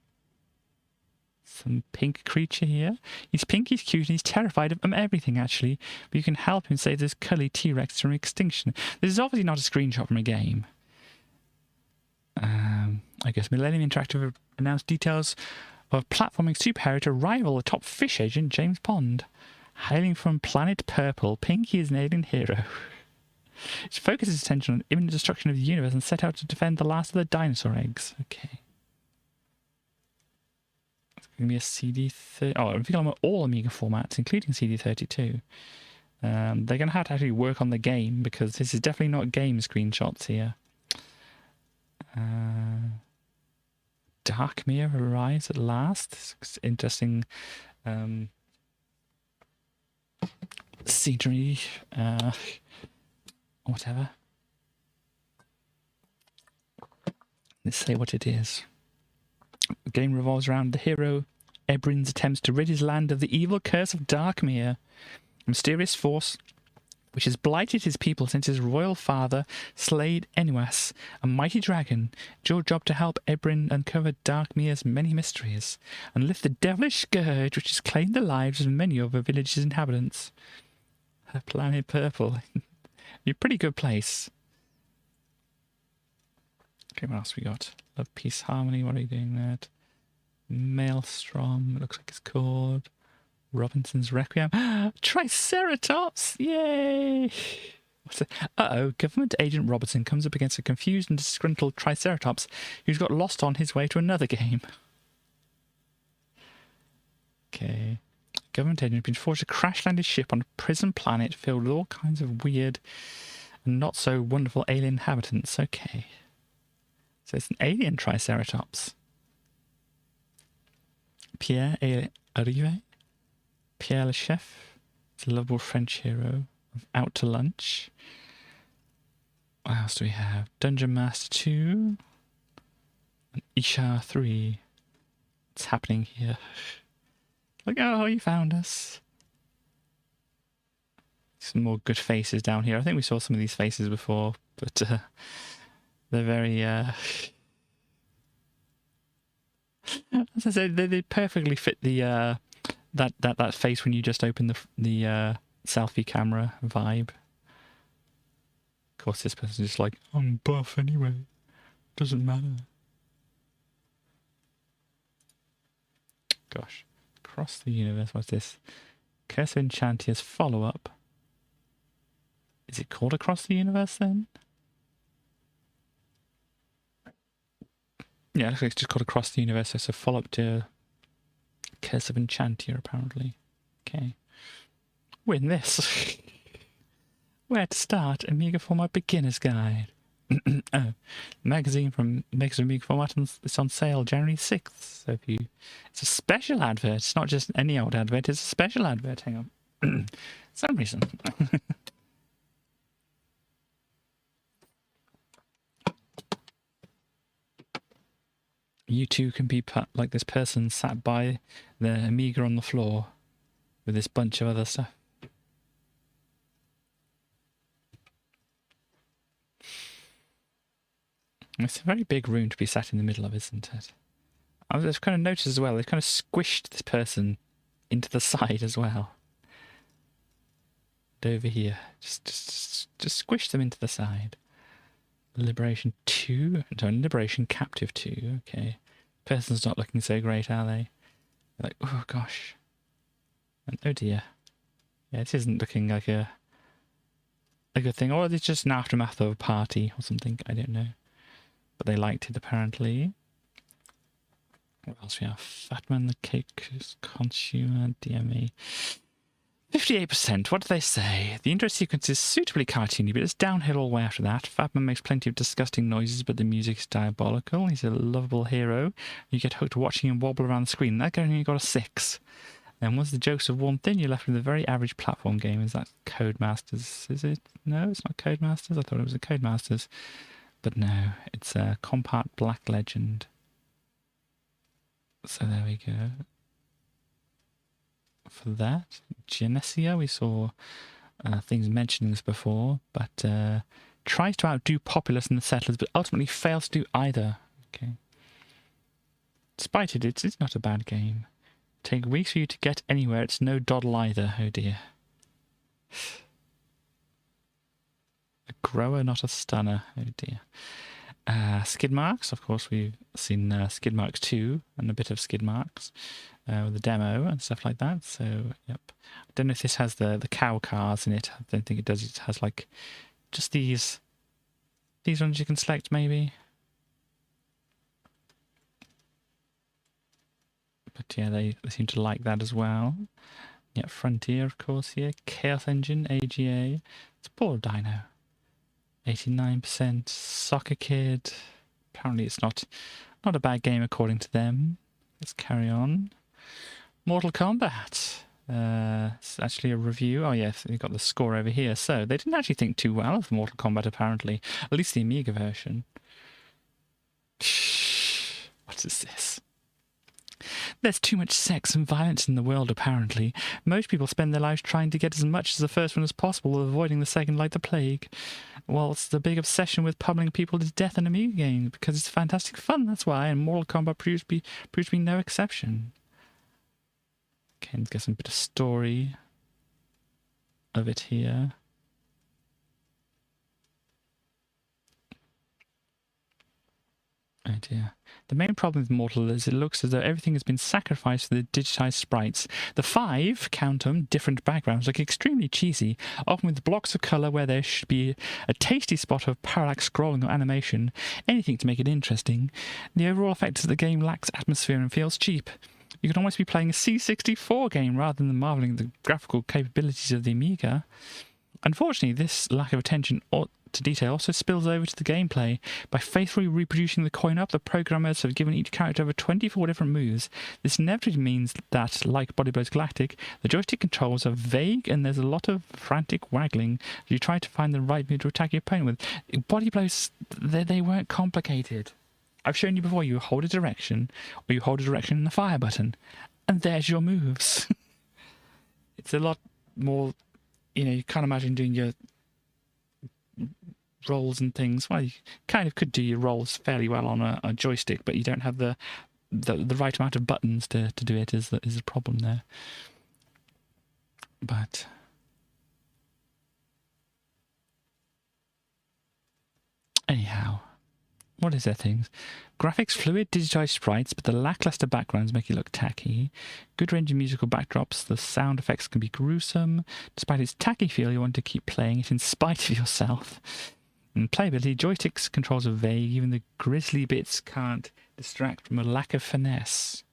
pink creature here. Pinky's cute and he's terrified of everything, actually. But you can help him save this curly T-Rex from extinction. This is obviously not a screenshot from a game. I guess Millennium Interactive announced details of platforming superhero to rival the top fish agent, James Bond. Hailing from planet Purple, Pinky is an alien hero. It focuses attention on the imminent destruction of the universe and set out to defend the last of the dinosaur eggs. Okay. It's going to be a CD30. Oh, I think I'm on all Amiga formats, including CD32. They're going to have to actually work on the game because this is definitely not game screenshots here. Darkmere arrives at last. It's interesting scenery, whatever. Let's say what it is. The game revolves around the hero Ebrin's attempts to rid his land of the evil curse of Darkmere, a mysterious force which has blighted his people since his royal father slayed Enuas, a mighty dragon. It's your job to help Ebrin uncover Darkmere's many mysteries and lift the devilish scourge which has claimed the lives of many of her village's inhabitants. Her planet Purple. You're a pretty good place. Okay, what else we got? Love, Peace, Harmony. What are you doing there? Maelstrom. It looks like it's called. Robinson's Requiem. Triceratops! Yay! What's it? Uh-oh, government agent Robinson comes up against a confused and disgruntled Triceratops who's got lost on his way to another game. Okay. Government agent has been forced to crash land his ship on a prison planet filled with all kinds of weird and not so wonderful alien inhabitants. Okay. So it's an alien Triceratops. Pierre Arrive. Pierre le Chef, it's a lovable French hero of Out to Lunch. What else do we have? Dungeon Master 2 and Ishar 3. What's happening here? Like, oh, you found us. Some more good faces down here. I think we saw some of these faces before, but they're very... as I said, they perfectly fit the... That face when you just open the selfie camera vibe. Of course, this person's just like, I'm buff anyway. Doesn't matter. Gosh. Across the universe, what's this? Curse of Enchantia's follow-up. Is it called Across the Universe then? Yeah, it's just called Across the Universe. So it's a follow-up to Curse of Enchantia, apparently. Okay. Win this. Where to start? Amiga Format Beginner's Guide. Oh, magazine makes Amiga Format. It's on sale January 6th. So if you, it's a special advert. It's not just any old advert. It's a special advert. Hang on. Some reason. You too can be like this person sat by the Amiga on the floor with this bunch of other stuff. It's a very big room to be sat in the middle of, isn't it? I've kind of noticed as well, they've kind of squished this person into the side as well. And over here. Just squish them into the side. Liberation 2? No, Liberation Captive 2. Okay. Person's not looking so great, are they? They're like, oh gosh. And oh dear. Yeah, this isn't looking like a good thing. Or it's just an aftermath of a party or something. I don't know. But they liked it apparently. What else we have? Fatman the Cake Consumer DME. 58%. What do they say? The intro sequence is suitably cartoony, but it's downhill all the way after that. Fatman makes plenty of disgusting noises, but the music is diabolical. He's a lovable hero. You get hooked watching him wobble around the screen. That guy only got a 6. And once the jokes are worn thin, you're left with a very average platform game. Is that Codemasters? Is it? No, it's not Codemasters. I thought it was a Codemasters. But no, it's a Compart Black Legend. So there we go. For that, Genesia, we saw things mentioning this before, but tries to outdo Populous and the Settlers, but ultimately fails to do either. Okay. Despite it, it's not a bad game. Take weeks for you to get anywhere. It's no doddle either. Oh dear. A grower, not a stunner. Oh dear. Skid Marks, of course, we've seen Skid Marks 2 and a bit of Skid Marks with the demo and stuff like that. So, yep. I don't know if this has the cow cars in it. I don't think it does. It has like just these ones you can select, maybe. But yeah, they seem to like that as well. Yeah, Frontier, of course, here. Chaos Engine, AGA. It's poor Dino. 89%. Soccer Kid. Apparently it's not a bad game according to them. Let's carry on. Mortal Kombat. It's actually a review. Oh yes, you've got the score over here. So they didn't actually think too well of Mortal Kombat apparently. At least the Amiga version. What is this? There's too much sex and violence in the world, apparently. Most people spend their lives trying to get as much as the first one as possible, avoiding the second like the plague. Well, it's the big obsession with pummeling people to death in Amiga games, because it's fantastic fun, that's why, and Mortal Kombat proves to be no exception. Okay, let's get some bit of story of it here. Oh dear. The main problem with Mortal is it looks as though everything has been sacrificed for the digitized sprites. The 5, count 'em, different backgrounds look extremely cheesy, often with blocks of colour where there should be a tasty spot of parallax scrolling or animation, anything to make it interesting. The overall effect is that the game lacks atmosphere and feels cheap. You could almost be playing a C64 game rather than marvelling at the graphical capabilities of the Amiga. Unfortunately, this lack of attention to detail also spills over to the gameplay. By faithfully reproducing the coin-up, the programmers have given each character over 24 different moves. This inevitably means that, like Body Blows Galactic, the joystick controls are vague and there's a lot of frantic waggling as you try to find the right move to attack your opponent with. Body Blows, they weren't complicated. I've shown you before, you hold a direction, or you hold a direction in the fire button, and there's your moves. It's a lot more, you can't imagine doing your rolls and things. Well, you kind of could do your rolls fairly well on a joystick, but you don't have the right amount of buttons to do it is the problem there. But anyhow, what is their things? Graphics fluid, digitized sprites, but the lackluster backgrounds make it look tacky. Good range of musical backdrops. The sound effects can be gruesome. Despite its tacky feel, you want to keep playing it in spite of yourself. And playability, joysticks controls are vague. Even the grisly bits can't distract from a lack of finesse.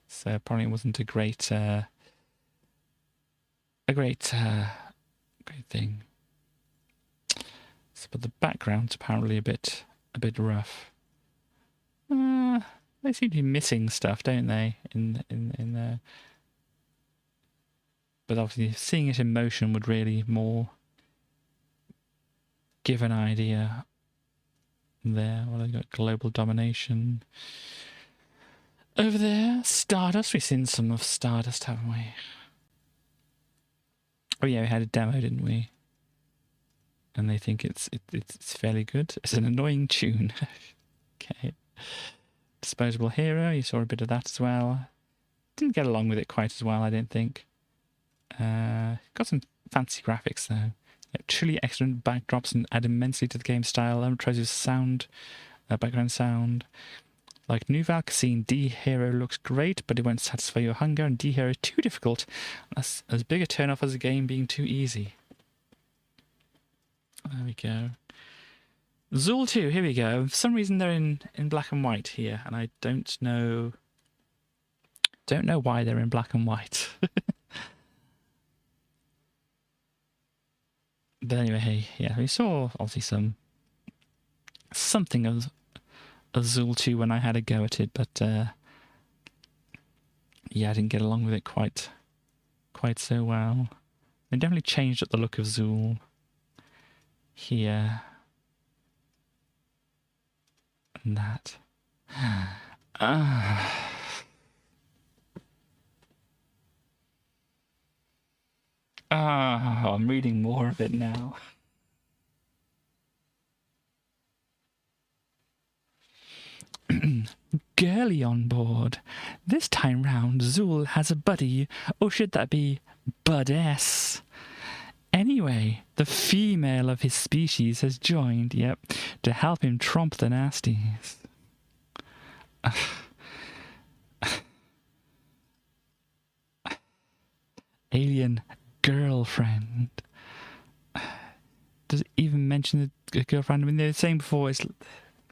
So probably it wasn't a great thing. So, but the background's apparently a bit rough. They seem to be missing stuff, don't they? In there. But obviously, seeing it in motion would really more give an idea there. Well, I've got global domination. Over there, Stardust. We've seen some of Stardust, haven't we? Oh yeah, we had a demo, didn't we? And they think it's fairly good. It's an annoying tune. Okay. Disposable Hero, you saw a bit of that as well. Didn't get along with it quite as well, I don't think. Got some fancy graphics though. Yeah, truly excellent backdrops and add immensely to the game style. Tracy's sound, background sound. Like Nouvelle Cassine, D-Hero looks great, but it won't satisfy your hunger, and D-Hero is too difficult. That's as big a turn-off as a game being too easy. There we go. Zool 2, here we go. For some reason they're in black and white here, and I don't know why they're in black and white. But anyway, hey, yeah, we saw obviously something of Zool 2 when I had a go at it, but yeah, I didn't get along with it quite so well. They definitely changed up the look of Zool here. And that. I'm reading more of it now. Girly on board. This time round, Zool has a buddy, or should that be Buddess? Anyway, the female of his species has joined, yep, to help him tromp the nasties. Alien girlfriend. Does it even mention the girlfriend? I mean, they were saying before, it's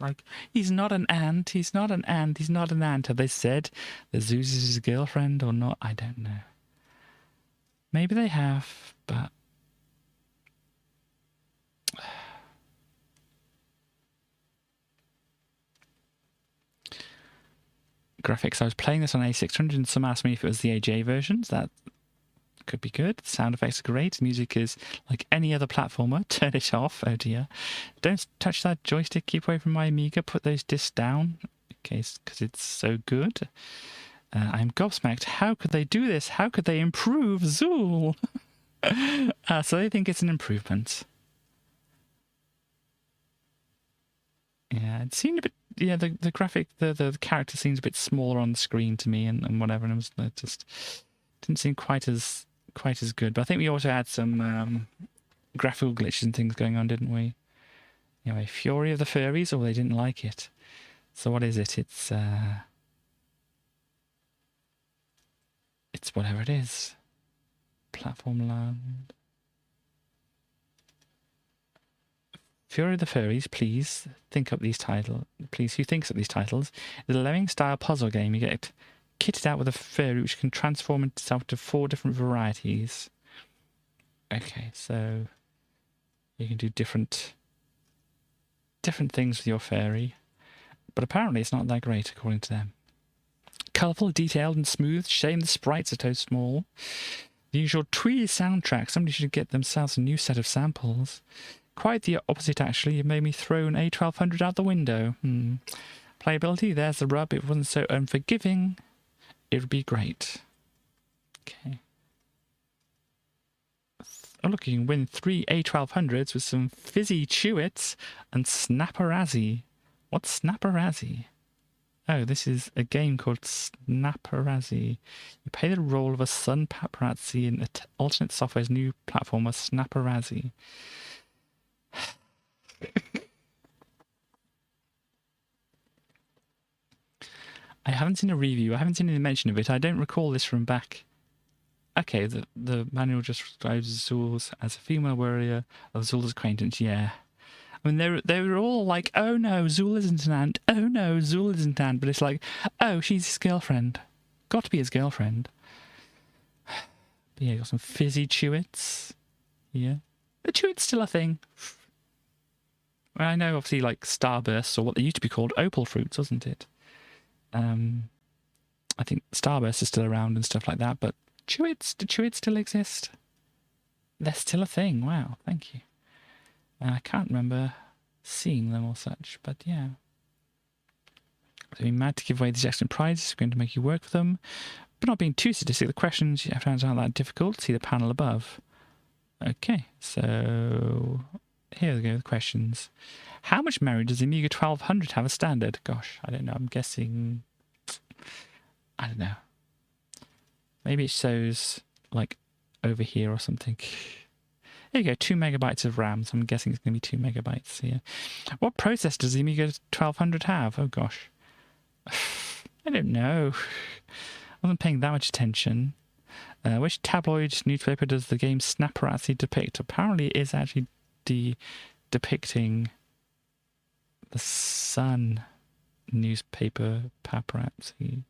like, he's not an ant, he's not an ant, he's not an ant. Have they said that Zeus is his girlfriend or not? I don't know. Maybe they have, but... Graphics. I was playing this on A600 and some asked me if it was the AJ versions. That could be good. Sound effects are great. Music is like any other platformer. Turn it off. Oh dear. Don't touch that joystick. Keep away from my Amiga. Put those discs down. Okay, because it's so good. I'm gobsmacked. How could they do this? How could they improve Zool? So they think it's an improvement. Yeah, it seemed a bit... Yeah, the graphic, the character seems a bit smaller on the screen to me and whatever, and it just didn't seem quite as good. But I think we also had some graphical glitches and things going on, didn't we? Anyway, Fury of the Furries, or they didn't like it. So what is it? It's whatever it is. Platform Land. Fury of the Furries, please think up these titles. Please, who thinks up these titles? It's a Lemming-style puzzle game. You get kitted out with a furry which can transform itself to 4 different varieties. Okay, so you can do different things with your furry, but apparently it's not that great according to them. Colourful, detailed, and smooth. Shame the sprites are so small. The usual twee soundtrack. Somebody should get themselves a new set of samples. Quite the opposite, actually. It made me throw an A1200 out the window. Playability, there's the rub. If it wasn't so unforgiving, it would be great. Okay. Oh, look, you can win 3 A1200s with some fizzy chewits and Snapperazzi. What's Snapperazzi? Oh, this is a game called Snapperazzi. You play the role of a sun paparazzi in alternate software's new platformer, Snapperazzi. I haven't seen a review. I haven't seen any mention of it. I don't recall this from back. Okay, the manual just describes Zool as a female warrior of Zool's acquaintance. Yeah. I mean, they were all like, oh no, Zool isn't an ant. Oh no, Zool isn't an ant. But it's like, oh, she's his girlfriend. Got to be his girlfriend. But yeah, got some fizzy chewits. Yeah. The chewit's still a thing. Well, I know, obviously, like Starbursts, or what they used to be called, opal fruits, wasn't it? I think Starbursts are still around and stuff like that, but chewits, do chewits still exist? They're still a thing. Wow, thank you. I can't remember seeing them or such, but yeah. So being mad to give away these excellent prizes is going to make you work for them, but not being too sadistic. The questions you have to answer aren't that difficult. See the panel above. Okay, so here we go, the questions. How much memory does the Amiga 1200 have as standard? Gosh, I don't know. I'm guessing... I don't know. Maybe it shows, like, over here or something. There you go, 2 megabytes of RAM. So I'm guessing it's going to be 2 megabytes here. What processor does the Amiga 1200 have? Oh, gosh. I don't know. I wasn't paying that much attention. Which tabloid newspaper does the game Snapperazzi depict? Apparently it is actually depicting the Sun newspaper paparazzi.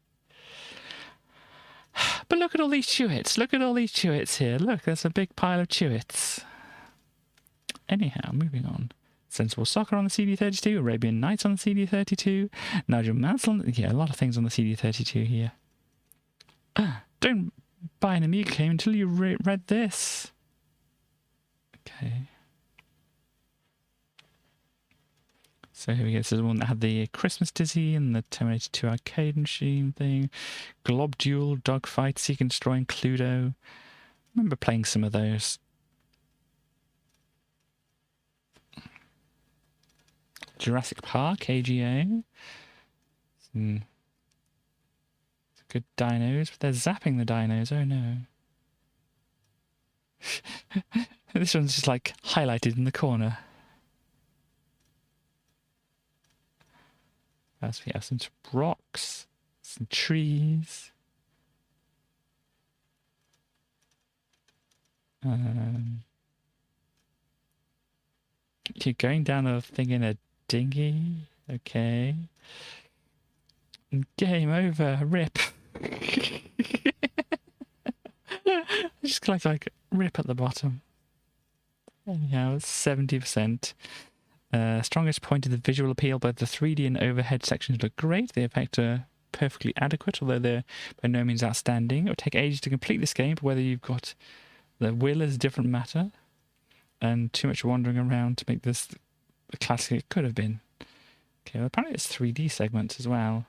But look at all these chewits. Look at all these chewits here. Look, there's a big pile of chewits. Anyhow, moving on. Sensible Soccer on the CD32, Arabian Nights on the CD32, Nigel Mansell. Yeah, a lot of things on the CD32 here. Don't buy an Amiga game until you read this. Okay. So here we go. This is the one that had the Christmas Dizzy and the Terminator 2 arcade machine thing. Glob Duel, Dogfight, Seek and Destroy, and Cluedo. I remember playing some of those. Jurassic Park, AGA. Good dinos, but they're zapping the dinos. Oh no. This one's just like highlighted in the corner. As we have some rocks, some trees. You're going down a thing in a dinghy. Okay. Game over. Rip. Just collect like rip at the bottom. Anyhow, it's 70%. Strongest point of the visual appeal. Both the 3D and overhead sections look great. The effects are perfectly adequate, although they're by no means outstanding. It would take ages to complete this game, but whether you've got the will is a different matter. And too much wandering around to make this the classic it could have been. Okay, well, apparently it's 3D segments as well.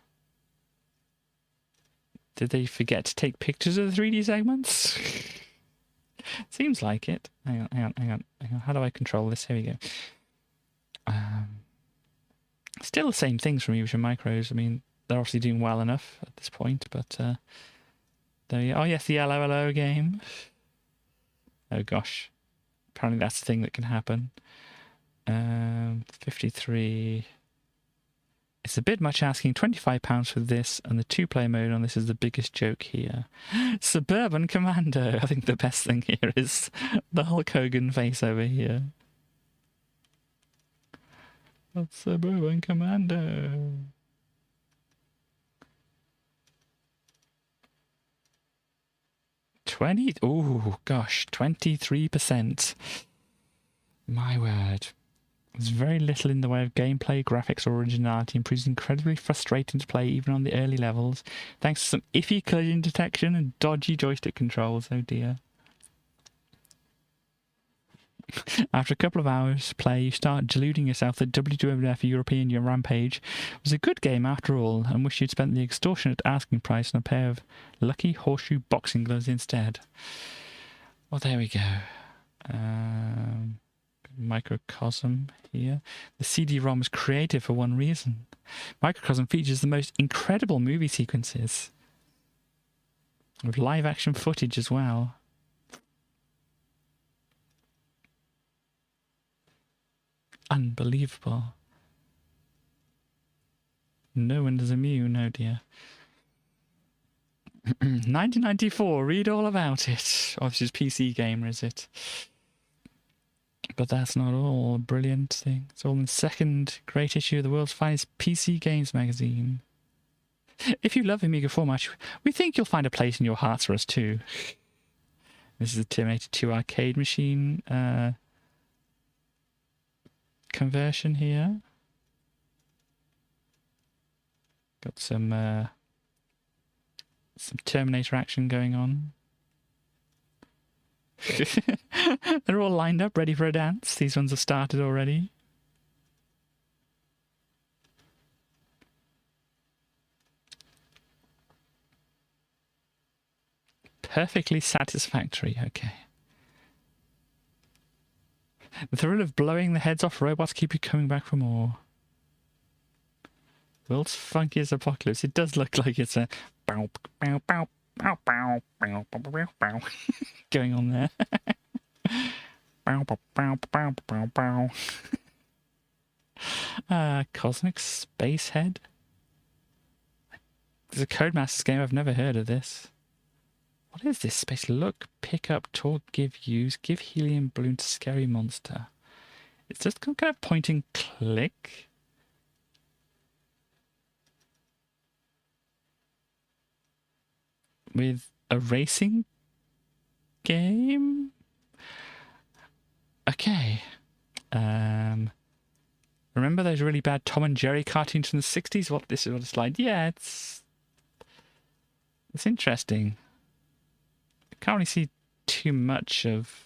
Did they forget to take pictures of the 3D segments? Seems like it. Hang on. How do I control this? Here we go. Still the same things from Amiga Micros. I mean, they're obviously doing well enough at this point, but there you go. Oh yes, the LOLO game. Oh gosh. Apparently that's the thing that can happen. 53. It's a bit much asking. £25 for this, and the 2-player mode on this is the biggest joke here. Suburban Commando. I think the best thing here is the Hulk Hogan face over here. That's Suburban Commando. Oh gosh, 23%. My word. There's very little in the way of gameplay, graphics, or originality, and proves incredibly frustrating to play even on the early levels, thanks to some iffy collision detection and dodgy joystick controls. Oh dear. After a couple of hours play, you start deluding yourself that WWF European Rampage was a good game after all, and wish you'd spent the extortionate asking price on a pair of lucky horseshoe boxing gloves instead. Well, there we go. Microcosm here. The CD-ROM was created for one reason. Microcosm features the most incredible movie sequences, with live-action footage as well. Unbelievable. No one is immune, oh dear. 1994, read all about it. Oh, this is PC Gamer, is it? But that's not all. Brilliant thing. It's all in the second great issue of the world's finest PC Games magazine. If you love Amiga Format, we think you'll find a place in your hearts for us too. This is a Terminator 2 arcade machine conversion here. Got some Terminator action going on. They're all lined up, ready for a dance. These ones have started already. Perfectly satisfactory, okay. The thrill of blowing the heads off robots keep you coming back for more. World's funkiest apocalypse. It does look like it's a bow, bow, bow, bow, bow, bow, bow, bow, bow, going on there. Bow, bow, bow, bow, bow, bow. Cosmic Space Head. There's a Codemasters game. I've never heard of this. What is this space? Look, pick up, talk, give, use, give helium balloon to scary monster. It's just kind of point and click. With a racing game? Okay. Remember those really bad Tom and Jerry cartoons from the 60s? What this is what it's like. Yeah, it's interesting. I can't really see too much of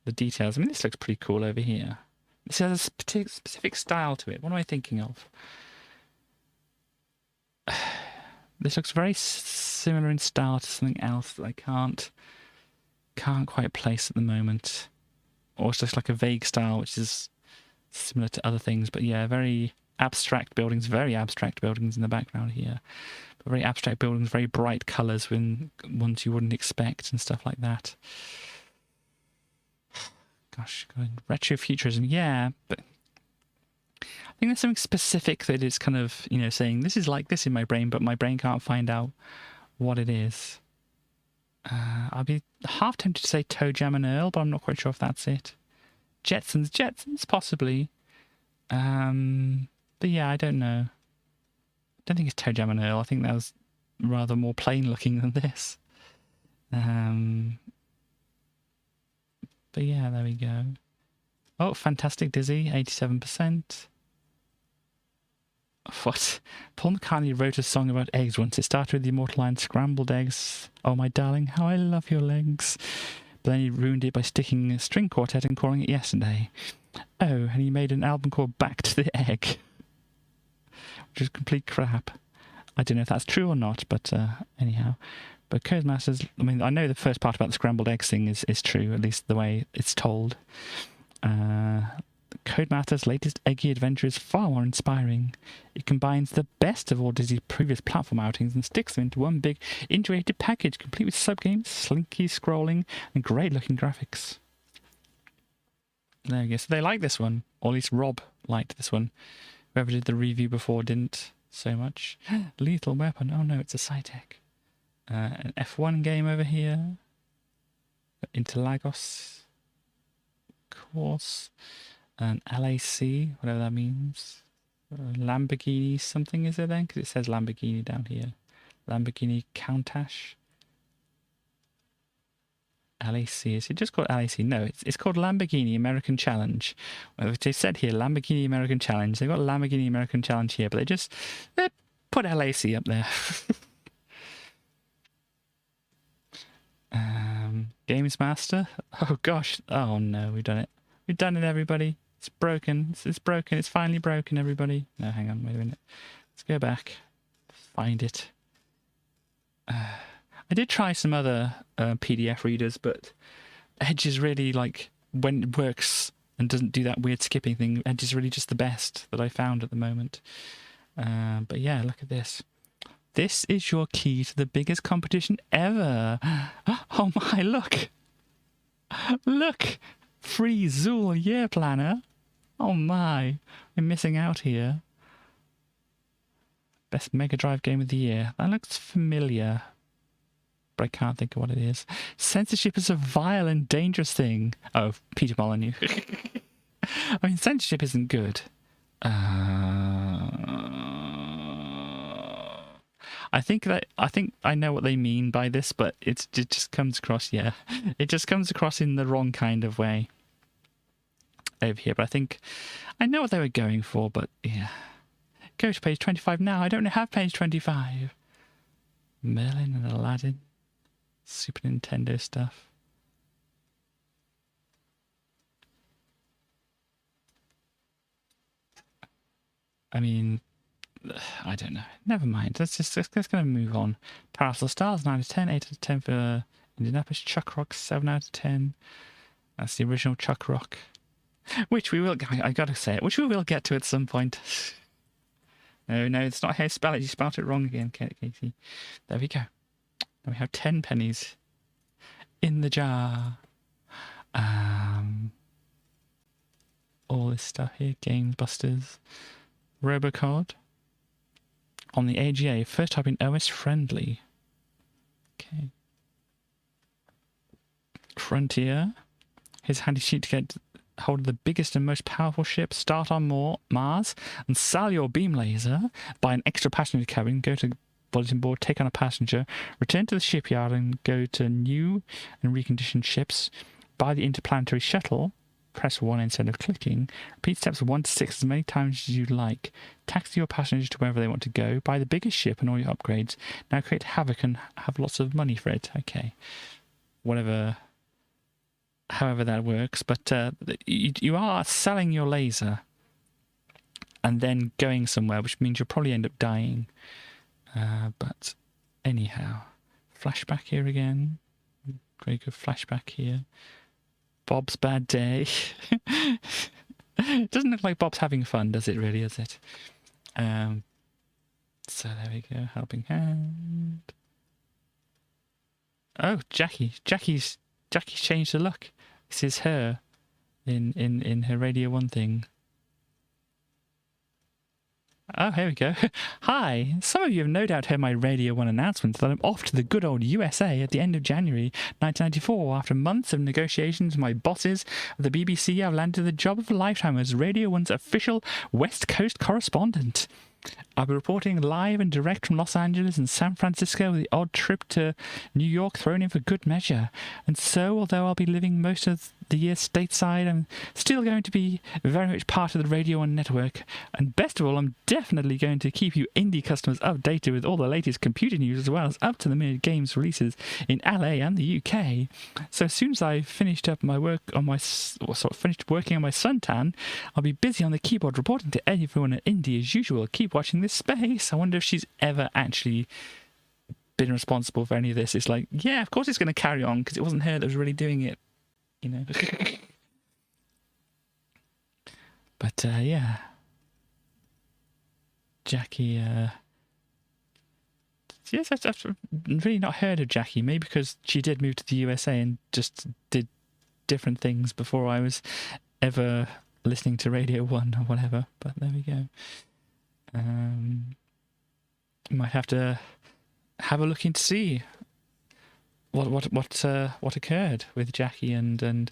the details. I mean, this looks pretty cool over here. This has a specific style to it. What am I thinking of? This looks very similar in style to something else that I can't quite place at the moment. Or it's just like a vague style, which is similar to other things. But yeah, very abstract buildings, very abstract buildings in the background here. But very abstract buildings, very bright colours, when ones you wouldn't expect and stuff like that. Gosh, retrofuturism, yeah, but I think there's something specific that is kind of, you know, saying this is like this in my brain, but my brain can't find out what it is. I'll be half tempted to say Toe Jam and Earl, but I'm not quite sure if that's it. Jetsons, possibly. But yeah, I don't know. I don't think it's Toe Jam and Earl. I think that was rather more plain looking than this. But yeah, there we go. Oh, Fantastic Dizzy, 87%. What? Paul McCartney wrote a song about eggs once. It started with the immortal line, "Scrambled eggs. Oh, my darling, how I love your legs." But then he ruined it by sticking a string quartet and calling it Yesterday. Oh, and he made an album called Back to the Egg, which is complete crap. I don't know if that's true or not, but anyhow. But Codemasters, I mean, I know the first part about the scrambled eggs thing is true, at least the way it's told. Codemasters' latest eggy adventure is far more inspiring. It combines the best of all Disney's previous platform outings and sticks them into one big integrated package, complete with subgames, slinky scrolling, and great-looking graphics. There we go. So they like this one, or at least Rob liked this one. Whoever did the review before didn't so much. Lethal Weapon. Oh no, it's a Cytec. An F1 game over here. Interlagos. Of course. An LAC, whatever that means. Lamborghini something, is it then? Because it says Lamborghini down here. Lamborghini Countach. LAC. Is it just called LAC? No, it's called Lamborghini American Challenge. Well, they said here Lamborghini American Challenge. They've got Lamborghini American Challenge here, but they put LAC up there. Games Master. Oh gosh. Oh no, we've done it. We've done it, everybody. It's broken. It's broken. It's finally broken, everybody. No, hang on. Wait a minute. Let's go back. Find it. I did try some other PDF readers, but Edge is really, like, when it works and doesn't do that weird skipping thing, Edge is really just the best that I found at the moment. But yeah, look at this. This is your key to the biggest competition ever. Oh my, look. Look. Free Zool year planner. Oh my. We're missing out here. Best Mega Drive game of the year. That looks familiar, but I can't think of what it is. Censorship is a vile and dangerous thing. Oh, Peter Molyneux. I mean, censorship isn't good. I think I know what they mean by this, but it just comes across, yeah. It just comes across in the wrong kind of way over here. But I think I know what they were going for, but yeah. Go to page 25 now. I don't have page 25. Merlin and Aladdin. Super Nintendo stuff. I mean, I don't know. Never mind. Let's gonna move on. Parasol Stars, 9 out of 10. 8 out of 10 for Indianapolis. Chuck Rock, 7 out of 10. That's the original Chuck Rock. Which we will, I gotta say it, which we will get to at some point. No, it's not how you spell it. You spelled it wrong again, Katie. There we go. Now we have 10 pennies in the jar. All this stuff here. Games Busters. Robocod. On the AGA. First type in OS friendly. Okay. Frontier. Here's a handy sheet to get hold of the biggest and most powerful ship. Start on Mars and sell your beam laser. Buy an extra passenger cabin. Go to bulletin board. Take on a passenger. Return to the shipyard and go to new and reconditioned ships. Buy the interplanetary shuttle. Press 1 instead of clicking. Repeat steps 1 to 6 as many times as you like. Taxi your passengers to wherever they want to go. Buy the biggest ship and all your upgrades. Now create havoc and have lots of money for it. Okay. Whatever. However that works. But you are selling your laser and then going somewhere, which means you'll probably end up dying. But anyhow. Flashback here again. Very good flashback here. Bob's Bad Day. It doesn't look like Bob's having fun, does it really, is it? So there we go, helping hand. Oh, Jackie's changed her look. This is her in her Radio 1 thing. Oh, here we go. Hi, some of you have no doubt heard my Radio 1 announcement that I'm off to the good old USA at the end of January 1994. After months of negotiations with my bosses at the BBC, I've landed the job of a lifetime as Radio 1's official West Coast correspondent. I'll be reporting live and direct from Los Angeles and San Francisco with the odd trip to New York thrown in for good measure. And so, although I'll be living most of the year stateside, I'm still going to be very much part of the Radio 1 network. And best of all, I'm definitely going to keep you indie customers updated with all the latest computer news as well as up-to-the-minute games releases in LA and the UK. So as soon as I've finished up my work on finished working on my suntan, I'll be busy on the keyboard reporting to everyone at Indie as usual. Keep watching this space. I wonder if she's ever actually been responsible for any of this. It's like, yeah, of course it's going to carry on because it wasn't her that was really doing it, you know. But yeah, Jackie. Yes, I've really not heard of Jackie. Maybe because she did move to the USA and just did different things before I was ever listening to Radio 1 or whatever. But there we go. Might have to have a look in to see what occurred with Jackie and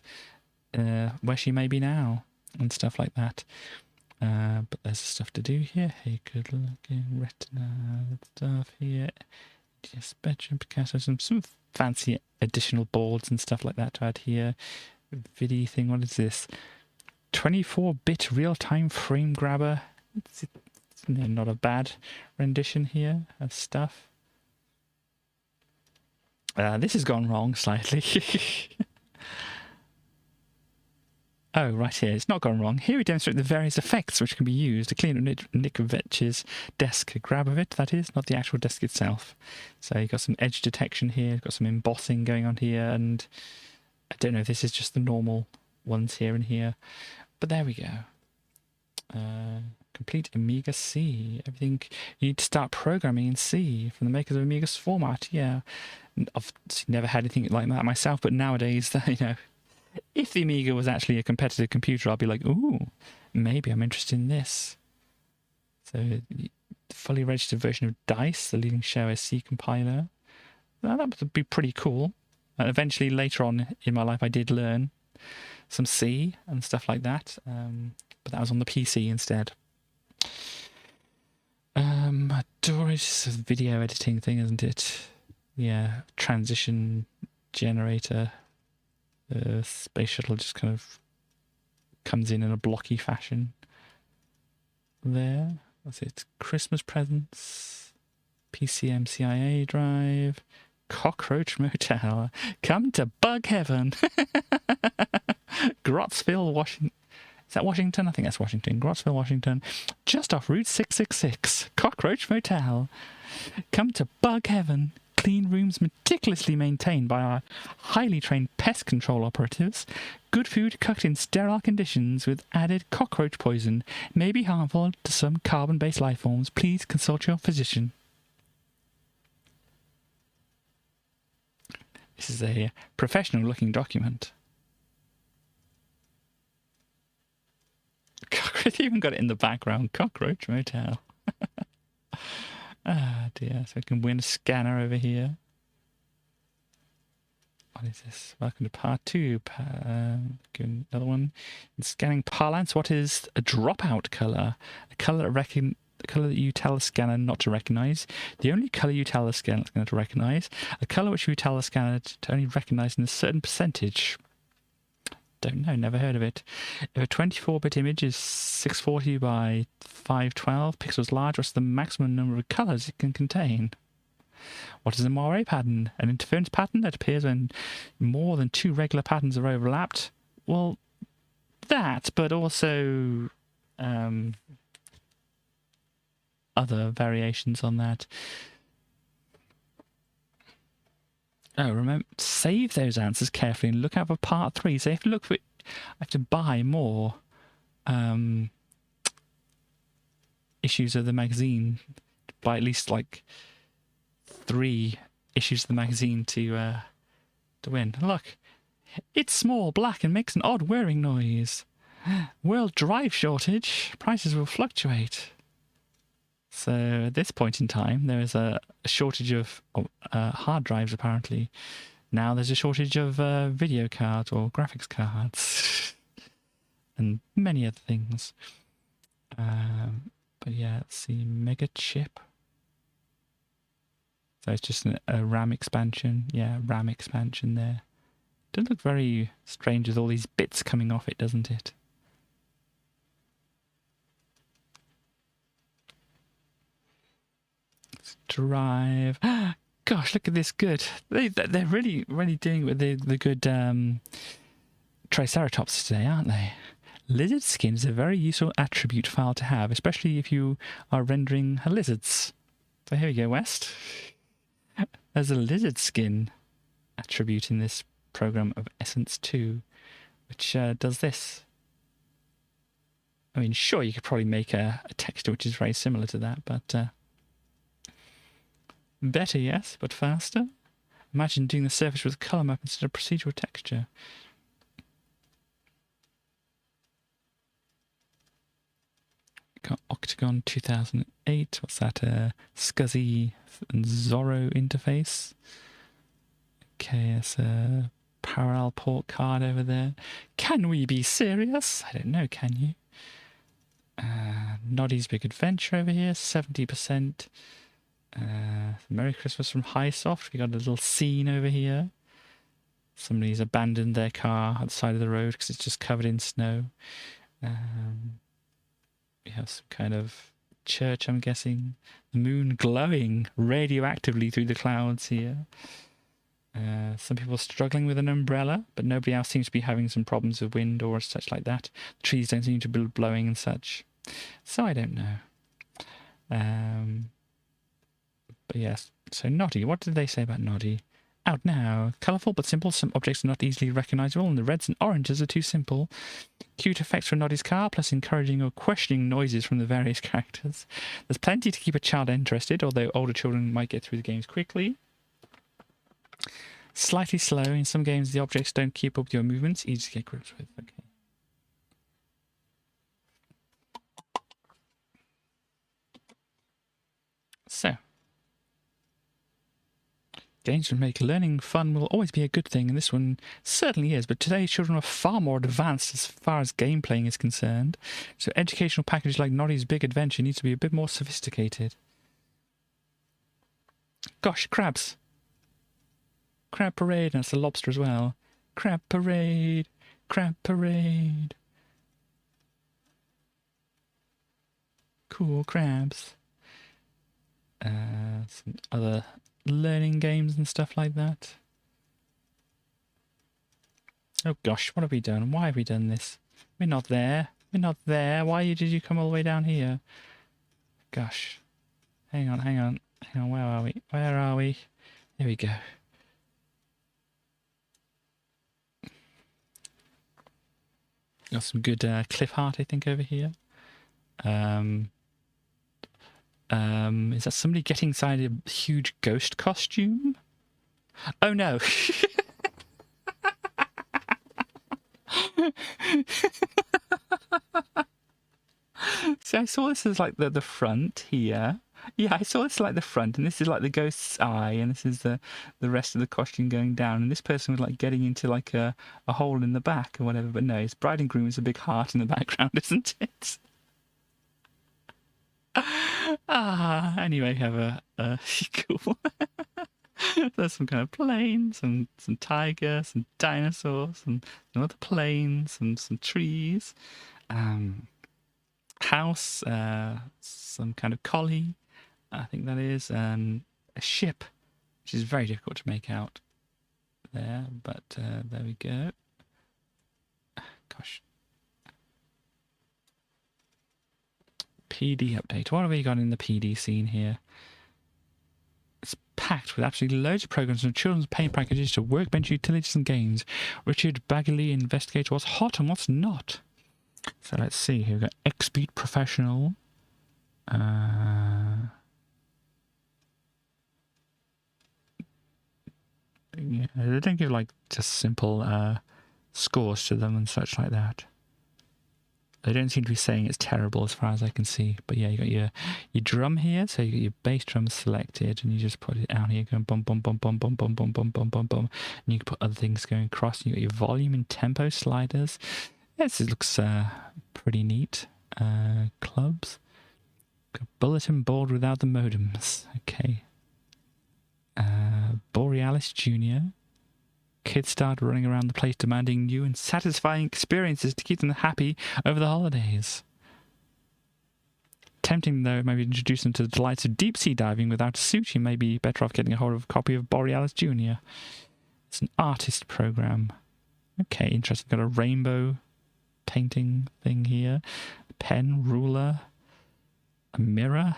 where she may be now and stuff like that. But there's stuff to do here. Hey, good looking retina stuff here. Spectrum, Picasso, some fancy additional boards and stuff like that to add here. Video thing. What is this? 24-bit real-time frame grabber. It's not a bad rendition here of stuff. This has gone wrong slightly. Oh, right here. It's not gone wrong. Here we demonstrate the various effects which can be used to clean up Nikovech's desk. A grab of it, that is, not the actual desk itself. So you've got some edge detection here, you've got some embossing going on here, and I don't know if this is just the normal ones here and here. But there we go. Complete Amiga C. Everything you need to start programming in C from the makers of Amiga's Format. Yeah, I've never had anything like that myself, but nowadays, you know, if the Amiga was actually a competitive computer, I'd be like, ooh, maybe I'm interested in this. So, the fully registered version of DICE, the leading share C compiler. Well, that would be pretty cool. And eventually, later on in my life, I did learn some C and stuff like that, but that was on the PC instead. Storage is a video editing thing, isn't it? Yeah, transition generator. The space shuttle just kind of comes in a blocky fashion. There, that's it. Christmas presents, PCM CIA drive, Cockroach Motel. Come to Bug Heaven. Grotsville, Washington. Is that Washington? I think that's Washington. Grotsville, Washington. Just off Route 666. Cockroach Motel. Come to Bug Heaven. Clean rooms meticulously maintained by our highly trained pest control operatives. Good food cooked in sterile conditions with added cockroach poison may be harmful to some carbon-based life forms. Please consult your physician. This is a professional-looking document. Cockroach, even got it in the background. Cockroach Motel. Ah dear, so I can win a scanner over here. What is this? Welcome to part 2. Another one. In scanning parlance, what is a dropout colour? A colour that you tell the scanner not to recognise. The only colour you tell the scanner to recognise. A colour which you tell the scanner to only recognise in a certain percentage. Don't know, never heard of it. If a 24-bit image is 640 by 512 pixels large, what's the maximum number of colours it can contain? What is a moire pattern? An interference pattern that appears when more than 2 regular patterns are overlapped? Well, that, but also other variations on that. Oh, remember, save those answers carefully and look out for part 3. So if you look for it, I have to buy more issues of the magazine, buy at least like 3 issues of the magazine to win. Look, it's small, black, and makes an odd whirring noise. World drive shortage. Prices will fluctuate. So at this point in time, there is a shortage of hard drives, apparently. Now there's a shortage of video cards or graphics cards and many other things. But yeah, let's see, mega chip. So it's just a RAM expansion. Yeah, RAM expansion there. Doesn't look very strange with all these bits coming off it, doesn't it? Let's drive. Gosh, look at this good. They're really doing with the good Triceratops today, aren't they? Lizard skin is a very useful attribute file to have, especially if you are rendering lizards. So here we go, West. There's a lizard skin attribute in this program of Essence 2, which does this. I mean, sure, you could probably make a texture which is very similar to that, but better, yes, but faster. Imagine doing the surface with a colour map instead of procedural texture. Got Octagon 2008. What's that? SCSI and Zorro interface. Okay, there's a parallel port card over there. Can we be serious? I don't know, can you? Noddy's Big Adventure over here, 70%. Merry Christmas from Highsoft. We got a little scene over here. Somebody's abandoned their car at the side of the road because it's just covered in snow. We have some kind of church, I'm guessing. The moon glowing radioactively through the clouds here. Some people struggling with an umbrella, but nobody else seems to be having some problems with wind or such like that. The trees don't seem to be blowing and such. So I don't know. But yes, so Noddy, what did they say about Noddy? Out now. Colourful but simple. Some objects are not easily recognisable, and the reds and oranges are too simple. Cute effects from Noddy's car, plus encouraging or questioning noises from the various characters. There's plenty to keep a child interested, although older children might get through the games quickly. Slightly slow. In some games, the objects don't keep up with your movements. Easy to get grips with. Okay. So, games that make learning fun will always be a good thing, and this one certainly is, but today's children are far more advanced as far as game playing is concerned, so educational packages like Noddy's Big Adventure needs to be a bit more sophisticated. Gosh, crabs. Crab Parade, and that's a lobster as well. Crab Parade, Crab Parade. Cool crabs. Some other learning games and stuff like that. Oh gosh, what have we done? Why have we done this? We're not there. We're not there. Why did you come all the way down here? Gosh. Hang on. Where are we? Where are we? Here we go. Got some good cliff art, I think, over here. Is that somebody getting inside a huge ghost costume? Oh no. See, I saw this as like the front here. Yeah, I saw this like the front, and this is like the ghost's eye, and this is the rest of the costume going down, and this person was like getting into like a hole in the back or whatever, but no, it's bride and groom is a big heart in the background, isn't it? Anyway, have a cool. There's some kind of plane, some tiger, some dinosaurs, some other planes, some trees, house, some kind of collie, I think that is, and a ship, which is very difficult to make out there, but there we go. Gosh. PD update. What have we got in the PD scene here? It's packed with absolutely loads of programs from children's paying packages to workbench utilities and games. Richard Bagley investigates what's hot and what's not. So let's see here. We've got XBeat Professional. Yeah, they don't give like just simple scores to them and such like that. They don't seem to be saying it's terrible as far as I can see. But yeah, you got your drum here, so you got your bass drum selected, and you just put it out here, going bum bum bum bum bum bum bum bum bum bum bum, and you can put other things going across. And you got your volume and tempo sliders. Yes, it looks pretty neat. Clubs. Got bulletin board without the modems. Okay. Borealis Junior. Kids start running around the place demanding new and satisfying experiences to keep them happy over the holidays. Tempting though, maybe introduce them to the delights of deep sea diving without a suit. You may be better off getting a hold of a copy of Borealis Junior. It's an artist program. Okay, interesting. Got a rainbow painting thing here. A pen, ruler, a mirror.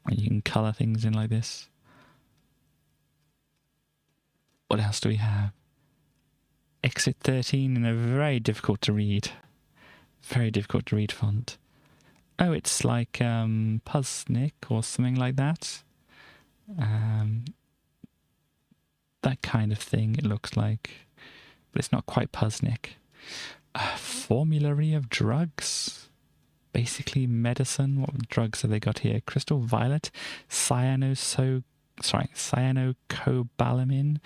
And you can colour things in like this. What else do we have? Exit 13 in a very difficult to read font. Oh, it's like Puzznick or something like that. That kind of thing it looks like. But it's not quite Puzznick. Formulary of drugs. Basically medicine. What drugs have they got here? Crystal violet, cyanocobalamin,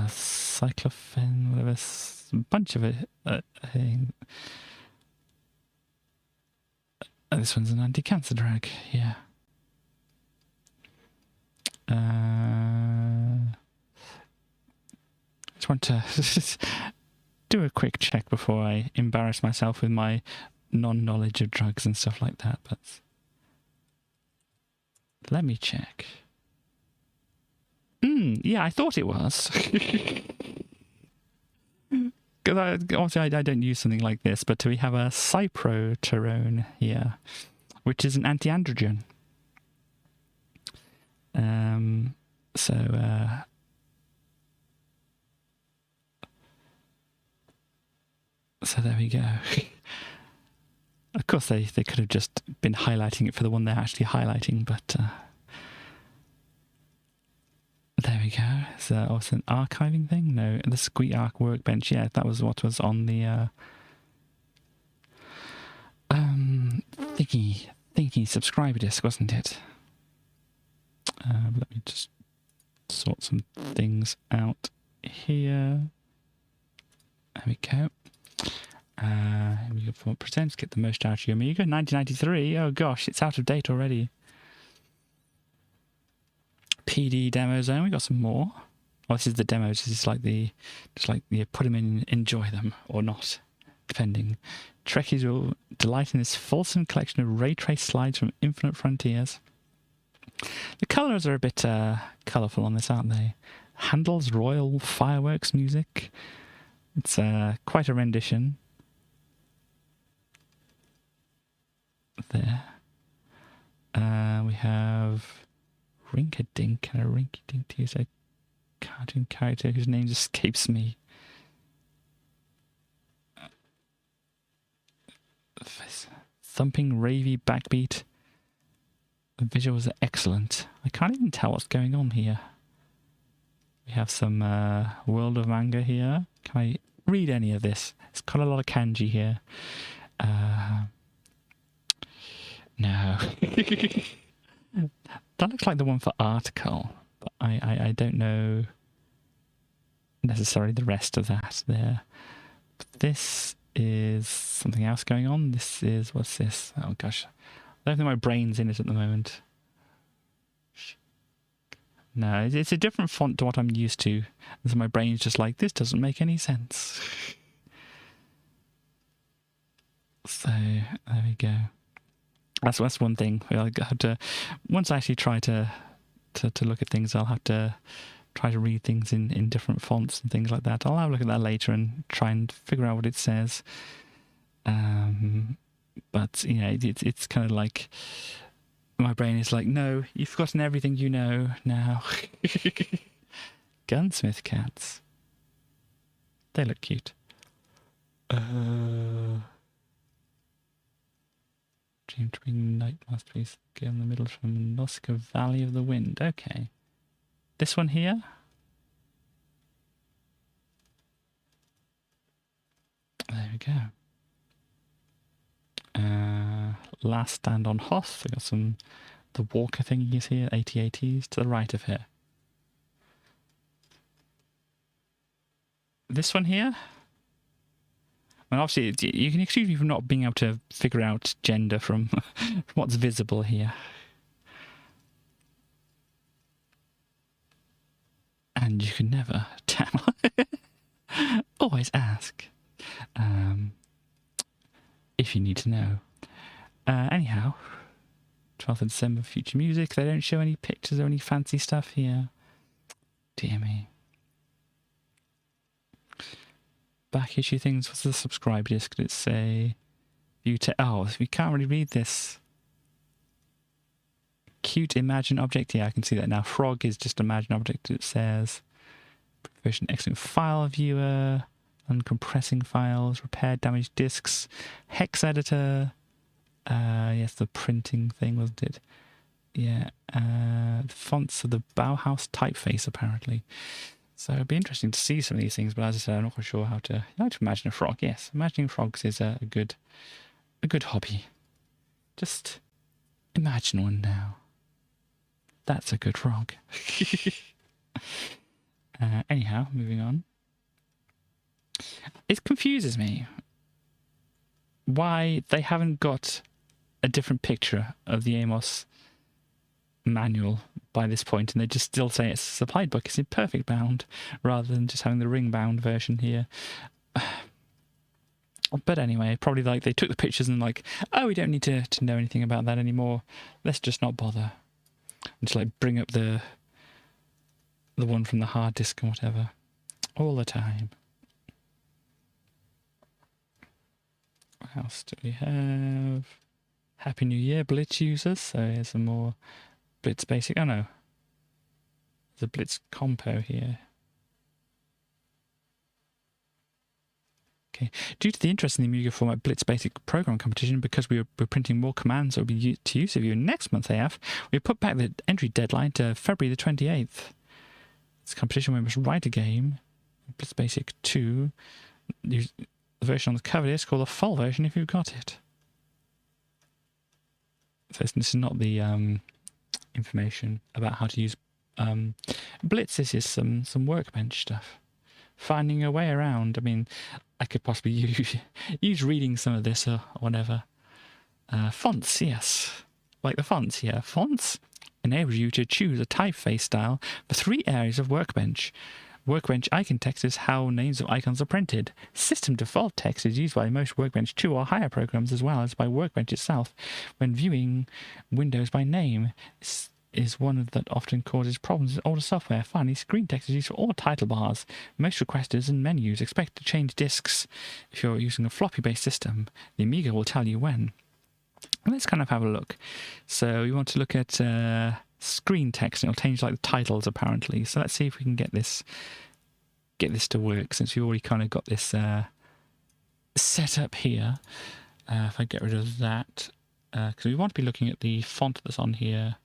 cyclophene, whatever, a bunch of it. This one's an anti-cancer drug, yeah. Just want to do a quick check before I embarrass myself with my non-knowledge of drugs and stuff like that, but let me check. Yeah, I thought it was. Because obviously I don't use something like this, but we have a cyproterone here, which is an anti-androgen. So there we go. Of course, they could have just been highlighting it for the one they're actually highlighting, but there we go. Is there also an archiving thing? No, the Squeak Arc workbench. Yeah, that was what was on the thingy subscriber disc, wasn't it? Let me just sort some things out here. There we go. Amiga Format presents Get the Most Out of Your Amiga. 1993. Oh gosh, it's out of date already. PD demo zone. We got some more. Oh, this is the demos. This is like you put them in, enjoy them or not, depending. Trekkies will delight in this fulsome collection of ray trace slides from Infinite Frontiers. The colours are a bit colourful on this, aren't they? Handel's Royal Fireworks music. It's quite a rendition. There. We have Rinkadink and a Rinky Dink to use a cartoon character whose name escapes me. Thumping, ravey backbeat. The visuals are excellent. I can't even tell what's going on here. We have some World of Manga here. Can I read any of this? It's got a lot of kanji here. No. That looks like the one for article, but I don't know necessarily the rest of that there. But this is something else going on. This is, what's this? Oh gosh. I don't think my brain's in it at the moment. No, it's a different font to what I'm used to. And so my brain's just like, this doesn't make any sense. So, there we go. That's one thing. I have to, once I actually try to look at things, I'll have to try to read things in different fonts and things like that. I'll have a look at that later and try and figure out what it says. But, you know, it's kind of like, my brain is like, no, you've forgotten everything you know now. Gunsmith cats. They look cute. Dream to bring night masterpiece girl in the middle from Nausicaa Valley of the Wind. Okay. This one here? There we go. Last Stand on Hoth. We got the walker thingies here, 8080s to the right of here. This one here. Well, obviously, you can excuse me from not being able to figure out gender from what's visible here. And you can never tell. Always ask. If you need to know. Anyhow, 12th of December, future music. They don't show any pictures or any fancy stuff here. Dear me. Back issue things. What's the subscribe disc? Did it say view to? Oh, we can't really read this. Cute Imagine Object. Yeah, I can see that now. Frog is just Imagine Object. It says proficient excellent file viewer, uncompressing files, repair damaged discs, hex editor. Yes, the printing thing, wasn't it? Yeah. The fonts of the Bauhaus typeface apparently. So it'd be interesting to see some of these things, but as I said, I'm not quite sure how to. I like to imagine a frog. Yes, imagining frogs is a good hobby. Just imagine one now. That's a good frog. Anyhow, moving on. It confuses me why they haven't got a different picture of the Amos manual by this point, and they just still say it's a supplied book. It's in perfect bound rather than just having the ring bound version here. But anyway, probably like they took the pictures and like, oh, we don't need to know anything about that anymore. Let's just not bother. And just like bring up the one from the hard disk and whatever all the time. What else do we have? Happy New Year, Blitz users. So here's some more Blitz Basic. Oh no, there's a Blitz Compo here. Okay. Due to the interest in the Amiga Format Blitz Basic program competition, because we're printing more commands that will be to use of you next month AF, we put back the entry deadline to February the 28th. It's a competition where we must write a game, Blitz Basic 2, use the version on the cover disc or the full version if you've got it. So this is not the information about how to use Blitz. This is some workbench stuff. Finding a way around. I mean, I could possibly use reading some of this or whatever. Fonts, yes. Like the fonts here. Fonts enables you to choose a typeface style for 3 areas of Workbench. Workbench icon text is how names of icons are printed. System default text is used by most Workbench 2 or higher programs as well as by Workbench itself when viewing windows by name. This is one that often causes problems with older software. Finally, screen text is used for all title bars. Most requesters and menus expect to change disks. If you're using a floppy-based system, the Amiga will tell you when. Let's kind of have a look. So we want to look at screen text, and it'll change like the titles apparently. So let's see if we can get this to work, since we've already kind of got this set up here. If I get rid of that, because we want to be looking at the font that's on here.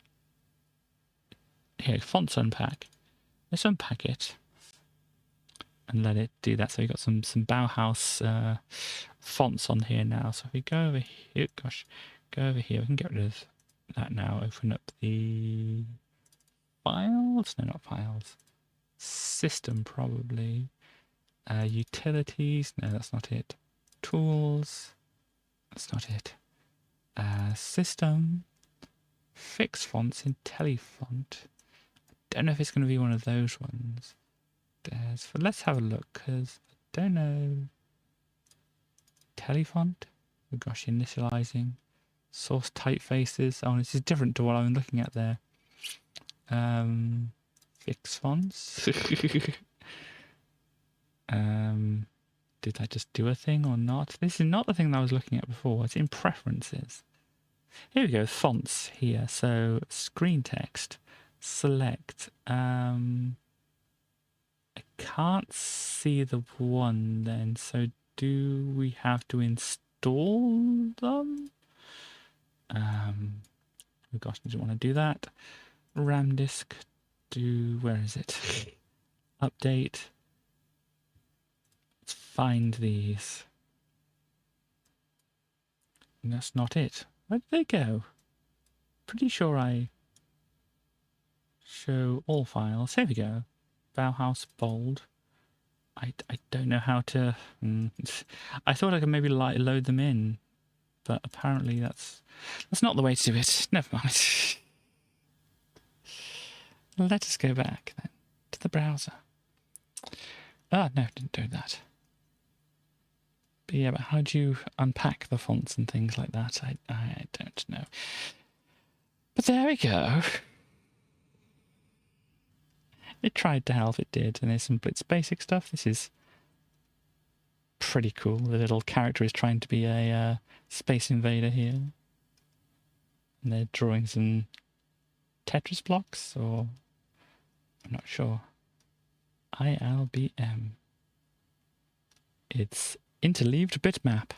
Here, fonts unpack. Let's unpack it and let it do that. So we've got some Bauhaus fonts on here now. So if we go over here, go over here, we can get rid of that now. Open up the files. No, not files. System, probably. Utilities. No, that's not it. Tools. That's not it. System. Fix fonts in Telefont. I don't know if it's going to be one of those ones. Let's have a look, because I don't know. Telefont. Oh gosh, initializing. Source typefaces. Oh, this is different to what I'm looking at there. Fix fonts. Did I just do a thing or not? This is not the thing that I was looking at before. It's in preferences. Here we go, fonts here. So screen text. Select. I can't see the one then. So do we have to install them? Oh gosh, I didn't want to do that. RAM disk, where is it? Update. Let's find these. And that's not it. Where did they go? Pretty sure I show all files. Here we go. Bauhaus bold. I don't know how to... I thought I could maybe load them in, but apparently that's not the way to do it. Never mind. Let us go back then to the browser. Ah, no, didn't do that. But yeah, but how do you unpack the fonts and things like that? I don't know. But there we go. It tried to help, it did, and there's some Blitz basic stuff. This is pretty cool. The little character is trying to be a space invader here. And they're drawing some Tetris blocks, or... I'm not sure. ILBM. It's interleaved bitmap.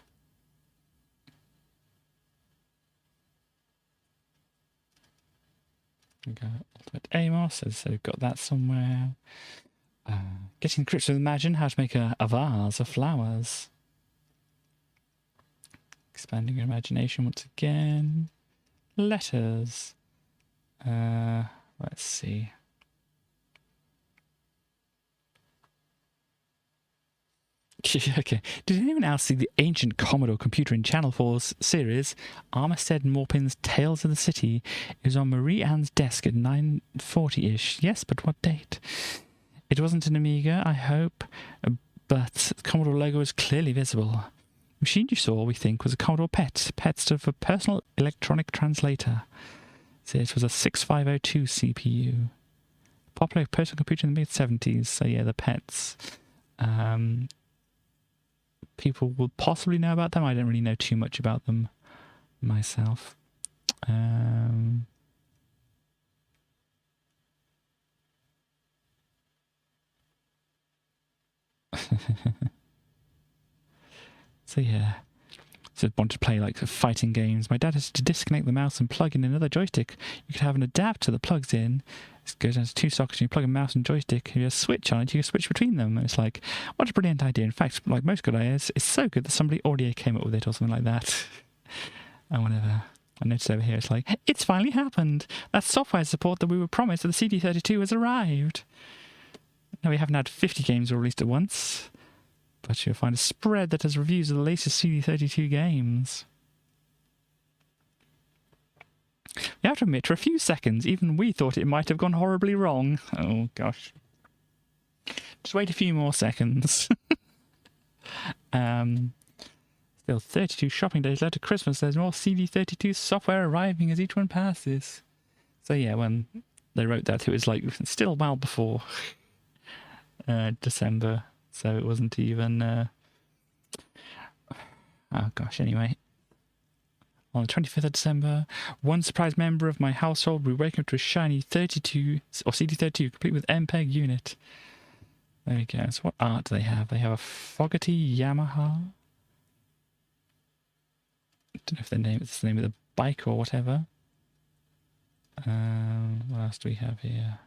Okay, Ultimate Amos, so we've got that somewhere. Getting grips with Imagine, how to make a vase of flowers. Expanding your imagination once again. Letters. Let's see. Okay. Did anyone else see the ancient Commodore computer in Channel 4's series, Armistead and Maupin's Tales of the City? It was on Marie Anne's desk at 9:40-ish. Yes, but what date? It wasn't an Amiga, I hope, but the Commodore logo was clearly visible. The machine you saw, we think, was a Commodore PET. PET stood for Personal Electronic Translator. So it was a 6502 CPU. Popular personal computer in the mid-70s, so yeah, the PETs. People will possibly know about them. I don't really know too much about them myself. So yeah. So I wanted to play like fighting games. My dad has to disconnect the mouse and plug in another joystick. You could have an adapter that plugs in. It goes down to two sockets and you plug a mouse and joystick. If you have a switch on it, you can switch between them. And it's like, what a brilliant idea. In fact, like most good ideas, it's so good that somebody already came up with it or something like that. And whatever. I noticed over here, it's like, it's finally happened. That software support that we were promised for the CD32 has arrived. Now we haven't had 50 games released at once, but you'll find a spread that has reviews of the latest CD32 games. You have to admit, for a few seconds, even we thought it might have gone horribly wrong. Oh, gosh. Just wait a few more seconds. Still 32 shopping days left to Christmas. There's more CD32 software arriving as each one passes. So yeah, when they wrote that, it was like still well before December. So it wasn't even... oh, gosh, anyway. On the 25th of December, one surprise member of my household will wake up to a shiny 32, or CD32, complete with MPEG unit. There we go. So what art do they have? They have a Fogerty Yamaha. I don't know if it's the name of the bike or whatever. What else do we have here?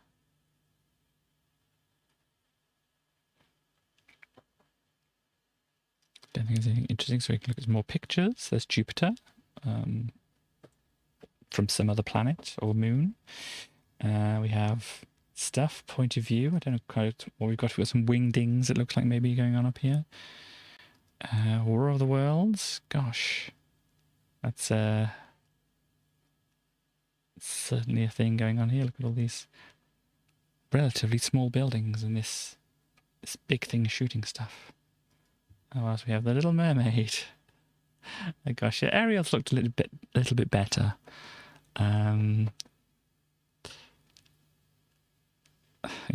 Don't think there's anything interesting, so we can look at some more pictures. There's Jupiter. From some other planet or moon. We have stuff, point of view. I don't know quite what we've got. We've got some wingdings, it looks like maybe going on up here. War of the Worlds. Gosh. That's certainly a thing going on here. Look at all these relatively small buildings and this big thing shooting stuff. Oh, as we have the Little Mermaid. Oh gosh, yeah, Ariel's looked a little bit better. I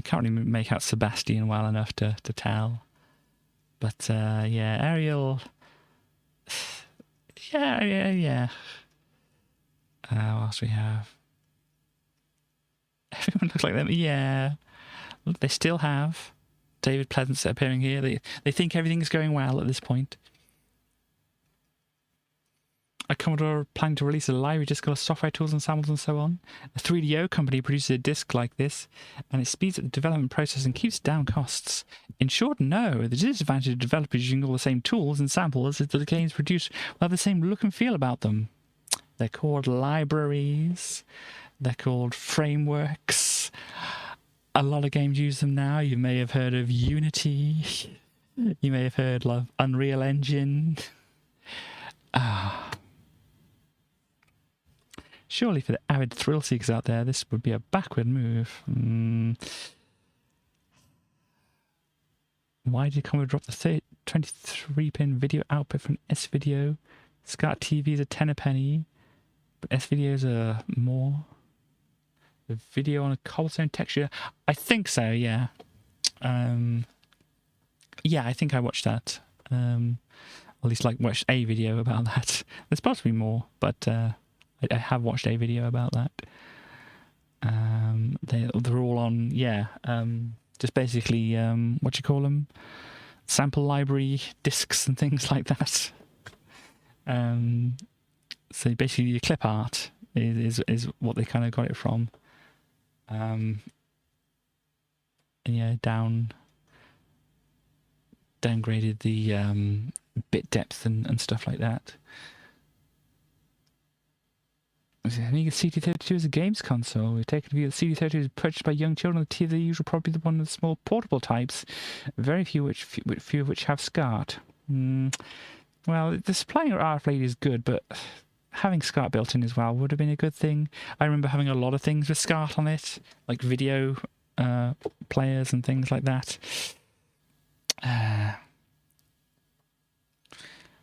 can't really make out Sebastian well enough to tell. But yeah, Ariel... Yeah. What else we have? Everyone looks like them. Yeah. They still have David Pleasant's appearing here. They think everything's going well at this point. A Commodore planning to release a library disc full of software tools and samples and so on. A 3DO company produces a disc like this, and it speeds up the development process and keeps down costs. In short, no. The disadvantage of developers using all the same tools and samples is that the games produced will have the same look and feel about them. They're called libraries. They're called frameworks. A lot of games use them now. You may have heard of Unity. You may have heard of Unreal Engine. Surely for the avid thrill seekers out there, this would be a backward move. Why did Commodore drop the 23-pin video output from S-Video? SCART TVs are 10 a penny, but S-Videos are more. The video on a cobblestone texture? I think so, yeah. Yeah, I think I watched that. At least watched a video about that. There's possibly more, but I have watched a video about that. They're all on, just basically, what you call them? Sample library discs and things like that. So basically your clip art is what they kind of got it from. And yeah, downgraded the bit depth and stuff like that. Amiga CD32 is a games console. We've taken a view that CD32 is purchased by young children. The TV usual probably the one of the small portable types. Very few of which have SCART. Well, the supplying RF is good, but having SCART built in as well would have been a good thing. I remember having a lot of things with SCART on it, like video players and things like that.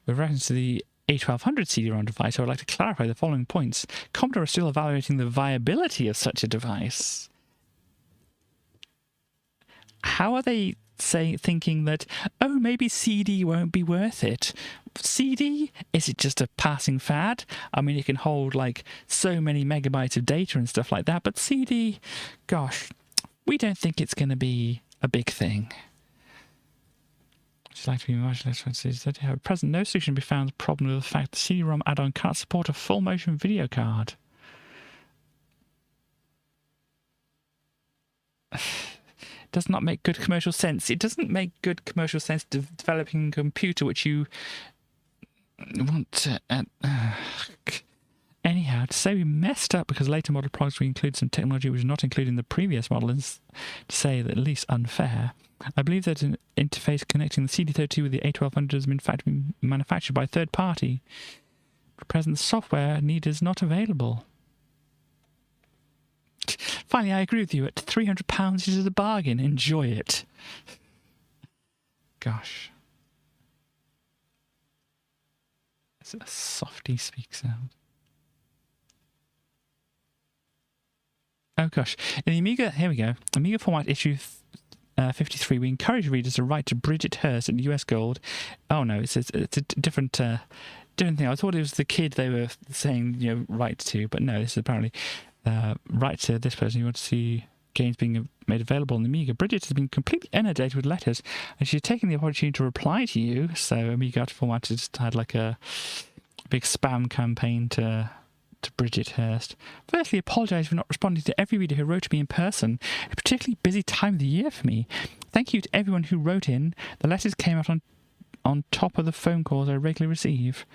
With reference to the A1200 CD-ROM device, I would like to clarify the following points. Commodore is still evaluating the viability of such a device. How are they thinking that, oh, maybe CD won't be worth it? CD? Is it just a passing fad? I mean, it can hold so many megabytes of data and stuff like that, but CD, gosh, we don't think it's going to be a big thing. Just like to be modular. At present, no solution can be found to the problem of the fact the CD-ROM add-on can't support a full motion video card. Does not make good commercial sense. It doesn't make good commercial sense developing a computer which you want to... Anyhow, to say we messed up because later model products will include some technology which is not included in the previous model is to say that at least unfair. I believe that an interface connecting the CD32 with the A1200 has been manufactured by a third party. At present, the software needed is not available. Finally, I agree with you. At £300, it is a bargain. Enjoy it. Gosh. It's a softy speak sound. Oh gosh. In the Amiga, here we go. Amiga Format issue 53, we encourage readers to write to Bridget Hurst at US Gold. Oh no, it's a different thing. I thought it was the kid they were saying, write to, but no, this is apparently write to this person. You want to see games being made available on the Amiga. Bridget has been completely inundated with letters, and she's taken the opportunity to reply to you. So Amiga Format just had a big spam campaign to Bridget Hurst. Firstly, apologise for not responding to every reader who wrote to me in person. A particularly busy time of the year for me. Thank you to everyone who wrote in. The letters came out on top of the phone calls I regularly receive.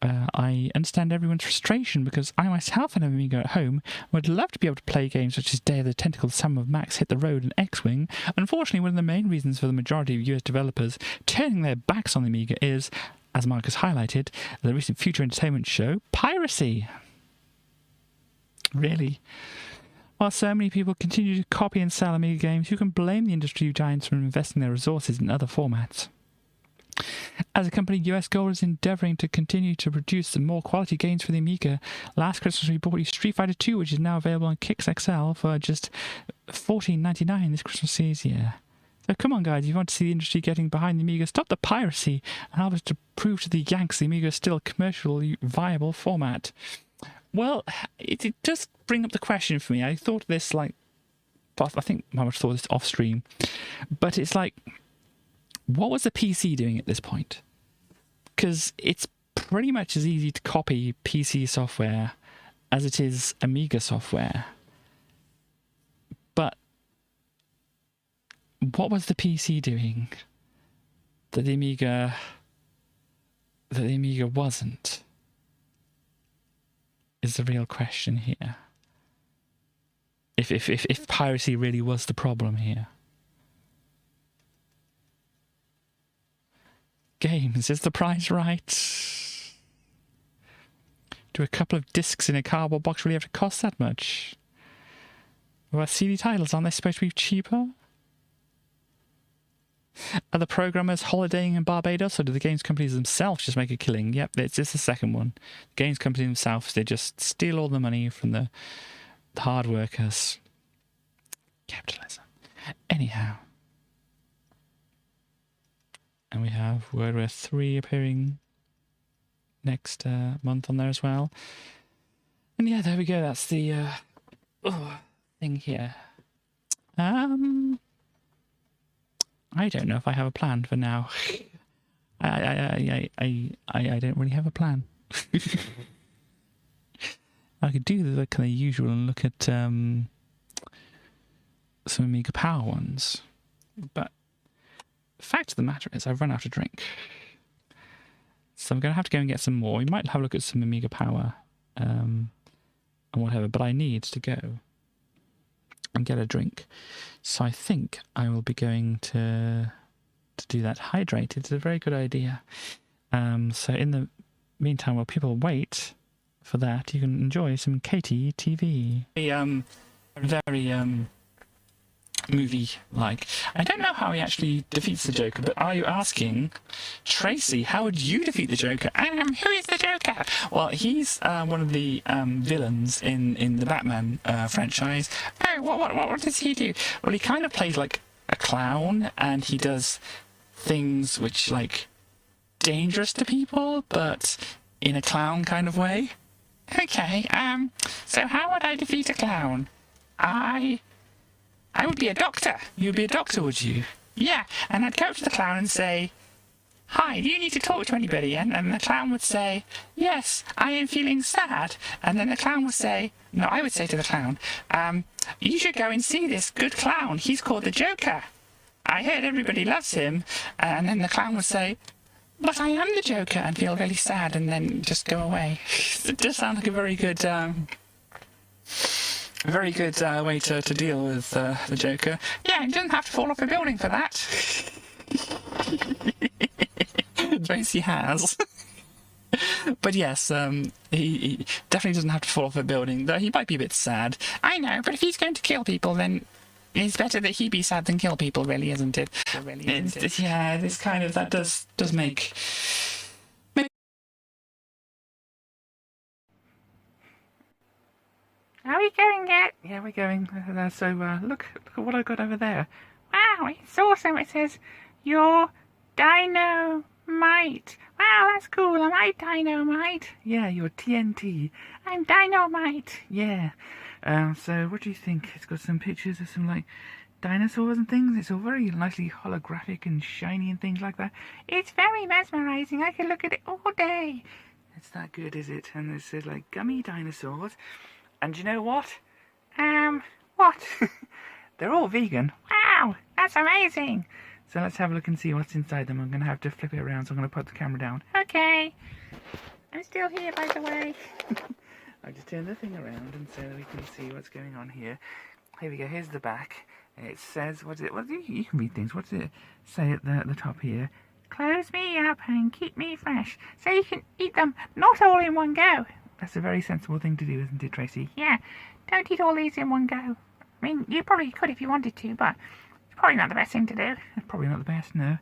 I understand everyone's frustration because I myself have an Amiga at home and would love to be able to play games such as Day of the Tentacle, Sum of Max, Hit the Road and X-Wing. Unfortunately, one of the main reasons for the majority of US developers turning their backs on the Amiga is, as Mark has highlighted, the recent Future Entertainment show, piracy. Really? While so many people continue to copy and sell Amiga games, who can blame the industry giants for investing their resources in other formats? As a company, US Gold is endeavouring to continue to produce some more quality games for the Amiga. Last Christmas we bought you Street Fighter 2, which is now available on Kix XL for just $14.99 this Christmas season. So come on guys, if you want to see the industry getting behind the Amiga, stop the piracy and help us to prove to the Yanks the Amiga is still a commercially viable format. Well, it does bring up the question for me. I thought this I think I much thought this off stream, but it's like, what was the PC doing at this point? Because it's pretty much as easy to copy PC software as it is Amiga software. But what was the PC doing that the Amiga wasn't? Is the real question here. If piracy really was the problem here. Games, is the price right? Do a couple of discs in a cardboard box really have to cost that much? What about CD titles? Aren't they supposed to be cheaper? Are the programmers holidaying in Barbados, or do the games companies themselves just make a killing? Yep, it's just the second one. The games companies themselves, they just steal all the money from the hard workers. Capitalism. Anyhow. And we have WordWare 3 appearing next month on there as well. And yeah, there we go. That's the thing here. I don't know if I have a plan for now. I don't really have a plan. I could do the kind of usual and look at some Amiga Power ones, but the fact of the matter is I've run out of drink. So I'm going to have to go and get some more. We might have a look at some Amiga Power and whatever, but I need to go and get a drink. So I think I will be going to do that. Hydrated is a very good idea. So in the meantime, while people wait for that, you can enjoy some Katie TV. Very movie-like. I don't know how he actually defeats the Joker, but are you asking, Tracy, how would you defeat the Joker? Who is the Joker? Well, he's one of the villains in the Batman franchise. Oh, what does he do? Well, he kind of plays like a clown, and he does things which, like, dangerous to people, but in a clown kind of way. Okay, so how would I defeat a clown? I would be a doctor. You'd be a doctor, would you? Yeah, and I'd go up to the clown and say, hi, do you need to talk to anybody? And the clown would say, yes, I am feeling sad. And then the clown would say, no, I would say to the clown, you should go and see this good clown. He's called the Joker. I heard everybody loves him. And then the clown would say, but I am the Joker, and feel really sad, and then just go away. It does sound like a very good way to deal with the Joker. Yeah, he doesn't have to fall off a building for that. Tracy has. But yes, he definitely doesn't have to fall off a building, though he might be a bit sad. I know, but if he's going to kill people, then it's better that he be sad than kill people, really, isn't it? Yeah, this kind of, that does make... Are we going yet? Yeah, we're going. So, look at what I got over there. Wow, it's awesome. It says, your dynamite. Wow, that's cool. Am I dynamite? Yeah, you're TNT. I'm dynamite. Yeah. So, what do you think? It's got some pictures of some, like, dinosaurs and things. It's all very nicely holographic and shiny and things like that. It's very mesmerizing. I could look at it all day. It's that good, is it? And it says, like, gummy dinosaurs. And you know what? What? They're all vegan. Wow, that's amazing. So let's have a look and see what's inside them. I'm going to have to flip it around, so I'm going to put the camera down. Okay. I'm still here, by the way. I'll just turn the thing around and so we can see what's going on here. Here we go, here's the back. It says, you can read things. What does it say at the top here? Close me up and keep me fresh, so you can eat them, not all in one go. That's a very sensible thing to do, isn't it, Tracy? Yeah, don't eat all these in one go. I mean, you probably could if you wanted to, but it's probably not the best thing to do. It's probably not the best, no.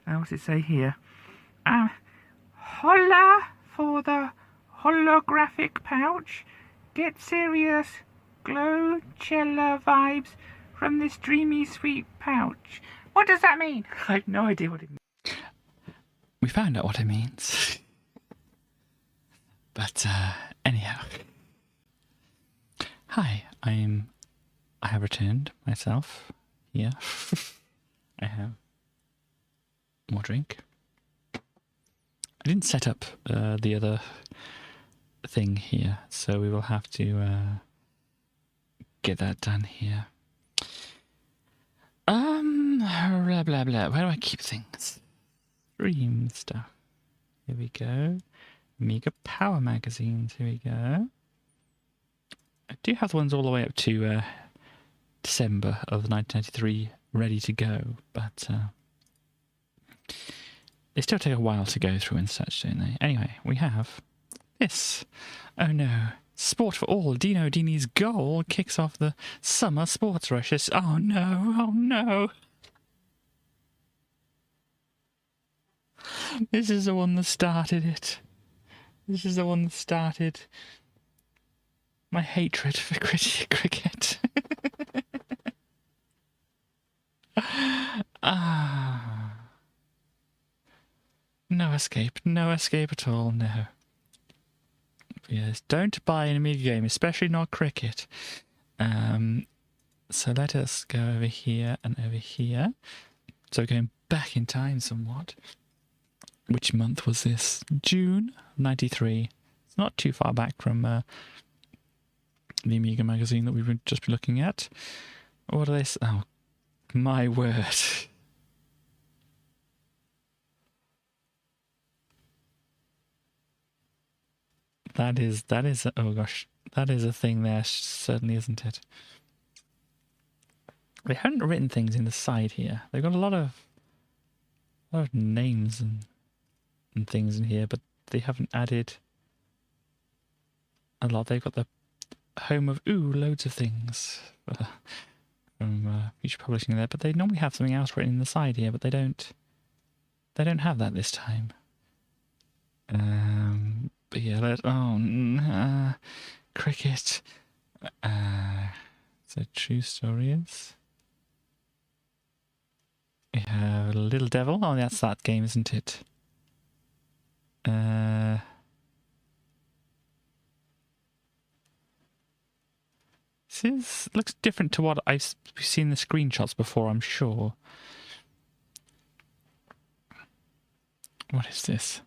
What's it say here? Holla for the holographic pouch. Get serious Glowchella vibes from this dreamy sweet pouch. What does that mean? I have no idea what it means. We found out what it means. But, anyhow. Hi, I'm I have returned myself here. I have more drink. I didn't set up the other thing here, so we will have to get that done here. Blah blah blah. Where do I keep things? Stream stuff. Here we go. Amiga Power magazines. Here we go. I do have the ones all the way up to December of 1993 ready to go, but they still take a while to go through and such, don't they? Anyway, we have this. Oh no. Sport for All. Dino Dini's goal kicks off the summer sports rushes. Oh no. Oh no. This is the one that started it. This is the one that started my hatred for cricket. No escape. No escape at all, no. Yes, don't buy an Amiga game, especially not cricket. So let us go over here and over here. So going back in time somewhat. Which month was this? June 93. It's not too far back from the Amiga magazine that we've just been looking at. What are they? Oh, my word. That is, oh gosh, that is a thing there, certainly, isn't it? They haven't written things in the side here. They've got a lot of names and things in here, but they haven't added a lot. They've got the home of loads of things from Future Publishing there, but they normally have something else written in the side here, but they don't have that this time. But yeah, cricket. So true stories. We have Little Devil. Oh, that's that game, isn't it? This looks different to what I've seen the screenshots before, I'm sure. What is this?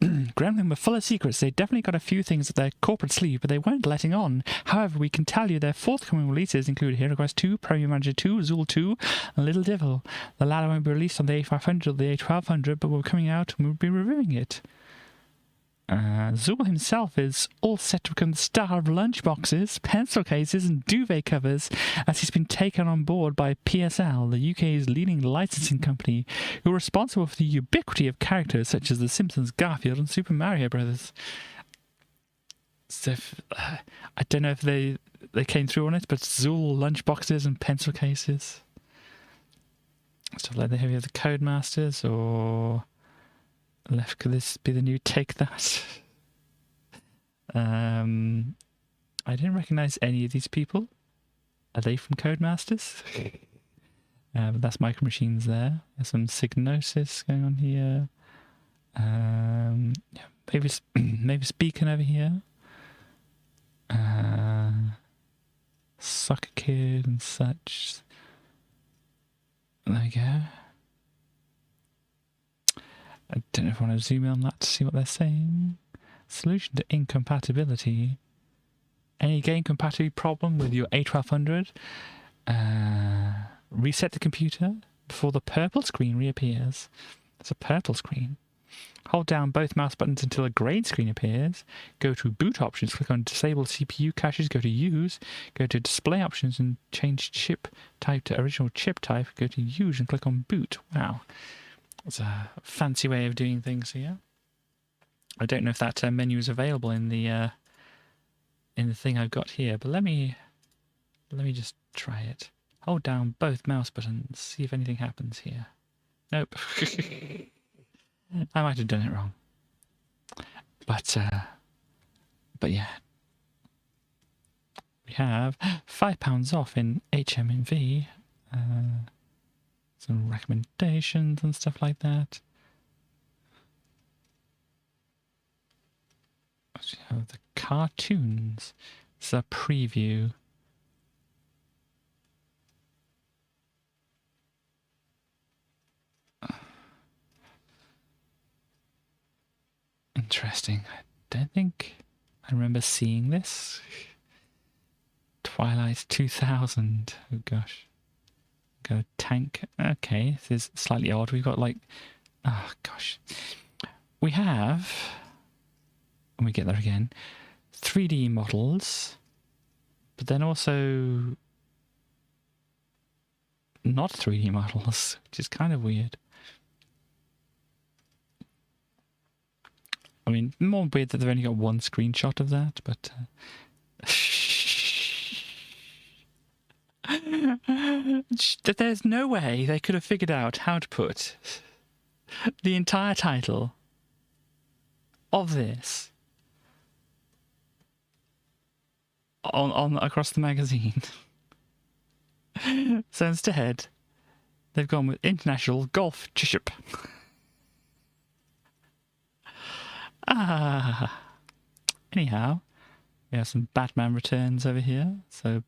Gremlin were full of secrets. They definitely got a few things at their corporate sleeve, but they weren't letting on. However, we can tell you their forthcoming releases include Hero Quest 2, Premier Manager 2, Zool 2, and Little Devil. The latter won't be released on the A500 or the A1200, but we're coming out and we'll be reviewing it. Zool himself is all set to become the star of lunchboxes, pencil cases, and duvet covers, as he's been taken on board by PSL, the UK's leading licensing company, who are responsible for the ubiquity of characters such as The Simpsons, Garfield, and Super Mario Brothers. So, I don't know if they came through on it, but Zool lunchboxes and pencil cases, stuff like that. Have you have the Codemasters or? Could this be the new Take That? I didn't recognise any of these people. Are they from Codemasters? But that's Micro Machines there. There's some Signosis going on here. Yeah, maybe Beacon over here. Soccer Kid and such. There we go. I don't know if I want to zoom in on that to see what they're saying. Solution to incompatibility. Any game compatibility problem with your A1200? Reset the computer before the purple screen reappears. It's a purple screen. Hold down both mouse buttons until a grey screen appears. Go to boot options, click on disable CPU caches, go to use, go to display options and change chip type to original chip type, go to use and click on boot. Wow. It's a fancy way of doing things here. I don't know if that menu is available in the thing I've got here, but let me just try it. Hold down both mouse buttons, see if anything happens here. Nope. I might have done it wrong. But yeah. We have £5 off in HMV. Some recommendations and stuff like that. We have the cartoons. It's a preview. Interesting. I don't think I remember seeing this. Twilight 2000. Oh gosh. Got a tank. Okay, this is slightly odd. We've got like... Oh gosh. We have... When we get there again, 3D models, but then also not 3D models, which is kind of weird. I mean, more weird that they've only got one screenshot of that, but... There's no way they could have figured out how to put the entire title of this on across the magazine. So instead, they've gone with International Golf Bishop. Anyhow, we have some Batman Returns over here. So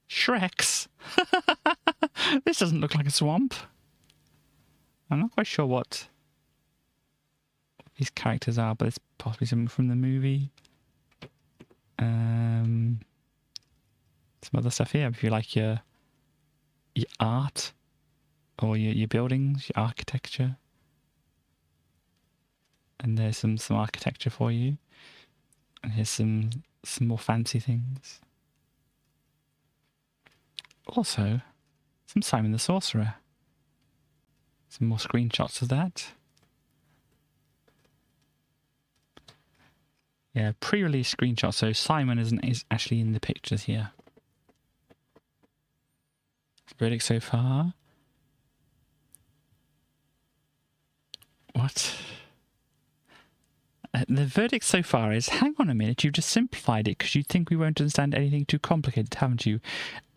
Shreks. This doesn't look like a swamp. I'm not quite sure what these characters are, but it's possibly something from the movie. Some other stuff here. If you like your art or your buildings, your architecture. And there's some architecture for you. And here's some more fancy things. Also, some Simon the Sorcerer. Some more screenshots of that. Yeah, pre-release screenshots. So Simon is actually in the pictures here. Verdict so far. What? The verdict so far is, hang on a minute, you've just simplified it because you think we won't understand anything too complicated, haven't you?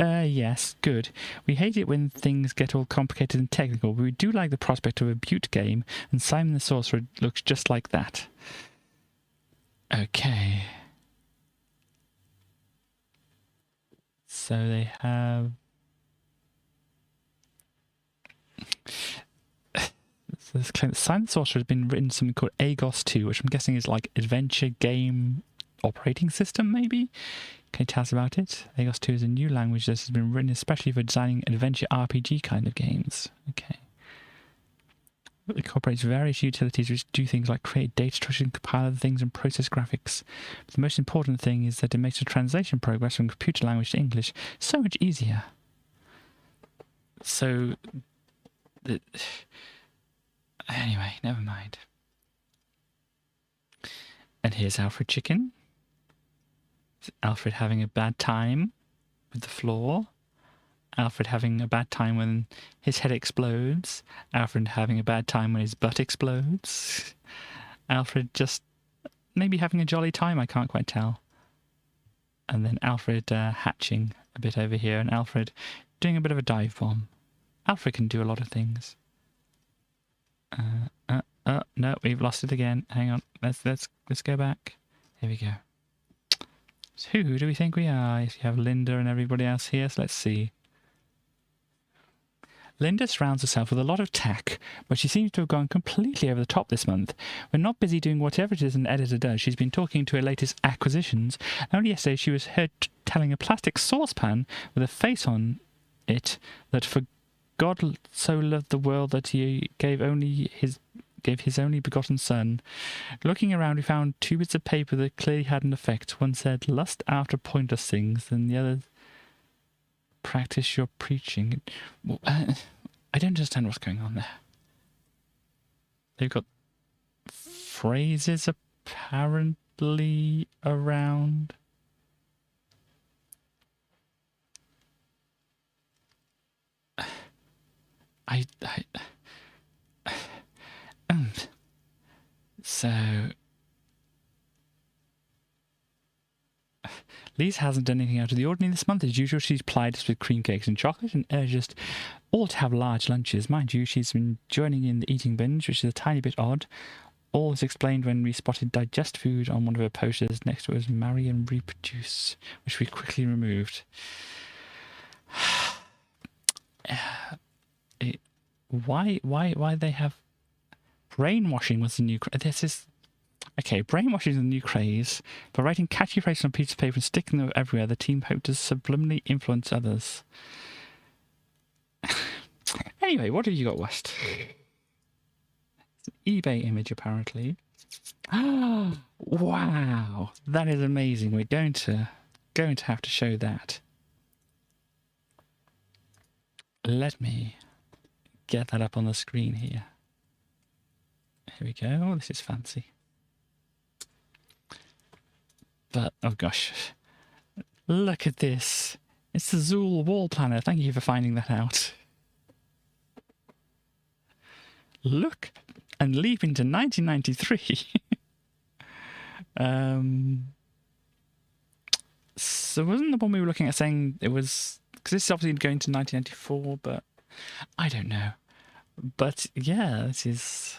Yes, good. We hate it when things get all complicated and technical, but we do like the prospect of a Butte game, and Simon the Sorcerer looks just like that. Okay. So they have... So this claim that Simon the Sorcerer has been written something called Agos 2, which I'm guessing is like adventure game operating system, maybe? Can you tell us about it? Agos 2 is a new language that has been written especially for designing adventure RPG kind of games. Okay. It incorporates various utilities which do things like create data structures and compile other things and process graphics. But the most important thing is that it makes the translation progress from computer language to English so much easier. So... Anyway, never mind. And here's Alfred Chicken. Is Alfred having a bad time with the floor? Alfred having a bad time when his head explodes? Alfred having a bad time when his butt explodes? Alfred just maybe having a jolly time, I can't quite tell. And then Alfred hatching a bit over here, and Alfred doing a bit of a dive bomb. Alfred can do a lot of things. No, we've lost it again. Hang on. Let's go back. Here we go. So who do we think we are? If you have Linda and everybody else here, so let's see. Linda surrounds herself with a lot of tack, but she seems to have gone completely over the top this month. When not busy doing whatever it is an editor does, she's been talking to her latest acquisitions. Only yesterday she was heard telling a plastic saucepan with a face on it that for God so loved the world that he gave his only begotten son. Looking around, we found two bits of paper that clearly had an effect. One said, "Lust after pointless things," and the other, "Practice your preaching." Well, I don't understand what's going on there. They've got phrases apparently around. So Lise hasn't done anything out of the ordinary this month. As usual, she's plied us with cream cakes and chocolate and urged us all to have large lunches. Mind you, she's been joining in the eating binge, which is a tiny bit odd. All is explained when we spotted digest food on one of her posters. Next to it was marry and reproduce, which we quickly removed. Why they have brainwashing was the new this is okay, brainwashing is the new craze. By writing catchy phrases on a piece of paper and sticking them everywhere, the team hoped to subliminally influence others. Anyway, what have you got, West? It's an eBay image, apparently. Wow, that is amazing. We're going to have to show that. Let me get that up on the screen here. Here we go. Oh, this is fancy. But, oh gosh. Look at this. It's the Zool wall planner. Thank you for finding that out. Look, and leap into 1993. So wasn't the one we were looking at saying it was... Because this is obviously going to 1994, but I don't know. But yeah, this is...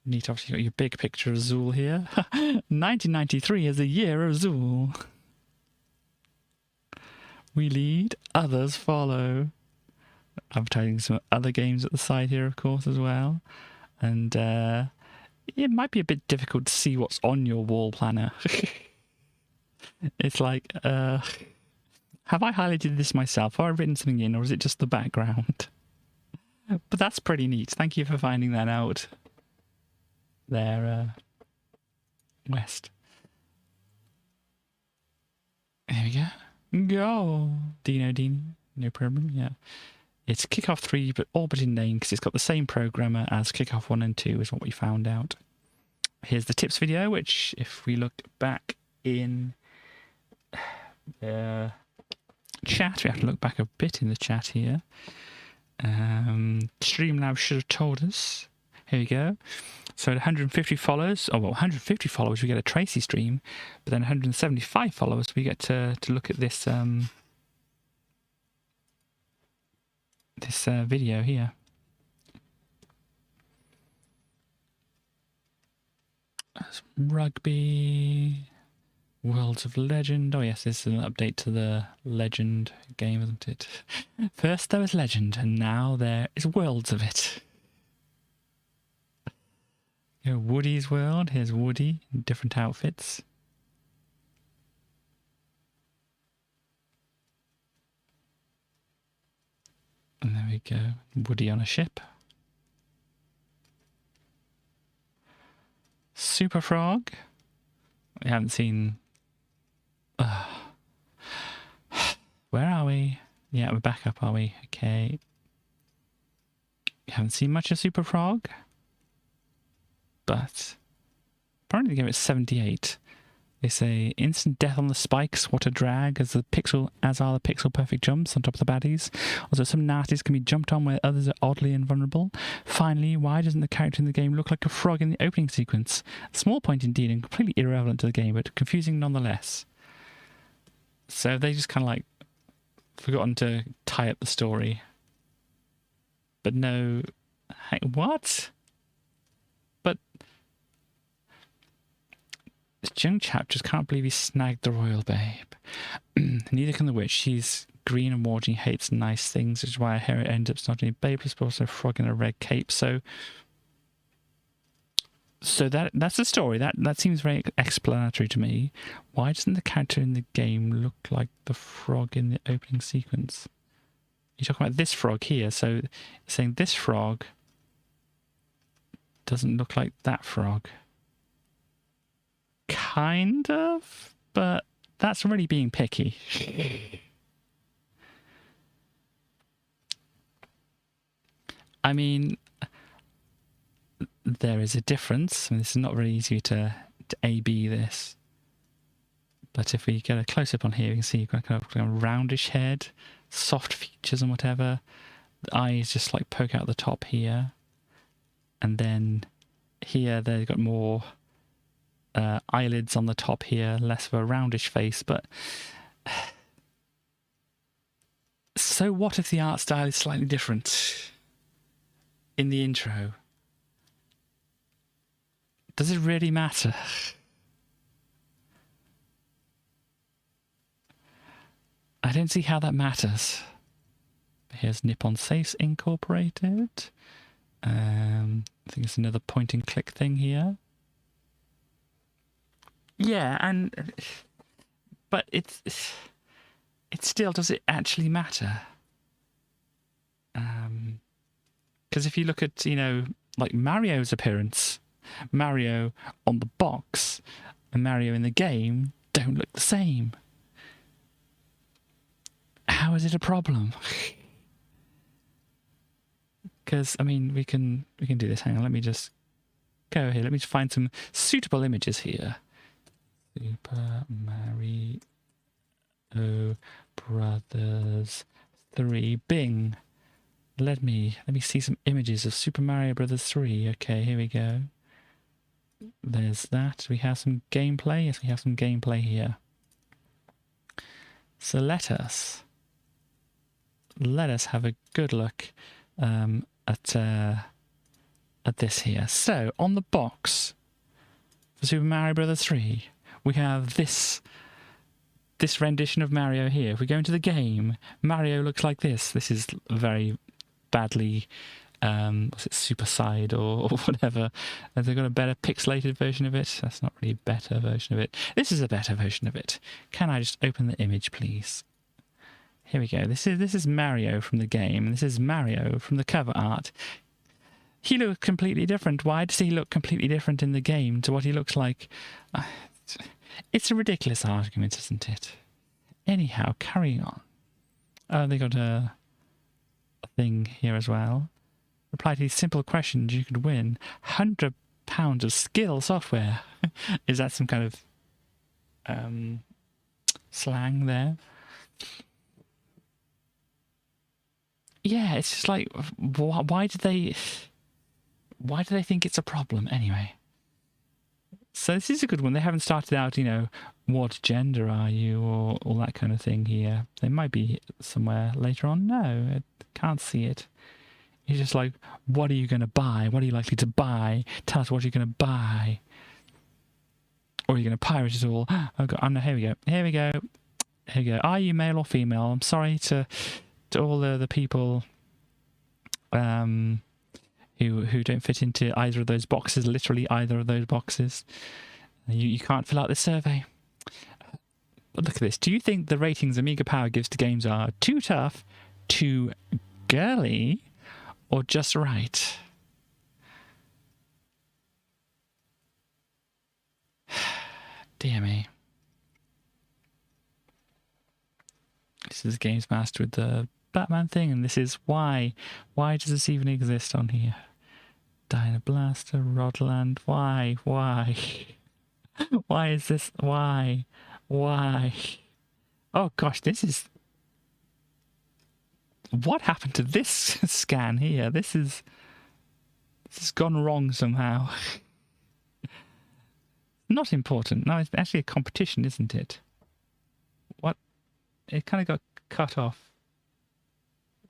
Neat, obviously got your big picture of Zool here. 1993 is the year of Zool. We lead, others follow. Advertising some other games at the side here, of course, as well. And it might be a bit difficult to see what's on your wall planner. It's like, have I highlighted this myself? Have I written something in, or is it just the background? But that's pretty neat. Thank you for finding that out. There, West. There we go. Go! Dino Dini. No problem, yeah. It's Kickoff 3, but all but in name, because it's got the same programmer as Kickoff 1 and 2, is what we found out. Here's the tips video, which, if we look back in the chat, we have to look back a bit in the chat here. Streamlabs should have told us. Here we go. So at 150 followers, oh well, 150 followers, we get a Tracy stream, but then 175 followers, we get to look at this video here. Rugby, Worlds of Legend. Oh yes, this is an update to the Legend game, isn't it? First there was Legend, and now there is Worlds of it. Woody's World. Here's Woody in different outfits. And there we go. Woody on a ship. Super Frog. We haven't seen... Where are we? Yeah, we're back up, are we? Okay. We haven't seen much of Super Frog. But apparently they gave it 78. They say instant death on the spikes, what a drag, as are the pixel perfect jumps on top of the baddies. Although some nasties can be jumped on where others are oddly invulnerable. Finally, why doesn't the character in the game look like a frog in the opening sequence? A small point indeed and completely irrelevant to the game, but confusing nonetheless. So they just kind of like forgotten to tie up the story. But no, hey, what? But this young chap just can't believe he snagged the royal babe. Neither can the witch. She's green and warty, hates nice things, which is why her ends up not only babeless but also a frog in a red cape. So that's the story. That seems very explanatory to me. Why doesn't the character in the game look like the frog in the opening sequence? You're talking about this frog here, so you're saying this frog doesn't look like that frog. Kind of, but that's really being picky. I mean, there is a difference. I mean, this is not very easy to A-B this. But if we get a close-up on here, you can see you've got kind of a roundish head, soft features and whatever. The eyes just like poke out the top here. And then here they've got more eyelids on the top here, less of a roundish face. But so what if the art style is slightly different in the intro? Does it really matter? I don't see how that matters. Here's Nippon Safes Incorporated. I think it's another point and click thing here. Yeah, but it's still, does it actually matter? Because if you look at, like Mario's appearance, Mario on the box and Mario in the game don't look the same. How is it a problem? Because, I mean, we can do this. Hang on, let me just go here. Let me just find some suitable images here. Super Mario Brothers 3. Bing. Let me see some images of Super Mario Brothers 3. Okay, here we go. There's that. We have some gameplay. Yes, we have some gameplay here. So let us have a good look at this here. So on the box for Super Mario Brothers 3, we have this rendition of Mario here. If we go into the game, Mario looks like this. This is very badly, was it superside or whatever? Have they got a better pixelated version of it? That's not really a better version of it. This is a better version of it. Can I just open the image, please? Here we go. This is Mario from the game. This is Mario from the cover art. He looks completely different. Why does he look completely different in the game to what he looks like? It's a ridiculous argument, isn't it? Anyhow, carrying on. Oh, they got a thing here as well. Reply to these simple questions, you could win £100 of skill software. Is that some kind of slang there? Yeah, it's just like, why do they think it's a problem anyway? So this is a good one. They haven't started out, what gender are you, or all that kind of thing here. They might be somewhere later on. No, I can't see it. It's just like, what are you going to buy? What are you likely to buy? Tell us what you're going to buy. Or are you going to pirate it all? Oh, God, no, here we go. Here we go. Here we go. Are you male or female? I'm sorry to all the people who don't fit into either of those boxes, literally either of those boxes. You can't fill out this survey. But look at this. Do you think the ratings Amiga Power gives to games are too tough, too girly, or just right? Dear me. This is Games Master with the Batman thing, and this is why. Why does this even exist on here? Dyna Blaster, Rodland, why? Why is this? Why? Oh gosh, this is... What happened to this scan here? This has gone wrong somehow. Not important. No, it's actually a competition, isn't it? What? It kind of got cut off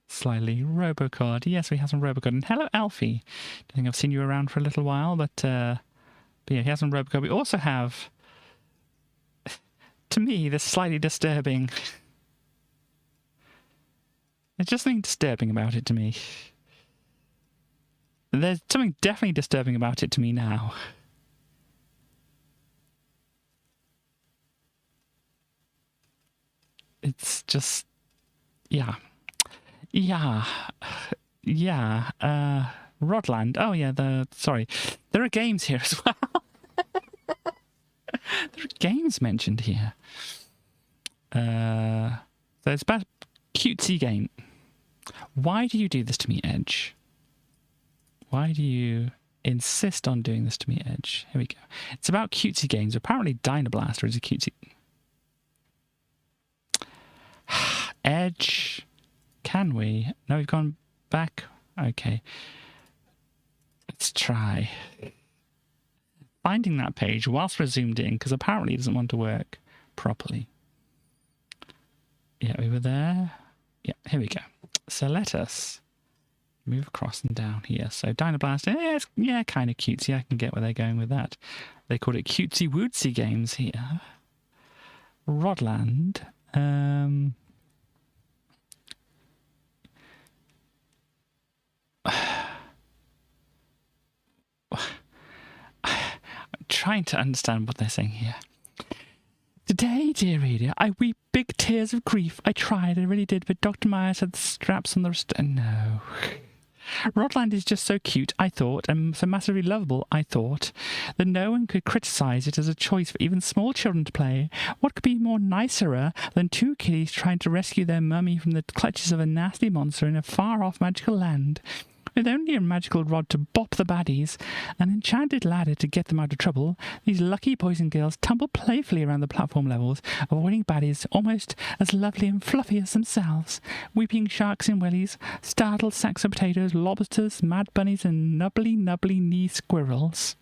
slightly. Robocard. Yes, we have some Robocard. And hello, Alfie. I think I've seen you around for a little while, but yeah, he has some Robocard. We also have, to me, this slightly disturbing... There's just something disturbing about it to me. There's something definitely disturbing about it to me now. It's just... Yeah. Rodland. Oh, yeah, sorry. There are games here as well. There are games mentioned here. So it's about cutesy game. Why do you do this to me, Edge? Why do you insist on doing this to me, Edge? Here we go. It's about cutesy games. Apparently Dyna Blaster is a cutesy... Edge... Can we? No, we've gone back. Okay. Let's try finding that page whilst we're zoomed in, because apparently it doesn't want to work properly. Yeah, we were there. Yeah, here we go. So let us Move across and down here. So Dynablast, yeah, kind of cutesy. I can get where they're going with that. They call it cutesy wootsy games here. Rodland. I'm trying to understand what they're saying here. Today, dear reader, I weep big tears of grief. I tried, I really did, but Dr. Myers had the straps on the wrist. No. Rodland is just so cute, I thought, and so massively lovable, I thought, that no one could criticise it as a choice for even small children to play. What could be more nicerer than two kiddies trying to rescue their mummy from the clutches of a nasty monster in a far-off magical land? With only a magical rod to bop the baddies, an enchanted ladder to get them out of trouble, these lucky boys and girls tumble playfully around the platform levels, avoiding baddies almost as lovely and fluffy as themselves. Weeping sharks in wellies, startled sacks of potatoes, lobsters, mad bunnies, and nubbly knee squirrels.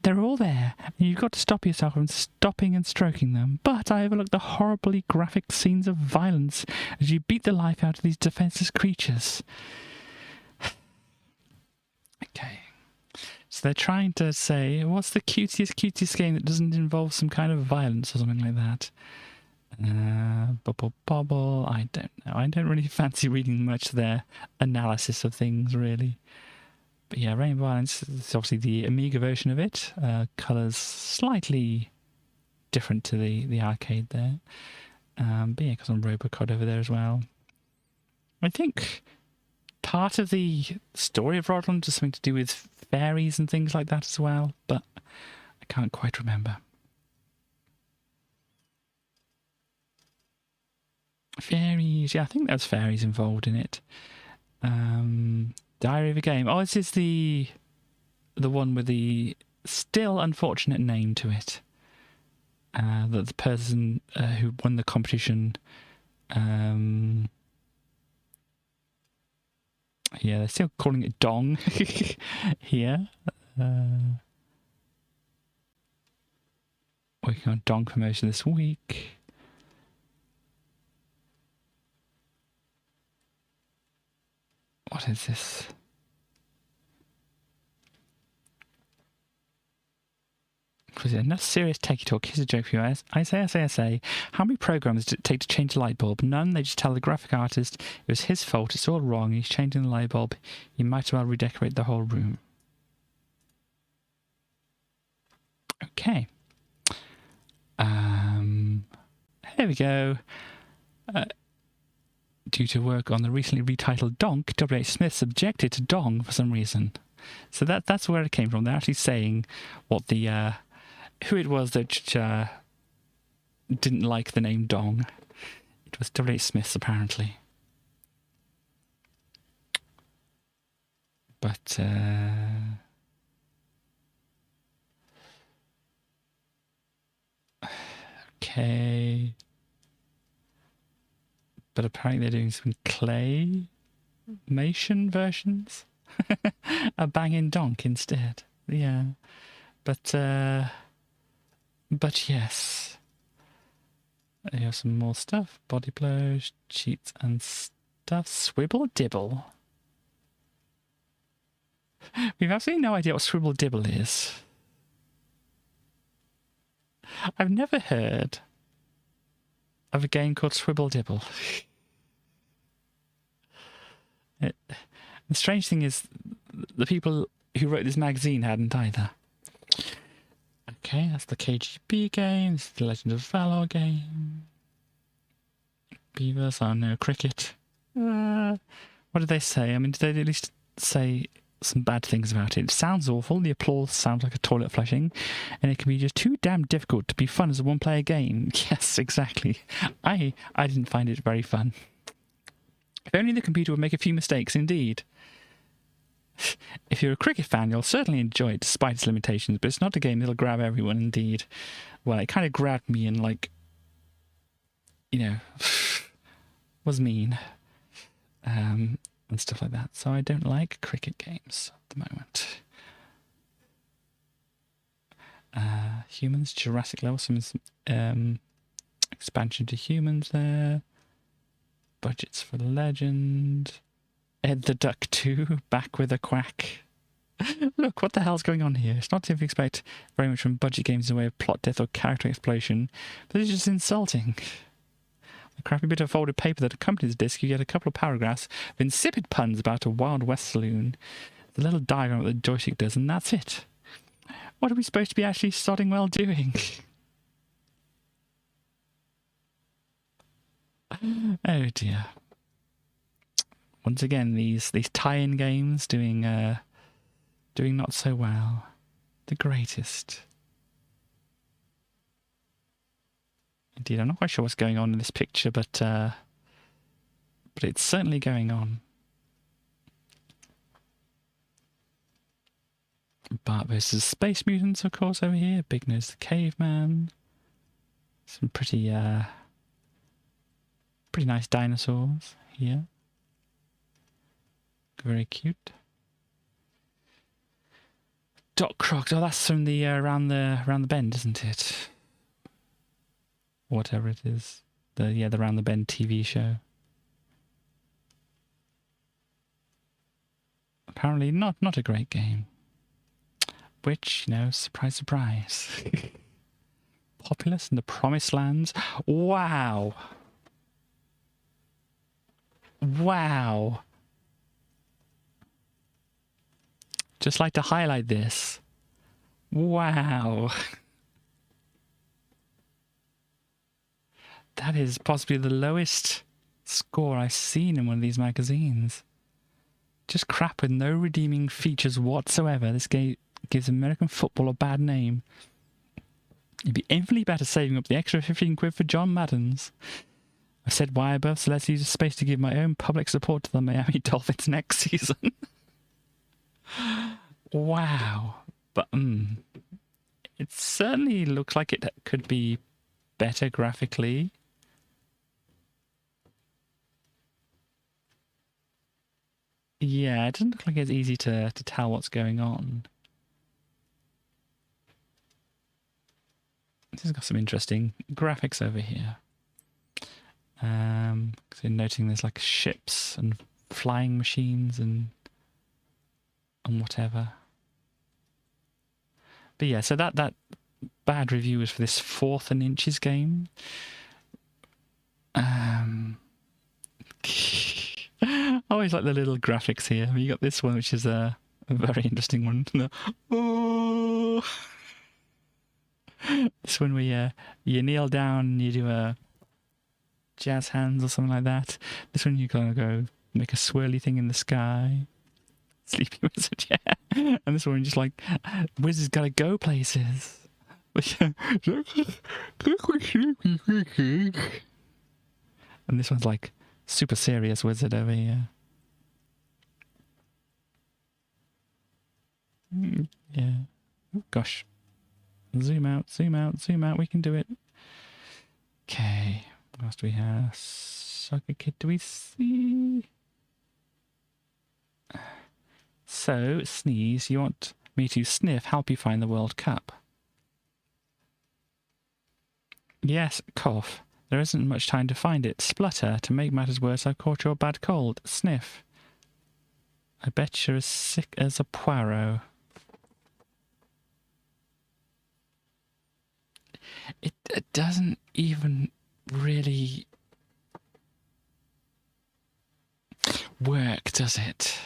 They're all there, and you've got to stop yourself from stopping and stroking them. But I overlook the horribly graphic scenes of violence as you beat the life out of these defenceless creatures. Okay, so they're trying to say, what's the cutest game that doesn't involve some kind of violence or something like that? Bubble, I don't know. I don't really fancy reading much of their analysis of things, really. But yeah, Rainbow Islands is obviously the Amiga version of it. Colours slightly different to the arcade there. But yeah, got some Robocod over there as well. I think part of the story of Rodland is something to do with fairies and things like that as well, but I can't quite remember. Fairies, yeah, I think there's fairies involved in it. Diary of a Game. Oh, this is the one with the still unfortunate name to it. That the person who won the competition. Yeah, they're still calling it Dong here. Working on Dong promotion this week. What is this? Was it enough serious techie talk? Here's a joke for you. I say. How many programs did it take to change a light bulb? None. They just tell the graphic artist it was his fault. It's all wrong. He's changing the light bulb. He might as well redecorate the whole room. Okay. Here we go. Due to work on the recently retitled Donk, W.H. Smith objected to Dong for some reason. So that's where it came from. They're actually saying what the who it was that didn't like the name Dong. It was W.H. Smith's, apparently. But okay. But apparently they're doing some claymation versions. A banging donk instead. Yeah. But yes. You have some more stuff. Body blows, cheats and stuff. Swibble dibble. We've absolutely no idea what Swibble dibble is. I've never heard of a game called Swibble dibble. The strange thing is, the people who wrote this magazine hadn't either. Okay, that's the KGB game. This is the Legend of Valor game. Beavers, oh no, cricket. What did they say? I mean, did they at least say some bad things about it? It sounds awful. The applause sounds like a toilet flushing, and it can be just too damn difficult to be fun as a one-player game. Yes, exactly. I didn't find it very fun. If only the computer would make a few mistakes, indeed. If you're a cricket fan, you'll certainly enjoy it despite its limitations, but it's not a game that'll grab everyone, indeed. Well, it kind of grabbed me and, like, you know, was mean. And stuff like that. So I don't like cricket games at the moment. Humans, Jurassic level, some expansion to humans there. Budgets for Legend. Ed the Duck 2, back with a quack. Look, what the hell's going on here? It's not to expect very much from budget games in the way of plot death or character explosion, but it's just insulting. The crappy bit of folded paper that accompanies the disc, you get a couple of paragraphs of insipid puns about a Wild West saloon, the little diagram of what the joystick does, and that's it. What are we supposed to be actually sodding well doing? Oh dear. Once again, these tie-in games doing not so well. The greatest. Indeed, I'm not quite sure what's going on in this picture, but it's certainly going on. Bart versus Space Mutants, of course, over here. Big Nose the Caveman. Some pretty nice dinosaurs here. Very cute. Doc Crocs. Oh, that's from the around the bend, isn't it? Whatever it is. The Round the Bend TV show. Apparently not a great game. Which, you know, surprise, surprise. Populous in the Promised Lands. Wow. Wow. Just like to highlight this. Wow. That is possibly the lowest score I've seen in one of these magazines. Just crap with no redeeming features whatsoever. This game gives American football a bad name. It'd be infinitely better saving up the extra 15 quid for John Madden's. I've said why above, so let's use the space to give my own public support to the Miami Dolphins next season. Wow. But it certainly looks like it could be better graphically. Yeah, it doesn't look like it's easy to tell what's going on. This has got some interesting graphics over here. So noting there's like ships and flying machines and whatever. But yeah, so that bad review is for this 4th and Inches game. I always like the little graphics here. You got this one, which is a very interesting one. Oh. This one where you kneel down and you do a jazz hands or something like that. This one you kind of go make a swirly thing in the sky. Sleepy Wizard, yeah. And this one just like, Wizard's gotta go places. And this one's like super serious Wizard over here. Yeah. Oh, gosh. Zoom out, zoom out, zoom out. We can do it. Okay. What else do we have? Soccer Kid, do we see? So, Sneeze, you want me to sniff, help you find the World Cup? Yes, cough. There isn't much time to find it. Splutter. To make matters worse, I've caught your bad cold. Sniff. I bet you're as sick as a poiro. It doesn't even really work, does it?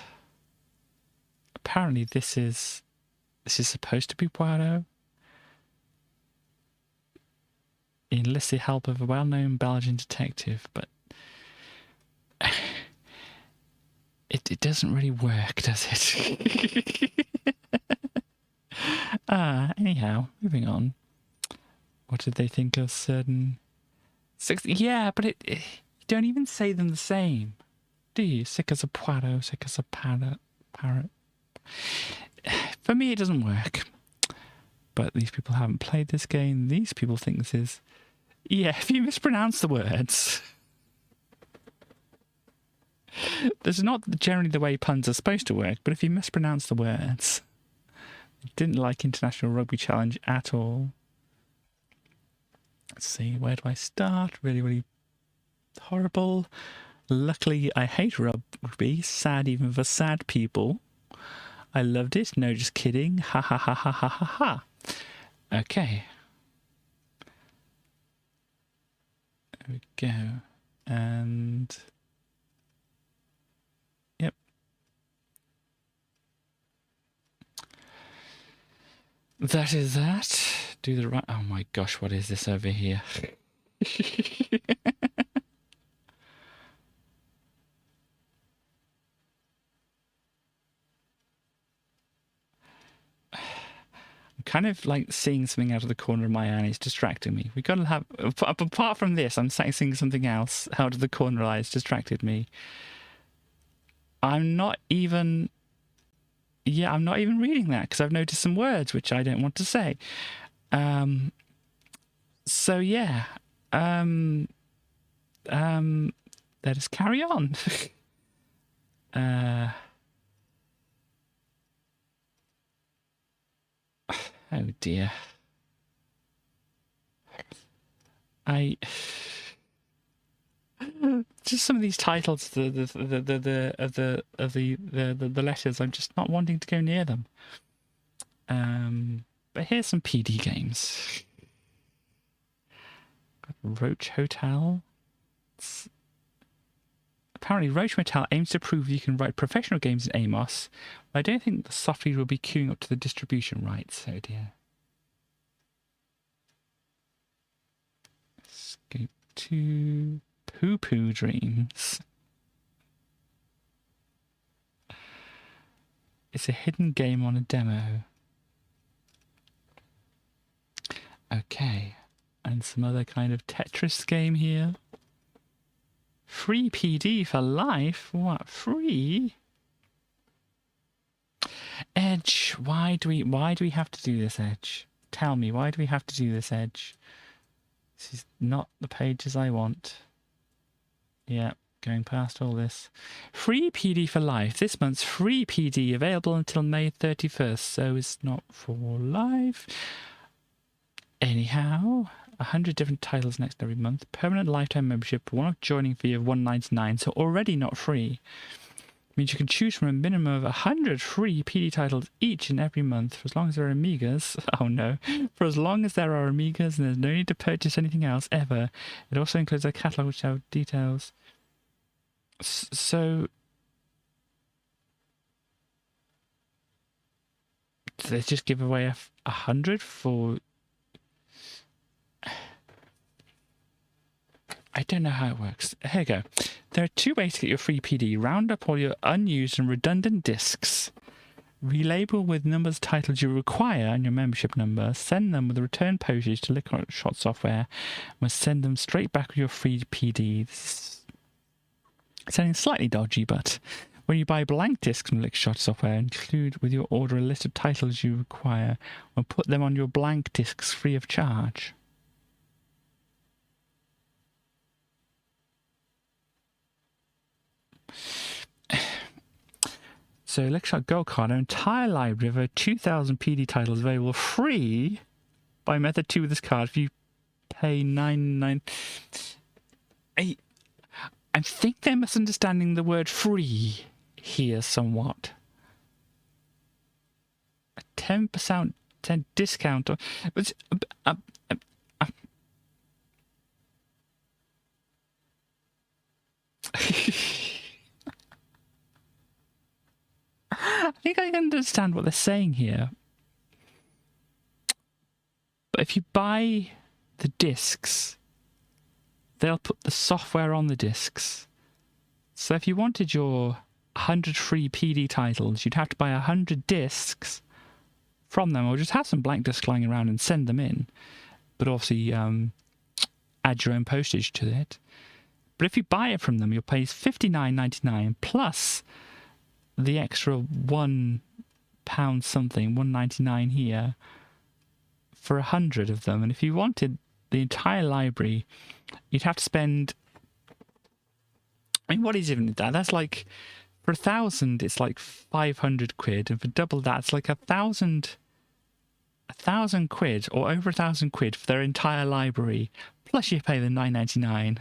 Apparently this is supposed to be Poirot. He enlists the help of a well-known Belgian detective, but it doesn't really work, does it? Anyhow, moving on. What did they think of certain... Yeah, but you don't even say them the same, do you? Sick as a Poirot, sick as a parrot. For me, it doesn't work. But these people haven't played this game. These people think this is... Yeah, if you mispronounce the words... This is not generally the way puns are supposed to work, but if you mispronounce the words... I didn't like International Rugby Challenge at all. Let's see, where do I start? Really, really horrible. Luckily, I hate rugby. Sad even for sad people. I loved it. No, just kidding. Ha ha ha ha ha ha ha. Okay. There we go. And... Yep. That is that. Do the right... Oh my gosh, what is this over here? Kind of like seeing something out of the corner of my eye, and it's distracting me. We gotta have, apart from this, I'm seeing something else out of the corner of my eye. It's distracted me. I'm not even reading that because I've noticed some words which I don't want to say. So yeah, let us carry on. Oh dear. Just some of these titles, the letters, I'm just not wanting to go near them. But here's some PD games. Got Roach Hotel. Apparently, Roach Hotel aims to prove you can write professional games in Amos, but I don't think the software will be queuing up to the distribution rights. Oh dear. Escape to Poo Poo Dreams. It's a hidden game on a demo. Okay. And some other kind of Tetris game here. Free PD for life? What? Free? Edge. Why do we have to do this, Edge? Tell me, why do we have to do this, Edge? This is not the pages I want. Yeah, going past all this. Free PD for life. This month's free PD available until May 31st, so it's not for life. Anyhow, 100 different titles next every month. Permanent lifetime membership, one-off joining fee of $1.99, so already not free. Means you can choose from a minimum of 100 free PD titles each and every month for as long as there are Amigas. Oh no. For as long as there are Amigas and there's no need to purchase anything else ever. It also includes a catalogue which have details. So... let's just give away 100 for... I don't know how it works. Here we go. There are two ways to get your free PD. Round up all your unused and redundant discs. Relabel with numbers of titles you require and your membership number. Send them with a return postage to Lickshot Software. And we'll send them straight back with your free PD. This is sounding slightly dodgy, but when you buy blank discs from Lickshot Software, include with your order a list of titles you require and put them on your blank discs free of charge. So Lickshot Gold Card, an entire library of over 2,000 PD titles available free by method 2 with this card if you pay $9.99. I think they're misunderstanding the word free here somewhat. A 10% discount. I think I understand what they're saying here. But if you buy the discs, they'll put the software on the discs. So if you wanted your 100 free PD titles, you'd have to buy 100 discs from them, or just have some blank discs lying around and send them in. But obviously add your own postage to it. But if you buy it from them, you'll pay $59.99 plus the extra £1 something, $1.99 here, for 100 of them. And if you wanted the entire library, you'd have to spend... I mean, what is even that? That's like, for 1,000, it's like 500 quid. And for double that, it's like 1,000 quid, or over 1,000 quid for their entire library. Plus you pay the $9.99.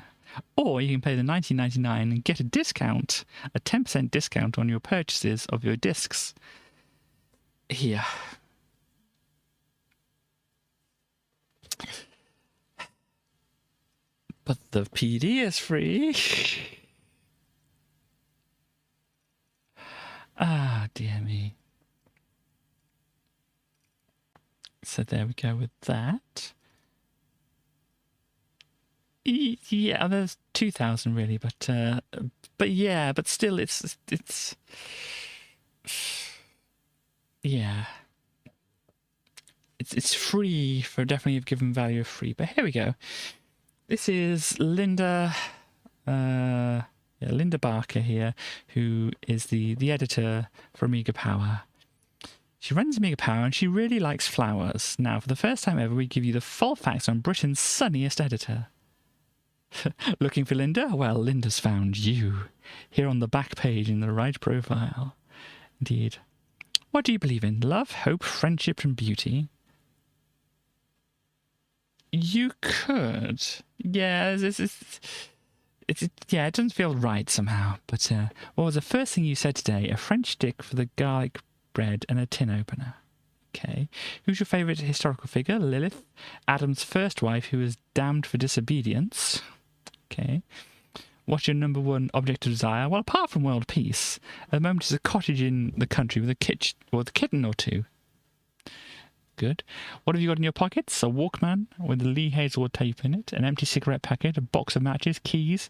Or you can pay the $19.99 and get a discount, a 10% discount on your purchases of your discs. Here. But the PD is free. Ah, dear me. So there we go with that. Yeah, there's 2,000 really, but yeah, but still, it's yeah, it's free for definitely a given value of free. But here we go. This is Linda, Linda Barker here, who is the editor for Amiga Power. She runs Amiga Power and she really likes flowers. Now, for the first time ever, we give you the full facts on Britain's sunniest editor. Looking for Linda? Well, Linda's found you. Here on the back page in the right profile. Indeed. What do you believe in? Love, hope, friendship, and beauty? You could. Yeah, it doesn't feel right somehow. But what was the first thing you said today? A French stick for the garlic bread and a tin opener. Okay. Who's your favourite historical figure? Lilith, Adam's first wife who was damned for disobedience. Okay. What's your number one object of desire? Well, apart from world peace, at the moment it's a cottage in the country with a kitten or two. Good. What have you got in your pockets? A Walkman with a Lee Hazelwood tape in it, an empty cigarette packet, a box of matches, keys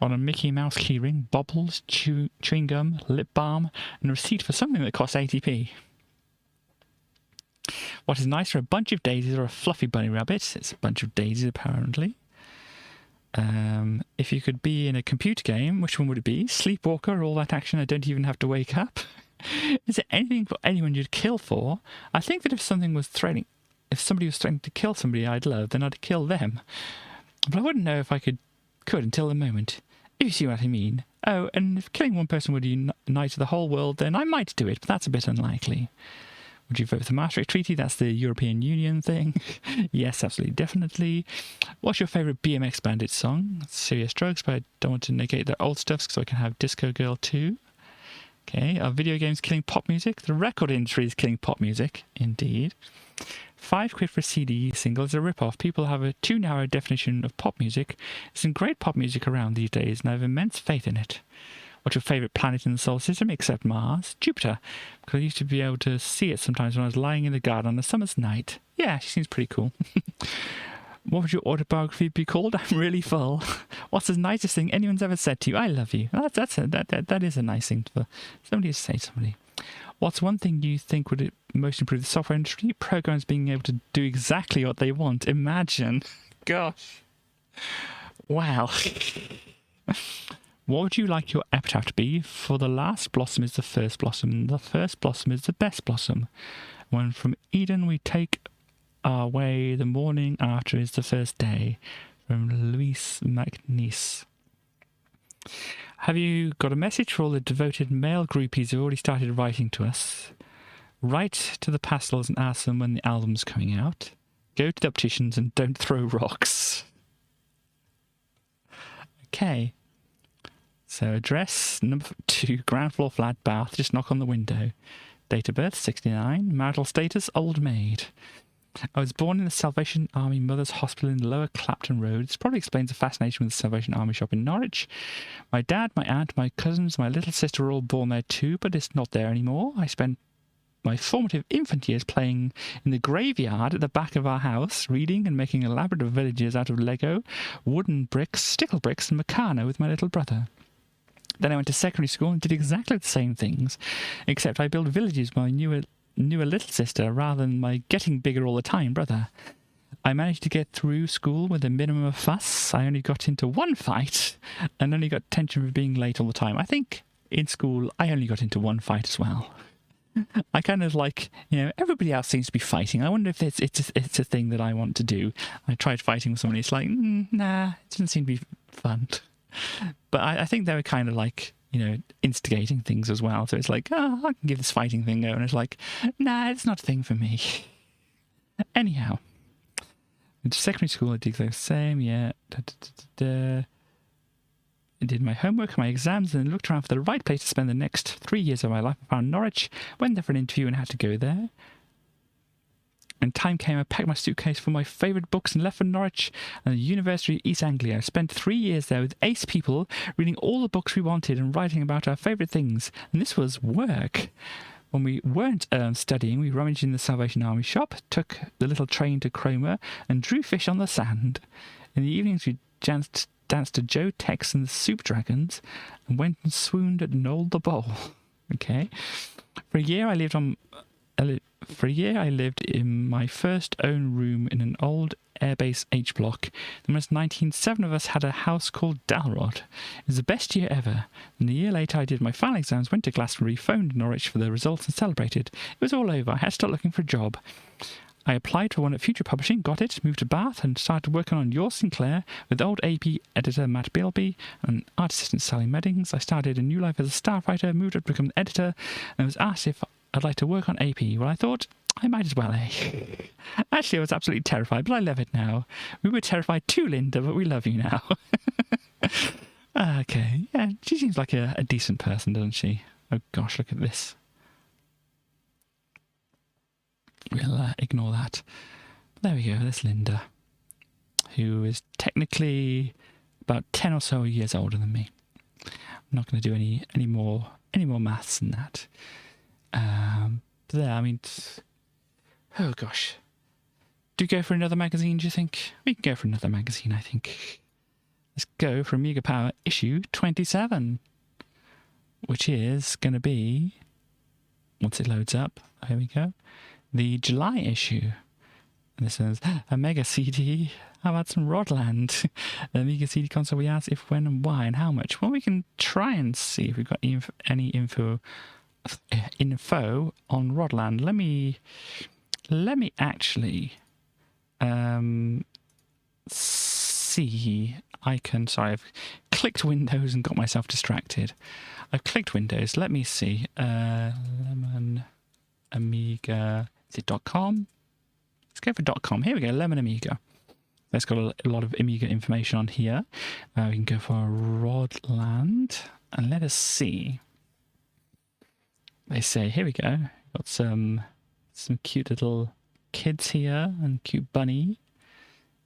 on a Mickey Mouse keyring, baubles, chewing gum, lip balm, and a receipt for something that costs 80p. What is nicer, a bunch of daisies or a fluffy bunny rabbit? It's a bunch of daisies, apparently. If you could be in a computer game, which one would it be? Sleepwalker, all that action, I don't even have to wake up. Is there anything for anyone you'd kill for? I think that if somebody was threatening to kill somebody I'd love, then I'd kill them. But I wouldn't know if I could until the moment. If you see what I mean. Oh, and if killing one person would unite the whole world, then I might do it, but that's a bit unlikely. Would you vote for the Maastricht Treaty? That's the European Union thing. Yes, absolutely, definitely. What's your favourite BMX Bandit song? Serious Drugs, but I don't want to negate the old stuff so I can have Disco Girl too. Okay, are video games killing pop music? The record industry is killing pop music, indeed. £5 for a CD single is a rip-off. People have a too narrow definition of pop music. There's some great pop music around these days, and I have immense faith in it. What's your favourite planet in the solar system, except Mars? Jupiter, because I used to be able to see it sometimes when I was lying in the garden on a summer's night. Yeah, she seems pretty cool. What would your autobiography be called? I'm really full. What's the nicest thing anyone's ever said to you? I love you. That is a nice thing for somebody to say to somebody. What's one thing you think would most improve the software industry? Programs being able to do exactly what they want. Imagine. Gosh. Wow. What would you like your epitaph to be? For the last blossom is the first blossom. The first blossom is the best blossom. When from Eden we take our way, the morning after is the first day. From Louise MacNeice. Have you got a message for all the devoted male groupies who've already started writing to us? Write to the pastels and ask them when the album's coming out. Go to the opticians and don't throw rocks. Okay. So address number 2, ground floor flat, Bath, just knock on the window. Date of birth 69, marital status old maid. I was born in the Salvation Army Mothers Hospital in Lower Clapton Road. This probably explains the fascination with the Salvation Army shop in Norwich. My dad, my aunt, my cousins, my little sister were all born there too, but it's not there anymore. I spent my formative infant years playing in the graveyard at the back of our house, reading and making elaborate villages out of Lego, wooden bricks, stickle bricks, and Meccano with my little brother. Then I went to secondary school and did exactly the same things, except I built villages with my newer little sister rather than my getting bigger all the time brother. I managed to get through school with a minimum of fuss. I only got into one fight and only got attention for being late all the time. I think in school I only got into one fight as well. I kind of like, everybody else seems to be fighting. I wonder if it's a thing that I want to do. I tried fighting with somebody. It's like, nah, it doesn't seem to be fun. But I think they were kind of like, instigating things as well. So it's like, I can give this fighting thing go. And it's like, nah, it's not a thing for me. Anyhow, in secondary school, I did the same, yeah. did my homework, my exams, and looked around for the right place to spend the next 3 years of my life. I found Norwich, went there for an interview and had to go there. And time came, I packed my suitcase for my favourite books and left for Norwich and the University of East Anglia. I spent 3 years there with ace people, reading all the books we wanted and writing about our favourite things. And this was work. When we weren't studying, we rummaged in the Salvation Army shop, took the little train to Cromer, and drew fish on the sand. In the evenings, we danced to Joe Tex and the Soup Dragons, and went and swooned at Noel the Bowl. Okay. For a year, I lived in my first own room in an old airbase H block. There was 1907 of us had a house called Dalrod. It was the best year ever. And a year later I did my final exams, went to Glastonbury, phoned Norwich for the results and celebrated. It was all over. I had to start looking for a job. I applied for one at Future Publishing, got it, moved to Bath and started working on Your Sinclair with old AP editor Matt Bilby and art assistant Sally Meddings. I started a new life as a staff writer, moved up to become an editor, and was asked if I'd like to work on AP. Well, I thought, I might as well, eh? Actually, I was absolutely terrified, but I love it now. We were terrified too, Linda, but we love you now. Okay, yeah, she seems like a decent person, doesn't she? Oh gosh, look at this. We'll ignore that. There we go, there's Linda, who is technically about 10 or so years older than me. I'm not going to do any more maths than that. There, I mean, oh gosh. Do you go for another magazine, do you think? We can go for another magazine, I think. Let's go for Amiga Power issue 27, which is going to be, once it loads up, here we go, the July issue. And this is Amiga CD. How about some Rodland? The Amiga CD console, we asked if, when, and why, and how much. Well, we can try and see if we've got any info on Rodland. Let me actually see. Sorry, I've clicked Windows and got myself distracted. I've clicked Windows. Let me see. Lemon Amiga. Is it .com? Let's go for .com. Here we go. Lemon Amiga. That's got a lot of Amiga information on here. We can go for Rodland and let us see. They say, here we go. Got some cute little kids here and cute bunny.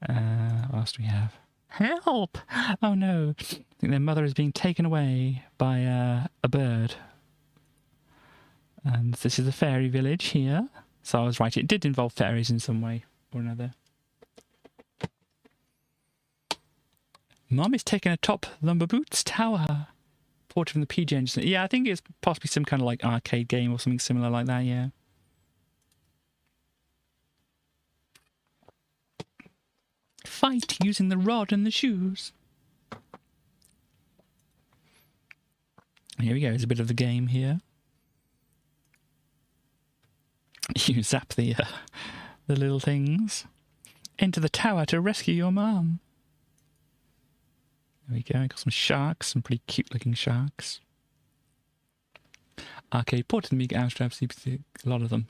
What else do we have? Help! Oh no. I think their mother is being taken away by a bird. And this is a fairy village here. So I was right, it did involve fairies in some way or another. Mum is taking a top Lumber Boots tower. Port from the PG Engine. Yeah, I think it's possibly some kind of like arcade game or something similar like that, yeah. Fight using the rod and the shoes. Here we go, there's a bit of the game here. You zap the little things. Enter the tower to rescue your mum. There we go, got some sharks, some pretty cute looking sharks. Arcade ported Amiga Amstrad, a lot of them.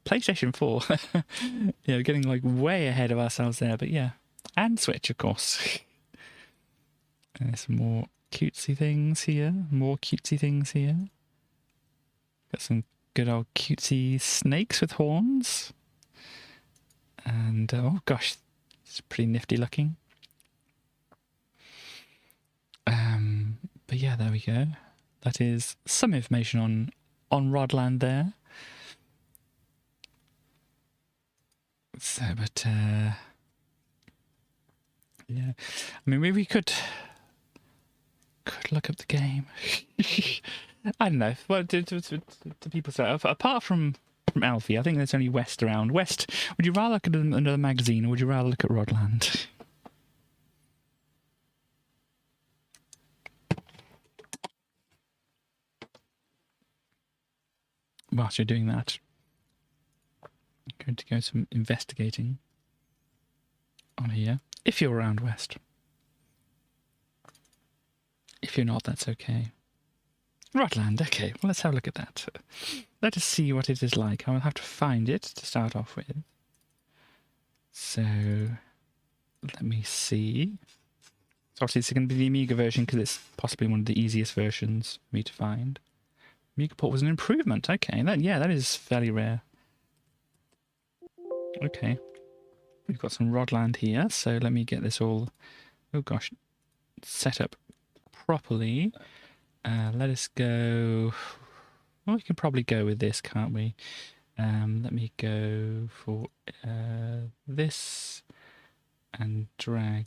PlayStation 4. Yeah, we're getting like way ahead of ourselves there, but yeah. And Switch, of course. Some more cutesy things here. More cutesy things here. Got some good old cutesy snakes with horns. And, oh gosh, it's pretty nifty looking. But yeah, there we go. That is some information on Rodland there. So, but yeah, I mean, maybe we could look up the game. I don't know. What do people say? Apart from Alfie, I think there's only West around. West, would you rather look at another magazine or would you rather look at Rodland? Whilst you're doing that, I'm going to go some investigating on here. If you're around West. If you're not, that's okay. Rodland, okay. Well, let's have a look at that. Let us see what it is like. I will have to find it to start off with. So, let me see. So obviously it's going to be the Amiga version because it's possibly one of the easiest versions for me to find. Amiga Port was an improvement. Okay, that is fairly rare. Okay. We've got some Rodland here, so let me get this all, oh gosh, set up properly. Let us go, well, we can probably go with this, can't we? Let me go for this and drag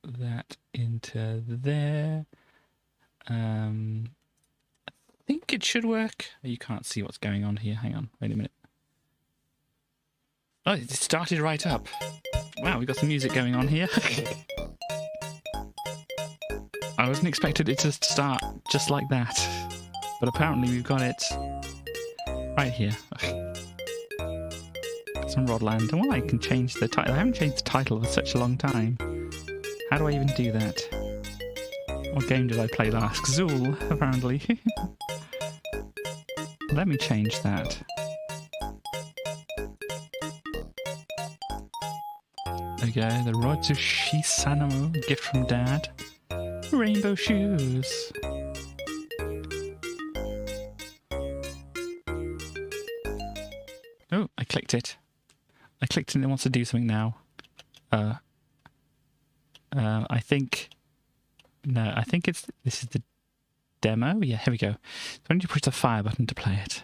that into there. I think it should work. You can't see what's going on here. Hang on, wait a minute. Oh, it started right up. Wow, we've got some music going on here. I wasn't expecting it to start just like that, but apparently we've got it right here. Some Rodland. Well, I can change the title. I haven't changed the title for such a long time. How do I even do that? What game did I play last? Zool, apparently. Let me change that. There we go, the Rodzushi Sanamo, gift from Dad. Rainbow shoes. Oh, I clicked it. I clicked and it wants to do something now. I think... No, I think this is the demo. Yeah, here we go. So I need to push the fire button to play it.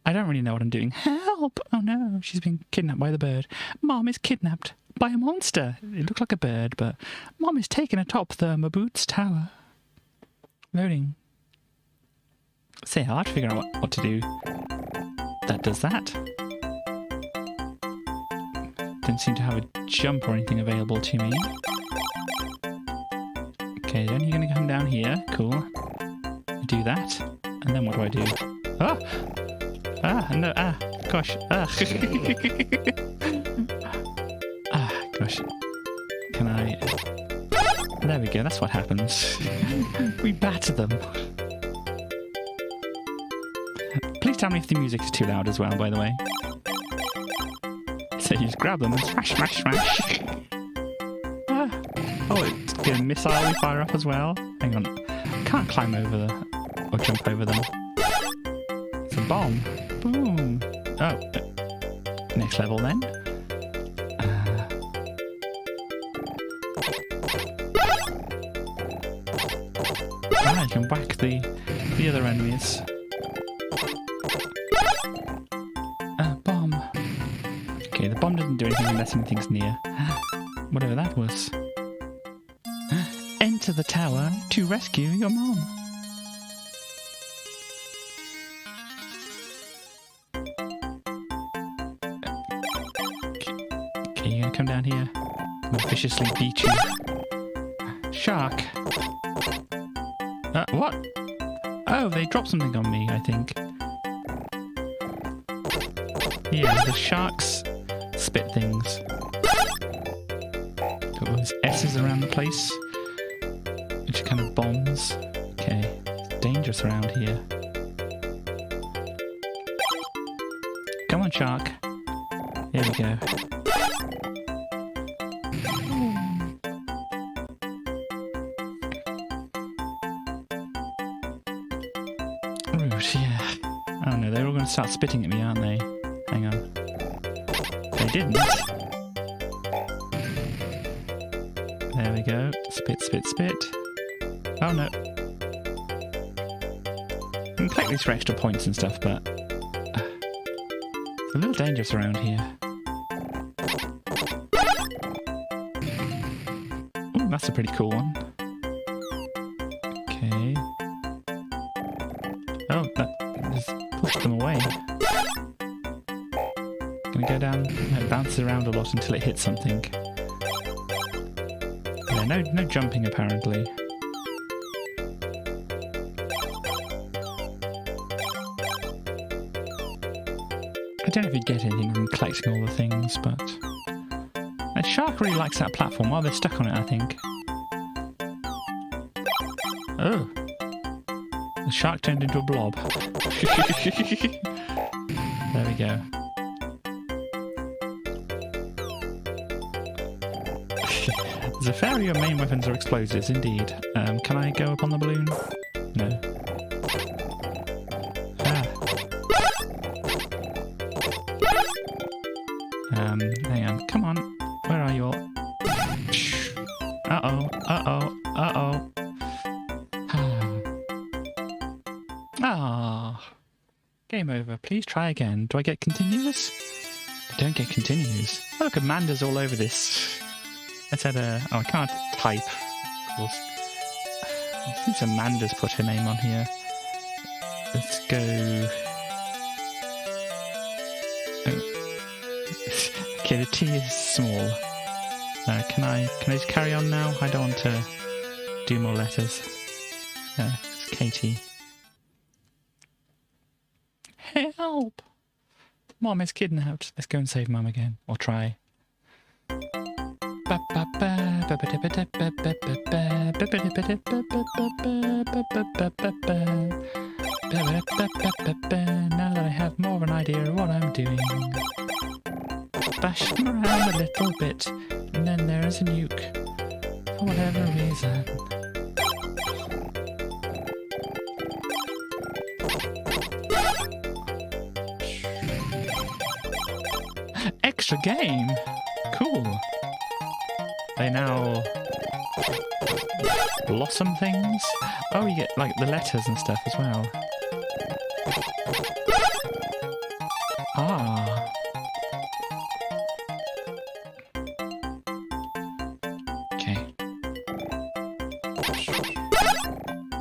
I don't really know what I'm doing. Help! Oh no, she's been kidnapped by the bird. Mom is kidnapped by a monster. It looked like a bird, but Mom is taken atop the Maboot's tower. Loading. Say hard to figure out what to do. That does that. Didn't seem to have a jump or anything available to me. Okay, then you're going to come down here. Cool. Do that. And then what do I do? Ah! Ah, no, ah, gosh, ah. Ah, gosh. Can I... There we go, that's what happens. We batter them. Please tell me if the music is too loud as well, by the way. So you just grab them and smash, smash, smash. Ah. Oh, it's getting missile fire up as well. Hang on. I can't climb over or jump over them. It's a bomb. Boom. Oh. Next level then. You can whack the other enemies. Bomb. Okay, the bomb doesn't do anything unless anything's near. Whatever that was. Enter the tower to rescue your mom. Okay, you're gonna come down here. I'm gonna viciously beat you. Shark. What? Oh, they dropped something on me, I think. Yeah, the sharks spit things. Got all these S's around the place, which are kind of bombs. Okay, it's dangerous around here. Come on, shark. Here we go. Yeah. Oh no, they're all going to start spitting at me, aren't they? Hang on. They didn't. There we go. Spit, spit, spit. Oh no. I can collect these for extra points and stuff, but... it's a little dangerous around here. Ooh, that's a pretty cool one. Okay. Oh, that just pushed them away. Gonna go down, it bounces around a lot until it hits something. Yeah, no jumping apparently. I don't know if you get anything from collecting all the things, but... a shark really likes that platform. Well, they're stuck on it, I think. Oh. The shark turned into a blob. There we go. The fairy, your main weapons are explosives, indeed. Can I go up on the balloon? No. Hang on, come on. Where are you all? Uh-oh, uh-oh, uh-oh. Ah. Game over. Please try again. Do I get continuous? I don't get continuous. Oh, look, Amanda's all over this. Let's add a... Oh, I can't type, of course. I think Amanda's put her name on here. Let's go... Okay, the T is small. Can I just carry on now? I don't want to do more letters. It's Katie. Help! Mom is kidnapped. Let's go and save Mum again. Or try. Now that I have more of an idea of what I'm doing. Bash them around a little bit, and then there is a nuke. For whatever reason. Extra game! Cool. They now blossom things? Oh, you get like the letters and stuff as well. Ah. Okay.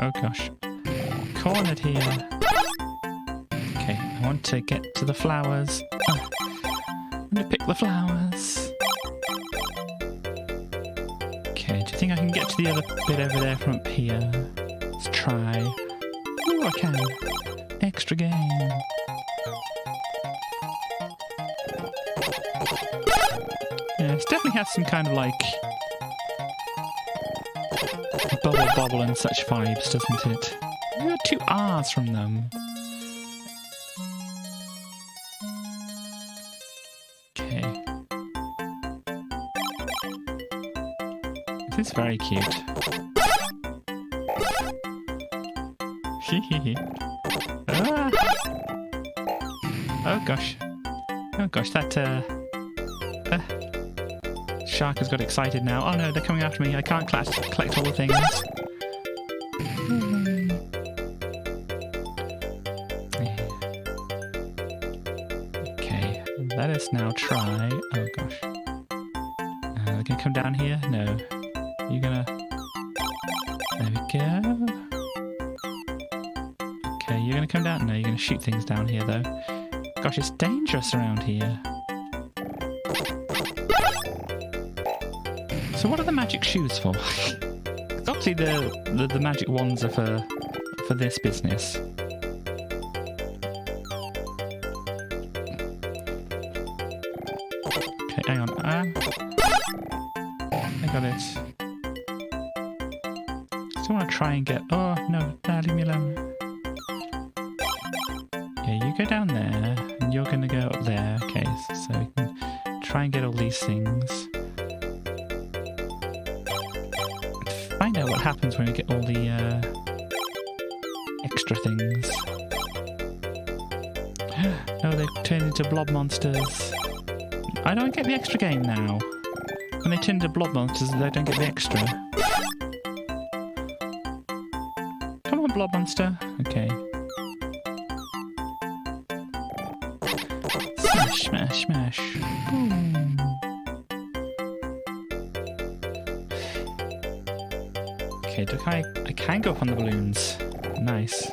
Oh gosh. Cornered here. Okay, I want to get to the flowers. Oh. I'm going to pick the flowers. Okay, do you think I can get to the other bit over there from up here? Let's try. Ooh, I can. Extra game. Yeah, it definitely has some kind of like bubble bobble and such vibes, doesn't it? You got 2 R's from them. Okay. This is very cute. Ah. Oh gosh. Oh gosh, that shark has got excited now. Oh no, they're coming after me. I can't collect all the things. Okay, let us now try. Oh gosh. They're gonna come down here? No. You're gonna... There we go. Okay, you're gonna come down? No, you're gonna shoot things down here though. Gosh, it's dangerous around here. So what are the magic shoes for? Obviously the magic wands are for this business. Okay, hang on. I got it. Still want to try and get... Oh, no, leave me alone. Yeah, you go down there, and you're going to go up there. Okay, so we can try and get all these things. Find out what happens when we get all the extra things. No, they've turned into blob monsters. I don't get the extra game now. When they turn into blob monsters, they don't get the extra. Come on, blob monster. Okay. Smash, smash, smash. Boom. Okay, I can go up on the balloons. Nice.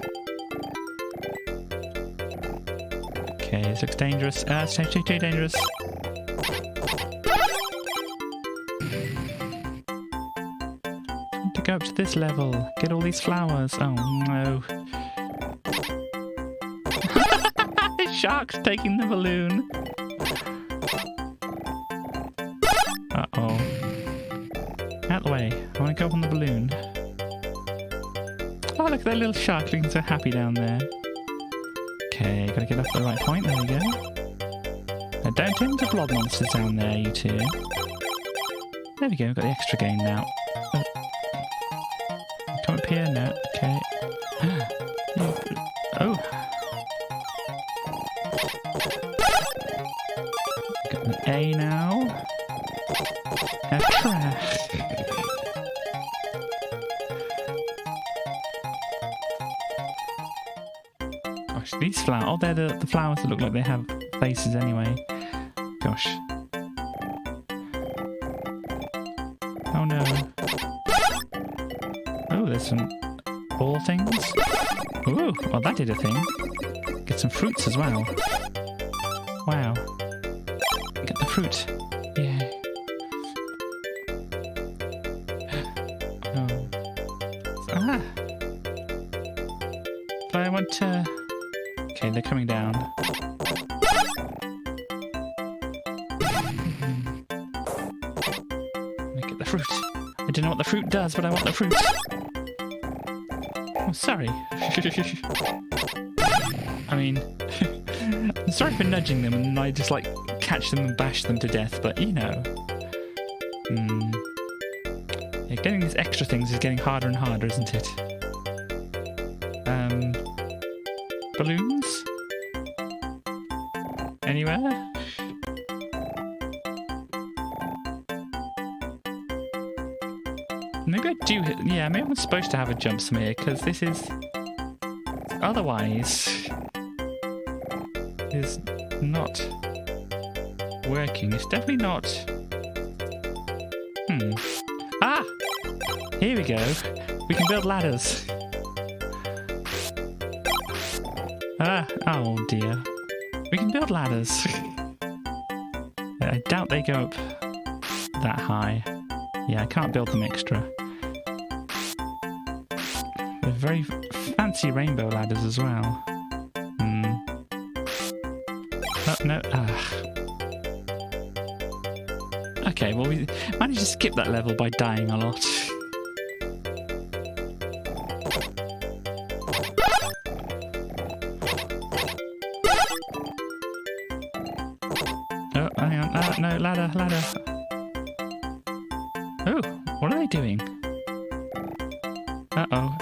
Okay, this looks dangerous. It's too dangerous. To go up to this level. Get all these flowers. Oh no. The shark's taking the balloon. Uh-oh. Out the way. I want to go up on the balloon. Oh, look at that little shark looking so happy down there. Okay, gotta get off the right point. There we go. Now don't turn into blob monsters down there, you two. There we go, we've got the extra gain now. Oh. Come up here, no, okay. Oh. Got an A now. A trash. Gosh, these flowers, oh, they're the flowers that look like they have faces anyway. Gosh. Oh no. Oh, there's some ball things. Ooh, well that did a thing. Get some fruits as well. Wow. Get the fruit. Yeah. Oh. Ah! But I want to... Okay, they're coming down. Get the fruit. I don't know what the fruit does, but I want the fruit. Oh, sorry. I mean, I'm sorry for nudging them and I just like catch them and bash them to death, but you know. Yeah, getting these extra things is getting harder and harder, isn't it? Balloons? Anywhere? Maybe I do. Yeah, maybe I'm supposed to have a jump some here because this is otherwise is not working. It's definitely not. Ah! Here we go. We can build ladders. Ah! Oh dear. We can build ladders. I doubt they go up that high. Yeah, I can't build them extra. They're very fancy rainbow ladders as well. Oh, no. Okay, well we managed to skip that level by dying a lot. Oh, hang on. No, ladder. Oh, what are they doing? Uh-oh.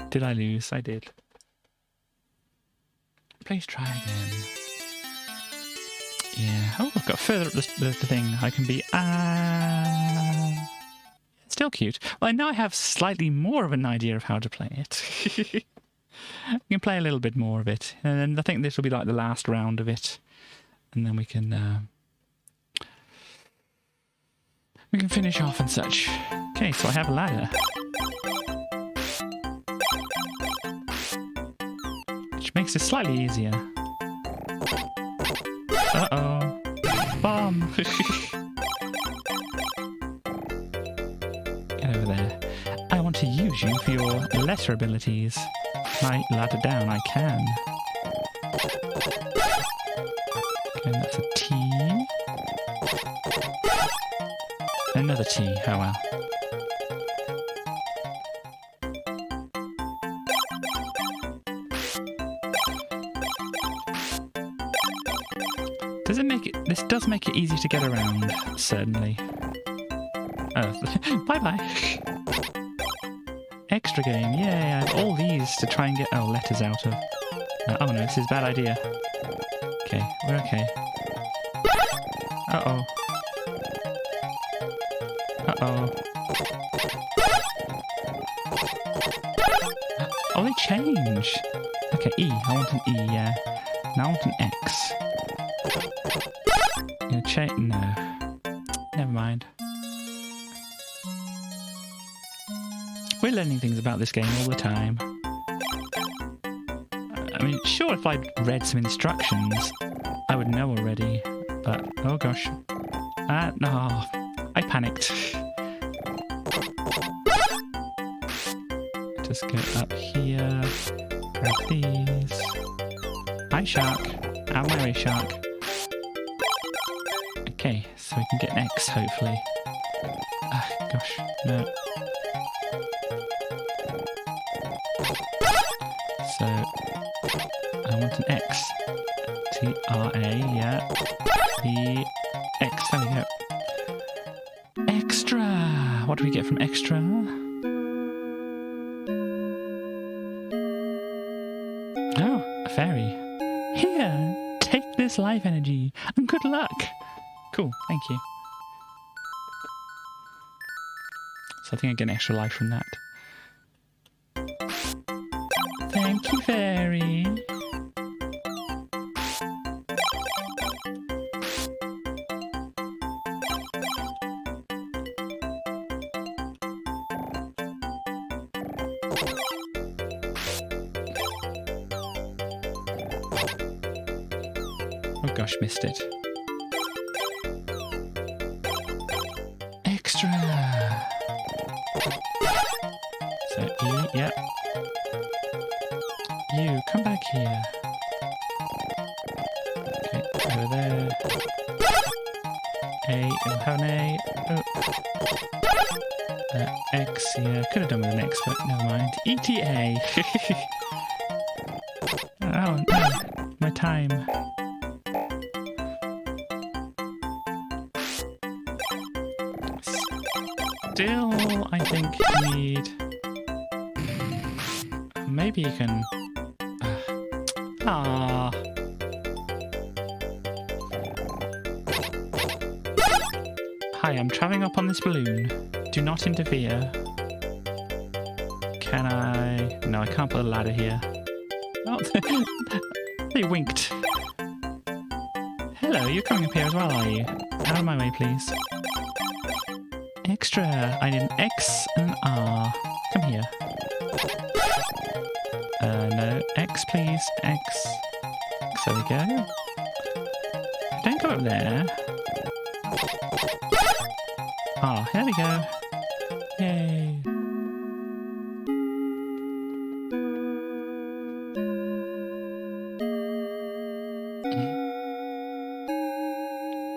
Did I lose? I did. Please try again. Yeah. Oh, I've got further up the thing. I can be... Still cute. Well, now I have slightly more of an idea of how to play it. I can play a little bit more of it. And then I think this will be like the last round of it. And then we can finish off and such. Okay, so I have a ladder. Which makes it slightly easier. Uh-oh. Bomb! Get over there. I want to use you for your letter abilities. Can I ladder down? I can. Okay, that's a T. Another T. Oh well. Does it make it... This does make it easy to get around, certainly. Oh, bye-bye. Extra game, yay, I have all these to try and get letters out of. Oh no, this is a bad idea. Okay, we're okay. Uh-oh. Uh-oh. Oh, they change! Okay, E, I want an E, yeah. Now I want an X. Gonna change... No. Never mind. We're learning things about this game all the time. I mean, sure, if I'd read some instructions, I would know already. But, oh gosh. No. I panicked. Just go up here. Grab these. Hi, shark. Out of my way, shark. Okay, so we can get an X, hopefully. Gosh, no. So, I want an X. T-R-A, yeah. B. extra. Oh, a fairy. Here, take this life energy and good luck. Cool, thank you. So I think I get an extra life from that. Thank you, fairy. Oh gosh, missed it. Extra! So E, yep. You, come back here. Okay, over there. A, we'll have an A. Oh. X, yeah, could have done with an X, but never mind. ETA! Oh no, my time. Still, I think you need... Maybe you can... Ah. Hi, I'm travelling up on this balloon. Do not interfere. Can I... No, I can't put a ladder here. Oh, they winked. Hello, you're coming up here as well, are you? Out of my way, please. Extra! I need an X and an R. Come here. No. X, please. X. X, there we go. Don't go up there. Ah, there we go. Yay.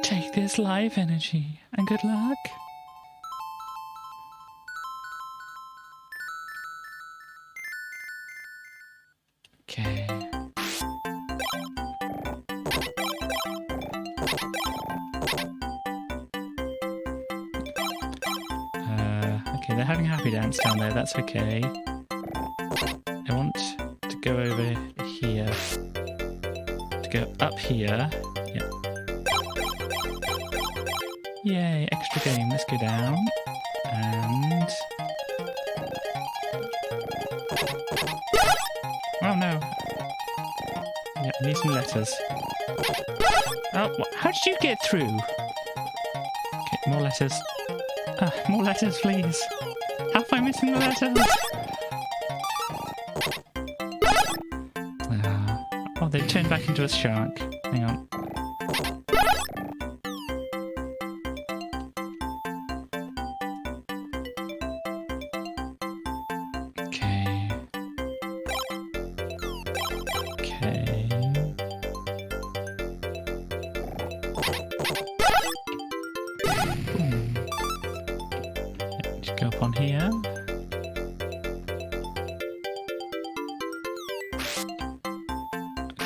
Take this life energy and good luck. Okay. Okay, they're having a happy dance down there, that's okay. I want to go over here. To go up here. Yep. Yay, extra game. Let's go down. And... Oh no. Yeah, I need some letters. Oh, how did you get through? Okay, more letters. More letters, please. How am I missing the letters? Oh, they've turned back into a shark. Hang on. Okay. Okay. Just go up on here.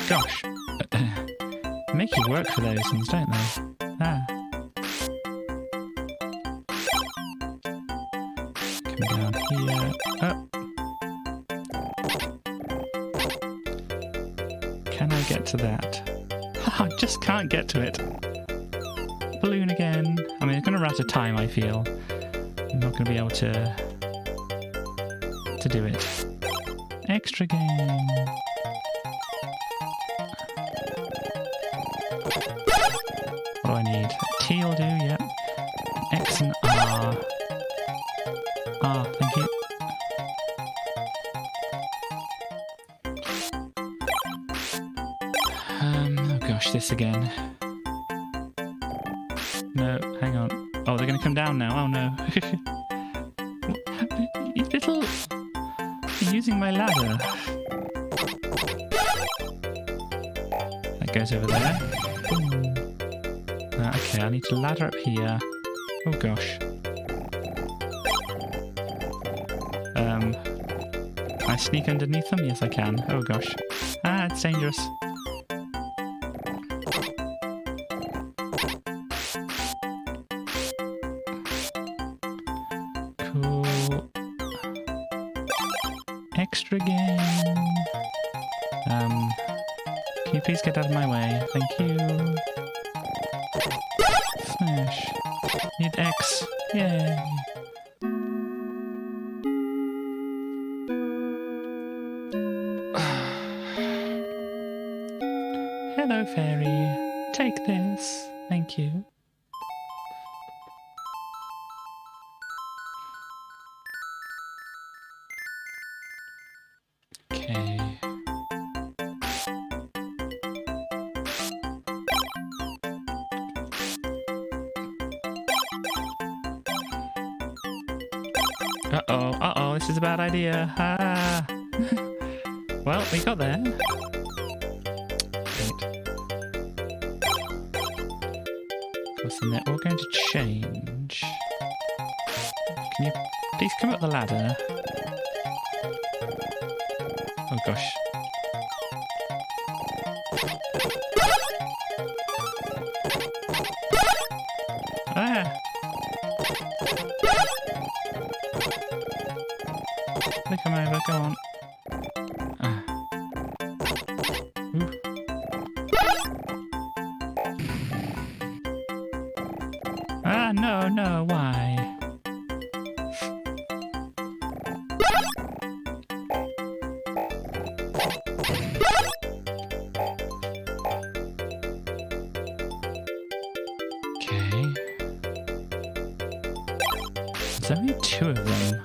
Gosh. Make you work for those ones, don't they? Ah. Coming down here. Oh. Can I get to that? I just can't get to it. Balloon again. I mean, it's going to run out of time, I feel. I'm not going to be able to do it. Extra game. What do I need? T will do, yep. X and R. R, thank you. Oh gosh, this again. No, hang on. Oh, they're going to come down now. Oh no. You little... You're using my ladder. That goes over there. Okay, I need to ladder up here. Oh gosh. Can I sneak underneath them? Yes, I can. Oh gosh. Ah, it's dangerous. Cool. extra game. Can you please get out of my way? Thank you. Smash. Need X. Yay. Hello, fairy. Take this. Thank you. Okay. Uh-oh, this is a bad idea. Ah. Well, we got there. Great. Of course, then they're all going to change. Can you please come up the ladder? Oh gosh. Ah! Come over, go on. Ah. Ooh. Ah, no, why? Okay. There's only 2 of them.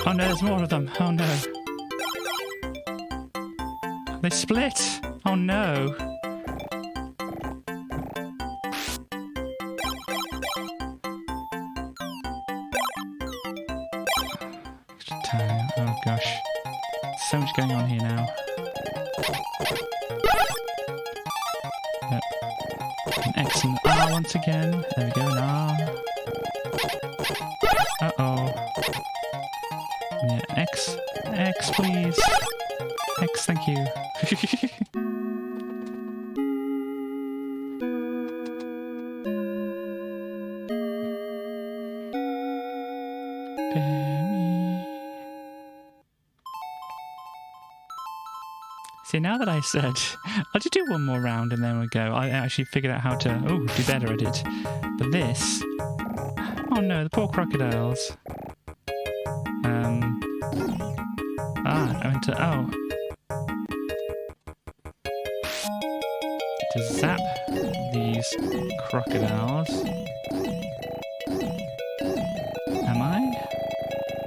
Oh no, there's more of them. Oh no. They split. Oh no. Extra time. Oh gosh. So much going on here now. Yep. An X and R once again. There we go, an R. Uh-oh. Yeah, X, please. X, thank you. See, now that I said, I'll just do one more round and then we'll go. I actually figured out how to, do better at it. But this, oh no, the poor crocodiles. I went to, to zap these crocodiles. Am I?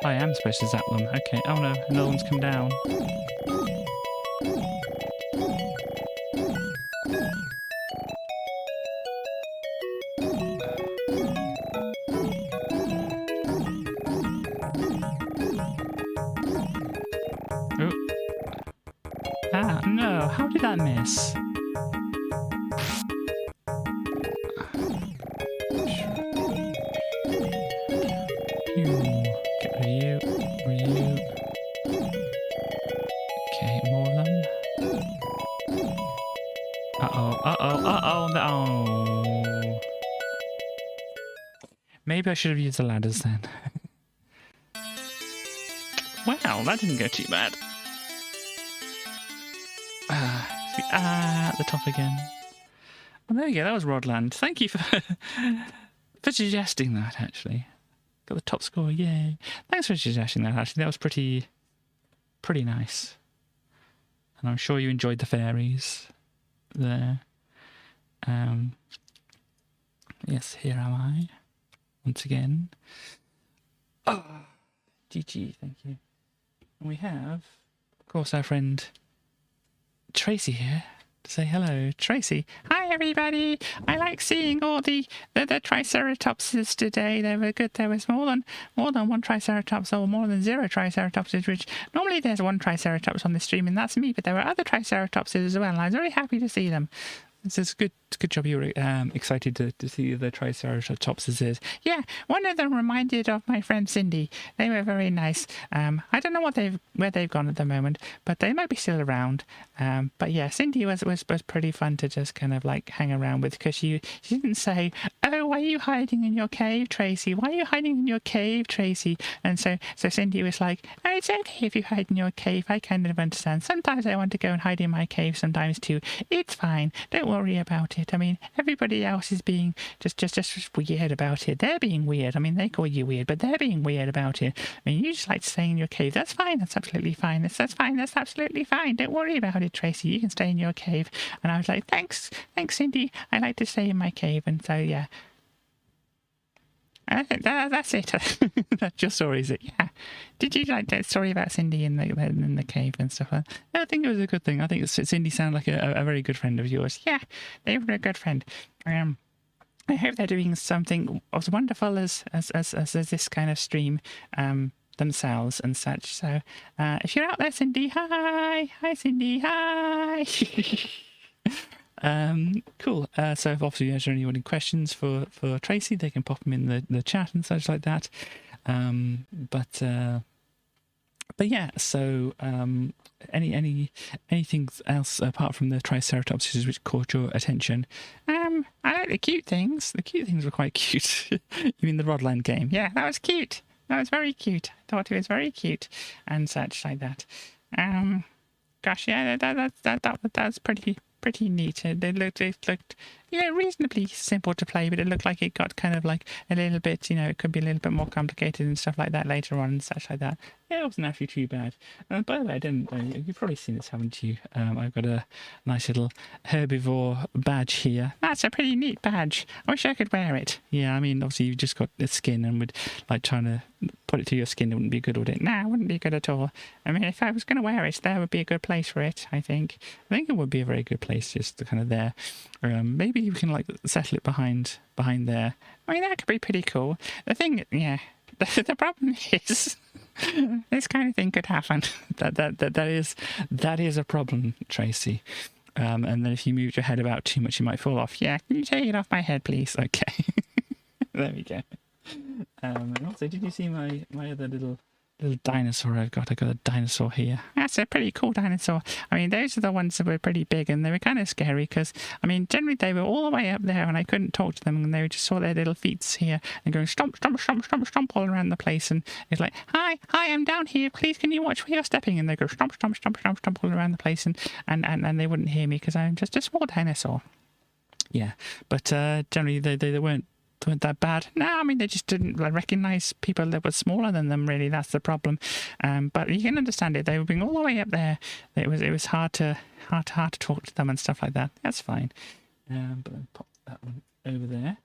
I am supposed to zap them. Okay, oh no, another one's come down. No, how did that miss? Get rid of you. Okay, more of them. Oh. Maybe I should have used the ladders then. Wow, that didn't go too bad. At the top again. Well, there we go. That was Rodland. Thank you for suggesting that. Actually, got the top score. Yay! Thanks for suggesting that. Actually, that was pretty nice. And I'm sure you enjoyed the fairies there. Yes, here am I once again. Oh, GG. Thank you. And we have, of course, our friend Tracy here to say hello. Tracy, hi everybody. I like seeing all the triceratopses today. They were good. There was more than one triceratops, or more than 0 triceratopses, which normally there's 1 triceratops on the stream and that's me, but there were other triceratopses as well and I was very happy to see them. It's a good job you were excited to see the triceratopses. Yeah, one of them reminded of my friend Cindy. They were very nice. I don't know where they've gone at the moment, but they might be still around. But yeah, Cindy was pretty fun to just kind of like hang around with, because she didn't say, oh why are you hiding in your cave, Tracy? Why are you hiding in your cave, Tracy? And so Cindy was like, oh, it's okay if you hide in your cave. I kind of understand. Sometimes I want to go and hide in my cave sometimes too. It's fine. Don't worry about it. I mean, everybody else is being just weird about it. They're being weird. I mean, they call you weird, but they're being weird about it. I mean, you just like to stay in your cave. That's fine. That's absolutely fine. That's fine. That's absolutely fine. Don't worry about it, Tracy. You can stay in your cave. And I was like, thanks, Cindy. I like to stay in my cave. And so, yeah. I think that's it. That's your story, is it? Yeah. Did you like that story about Cindy in the cave and stuff? I think it was a good thing. I think Cindy sounded like a very good friend of yours. Yeah, they were a good friend. I hope they're doing something as wonderful as this kind of stream themselves and such. So if you're out there, Cindy, hi, Cindy, hi. Cool. So if obviously there's any questions for Tracy, they can pop them in the chat and such like that. But yeah, so anything else apart from the Triceratopses which caught your attention? I like the cute things. The cute things were quite cute. You mean the Rodland game? Yeah, that was cute. That was very cute. I thought it was very cute and such like that. Gosh, yeah, that's pretty neat. It looked, reasonably simple to play, but it looked like it got kind of like a little bit, it could be a little bit more complicated and stuff like that later on and such like that. Yeah, it wasn't actually too bad. By the way, you've probably seen this, haven't you? I've got a nice little herbivore badge here. That's a pretty neat badge. I wish I could wear it. Yeah, I mean, obviously you've just got the skin and would like trying to put it to your skin. It wouldn't be good, would it? Nah, it wouldn't be good at all. I mean, if I was going to wear it, there would be a good place for it, I think. I think it would be a very good place just to kind of there. Maybe you can like settle it behind there. I mean, that could be pretty cool. The thing, yeah, the problem is this kind of thing could happen. That is a problem, Tracy. And then if you moved your head about too much, you might fall off. Yeah, can you take it off my head, please? Okay. There we go. And also, did you see my other little dinosaur I've got? I got a dinosaur here. That's a pretty cool dinosaur. I mean, those are the ones that were pretty big and they were kind of scary because, I mean, generally they were all the way up there and I couldn't talk to them and they just saw their little feet here and going stomp, stomp, stomp, stomp, stomp all around the place. And it's like, hi, I'm down here. Please, can you watch where you're stepping? And they go stomp, stomp, stomp, stomp, stomp all around the place and they wouldn't hear me because I'm just a small dinosaur. Yeah, but generally they weren't that bad. No, I mean, they just didn't recognize people that were smaller than them, really. That's the problem. But you can understand it. They were being all the way up there. It was hard to talk to them and stuff like that. That's fine. But I'll pop that one over there.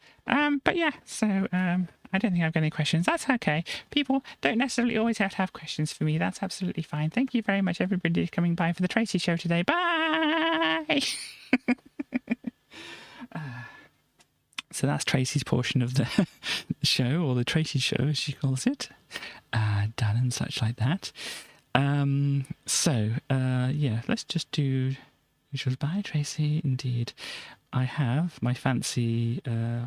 But yeah, so I don't think I've got any questions. That's okay. People don't necessarily always have to have questions for me. That's absolutely fine. Thank you very much, everybody, for coming by for the Tracy show today. Bye! So that's Tracy's portion of the show, or the Tracy show, as she calls it, done and such like that. Yeah, let's just do visuals. Bye, Tracy. Indeed, I have my fancy.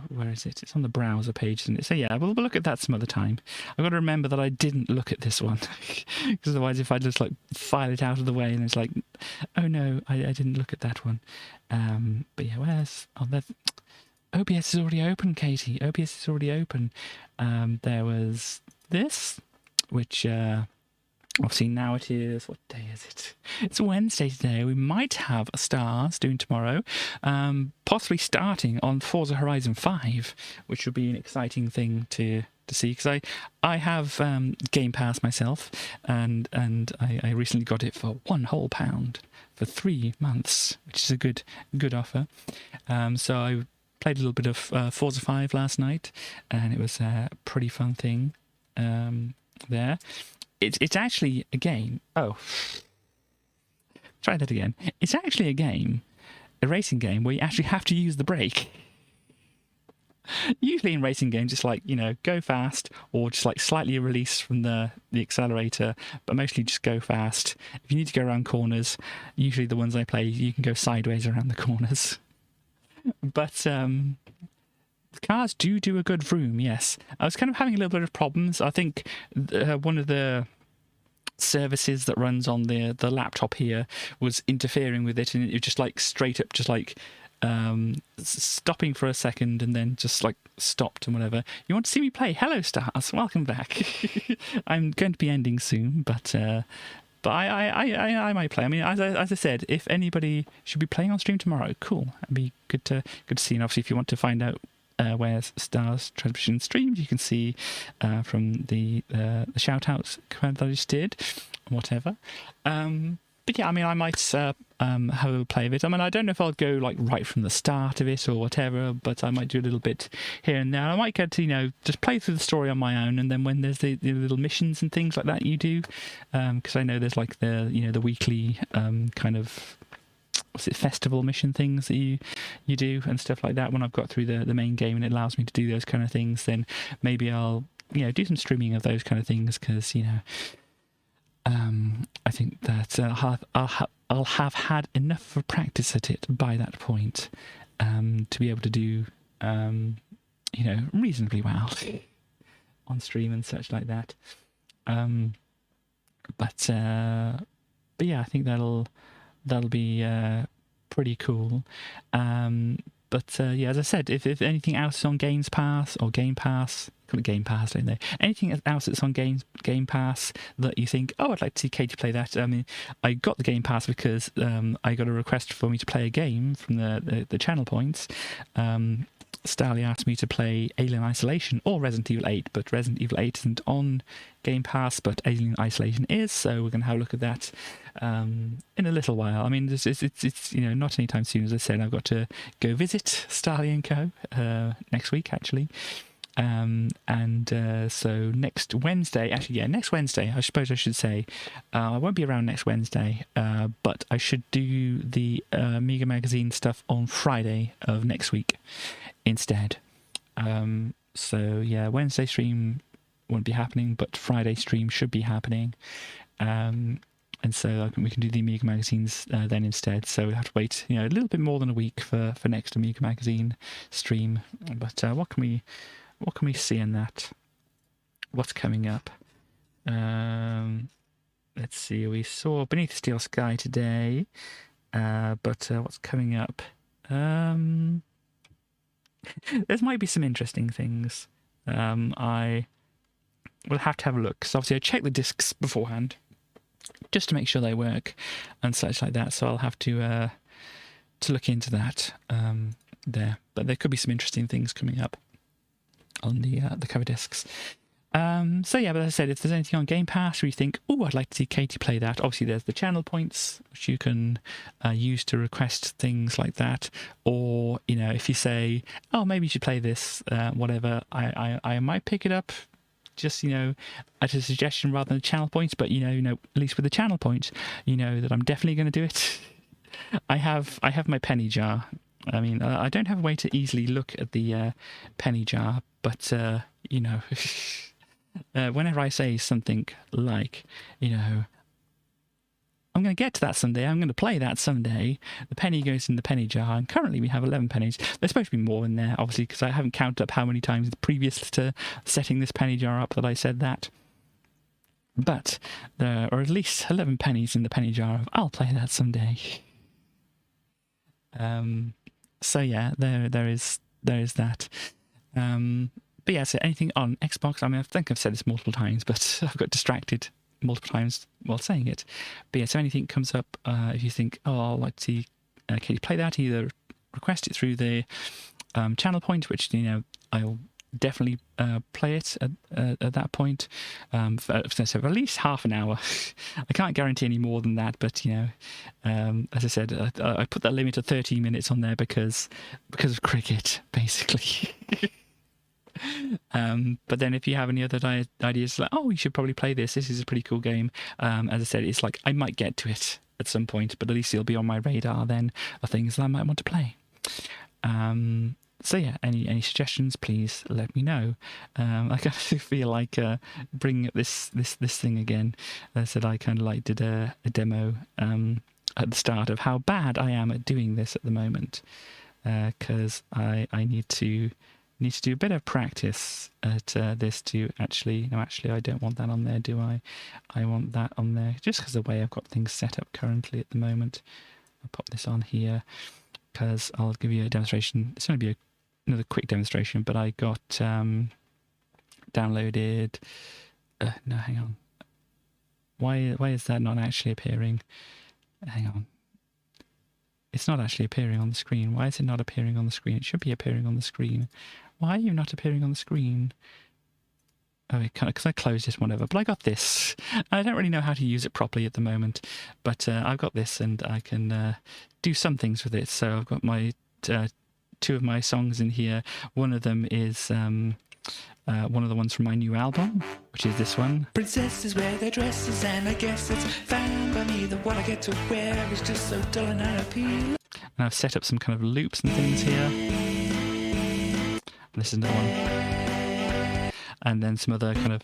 Where is it? It's on the browser page, isn't it? So yeah, we'll look at that some other time. I've got to remember that I didn't look at this one, because otherwise, if I just like file it out of the way, and it's like, oh no, I didn't look at that one. But yeah, where's OBS is already open, Katie. OBS is already open. There was this, which obviously now it is, what day is it? It's Wednesday today. We might have a Stars doing tomorrow, possibly starting on Forza Horizon 5, which will be an exciting thing to see, because I have Game Pass myself, and I recently got it for £1 whole for 3 months, which is a good offer. So I played a little bit of Forza 5 last night, and it was a pretty fun thing there. It's actually a game. Oh, try that again. It's actually a game, a racing game, where you actually have to use the brake. Usually in racing games, it's like, go fast or just like slightly release from the accelerator, but mostly just go fast. If you need to go around corners, usually the ones I play, you can go sideways around the corners. But the cars do a good vroom, yes. I was kind of having a little bit of problems. I think one of the services that runs on the laptop here was interfering with it, and it was just like straight up just like stopping for a second and then just like stopped and whatever. You want to see me play? Hello, stars. Welcome back. I'm going to be ending soon, but I might play. I mean, as I said, if anybody should be playing on stream tomorrow, cool. It'd be good to see. And obviously, if you want to find out where Stars Transmission streams, you can see from the shout outs command that I just did, whatever. But yeah, I mean, I might have a play of it. I mean, I don't know if I'll go like right from the start of it or whatever, but I might do a little bit here and there. I might get to, just play through the story on my own, and then when there's the little missions and things like that you do, because I know there's like the weekly kind of festival mission things that you do and stuff like that. When I've got through the main game and it allows me to do those kind of things, then maybe I'll do some streaming of those kind of things, because I think that I'll have had enough of practice at it by that point to be able to do reasonably well on stream and such like that. But yeah, I think that'll be pretty cool. But yeah, as I said, if anything else is on Games Pass or Game Pass, call it Game Pass, don't they? Anything else that's on Game Pass that you think, oh, I'd like to see Katie play that. I mean, I got the Game Pass because I got a request for me to play a game from the channel points. Starly asked me to play Alien Isolation or Resident Evil 8, but Resident Evil 8 isn't on Game Pass, but Alien Isolation is, so we're going to have a look at that in a little while. I mean, it's not anytime soon. As I said, I've got to go visit Starly & Co. Next week, actually. So next Wednesday, next Wednesday, I suppose I should say, I won't be around next Wednesday, but I should do the Amiga Magazine stuff on Friday of next week instead. So yeah, Wednesday stream won't be happening, but Friday stream should be happening. And so we can do the Amiga Magazines then instead. So we'll have to wait, a little bit more than a week for next Amiga Magazine stream. But what can we see in that? What's coming up? Let's see. We saw Beneath the Steel Sky today, but what's coming up? There might be some interesting things. I will have to have a look, because obviously I checked the discs beforehand just to make sure they work and such like that. So I'll have to look into that there. But there could be some interesting things coming up on the cover discs. So yeah, but as I said, if there's anything on Game Pass where you think, oh, I'd like to see Katie play that, obviously there's the channel points which you can use to request things like that. Or if you say, oh, maybe you should play this, whatever, I might pick it up just as a suggestion rather than channel points. But at least with the channel points, that I'm definitely going to do it. I have my penny jar. I mean, I don't have a way to easily look at the penny jar, but whenever I say something like, I'm going to get to that someday, I'm going to play that someday, the penny goes in the penny jar, and currently we have 11 pennies. There's supposed to be more in there, obviously, because I haven't counted up how many times previous to setting this penny jar up that I said that. But there are at least 11 pennies in the penny jar of I'll play that someday. So yeah, there is that. But yeah, so anything on Xbox, I mean, I think I've said this multiple times, but I've got distracted multiple times while saying it. But yeah, so anything comes up, if you think, oh, I'd like to see Katie play that, either request it through the channel point, which, I'll definitely play it at that point for at least half an hour. I can't guarantee any more than that, but as I said, I put that limit of 30 minutes on there because of cricket, basically. But then if you have any other ideas, like, oh, you should probably play this is a pretty cool game, as I said, it's like I might get to it at some point, but at least it'll be on my radar then of things that I might want to play. So yeah, any suggestions, please let me know. I kind of feel like bringing up this thing again. As I said, I kind of like did a demo at the start of how bad I am at doing this at the moment, because I need to do a bit of practice at this to actually... No, actually, I don't want that on there, do I? I want that on there just because of the way I've got things set up currently at the moment. I'll pop this on here. because I'll give you a demonstration. It's going to be another quick demonstration, but I got downloaded. No, hang on. Why is that not actually appearing? Hang on. It's not actually appearing on the screen. Why is it not appearing on the screen? It should be appearing on the screen. Why are you not appearing on the screen? Oh, because I closed it, whatever. But I got this. I don't really know how to use it properly at the moment, but I've got this and I can do some things with it. So I've got my two of my songs in here. One of them is one of the ones from my new album, which is this one. Princesses wear their dresses, and I guess it's fine by me that what I get to wear is just so dull and unappealing. And I've set up some kind of loops and things here. This is another one. And then some other kind of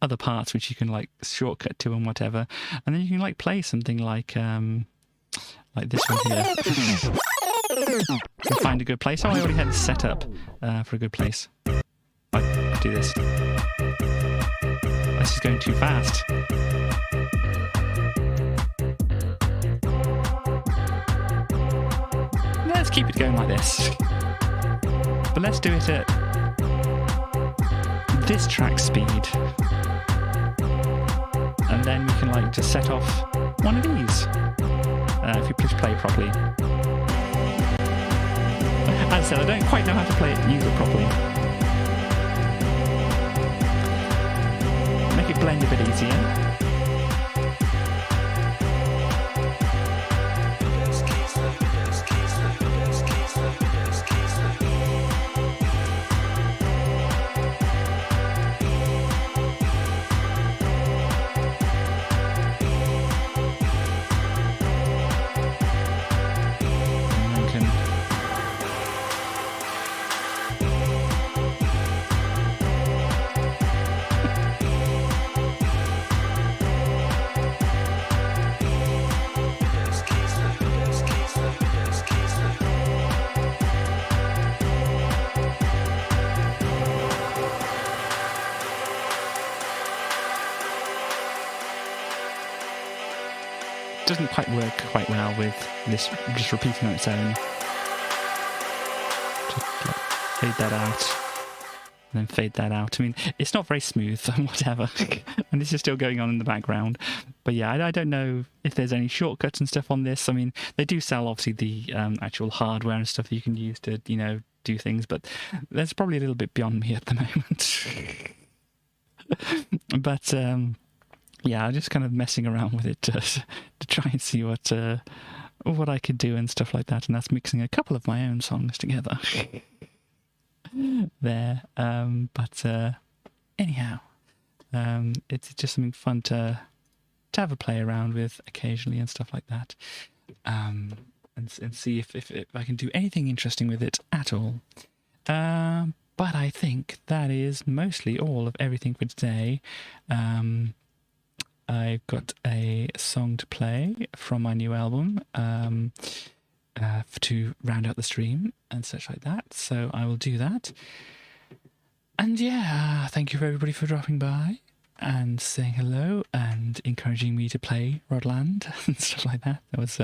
other parts which you can like shortcut to and whatever. And then you can like play something like this one here. And find a good place. Oh, I already had this set up for a good place. I do this. This is going too fast. Let's keep it going like this. But let's do it at this track speed. And then we can like just set off one of these. If you push play properly. As I said, I don't quite know how to use it properly. Make it blend a bit easier. Doesn't quite work quite well with this just repeating on its own. Just fade that out and then fade that out. I mean, it's not very smooth and whatever, and this is still going on in the background. But yeah, I don't know if there's any shortcuts and stuff on this. I mean, they do sell obviously the actual hardware and stuff that you can use to do things, but that's probably a little bit beyond me at the moment. But yeah, I'm just kind of messing around with it to try and see what I could do and stuff like that. And that's mixing a couple of my own songs together there. But anyhow, it's just something fun to have a play around with occasionally and stuff like that. And see if I can do anything interesting with it at all. But I think that is mostly all of everything for today. I've got a song to play from my new album to round out the stream and such like that. So I will do that. And yeah, thank you for everybody for dropping by and saying hello and encouraging me to play Rodland and stuff like that. That was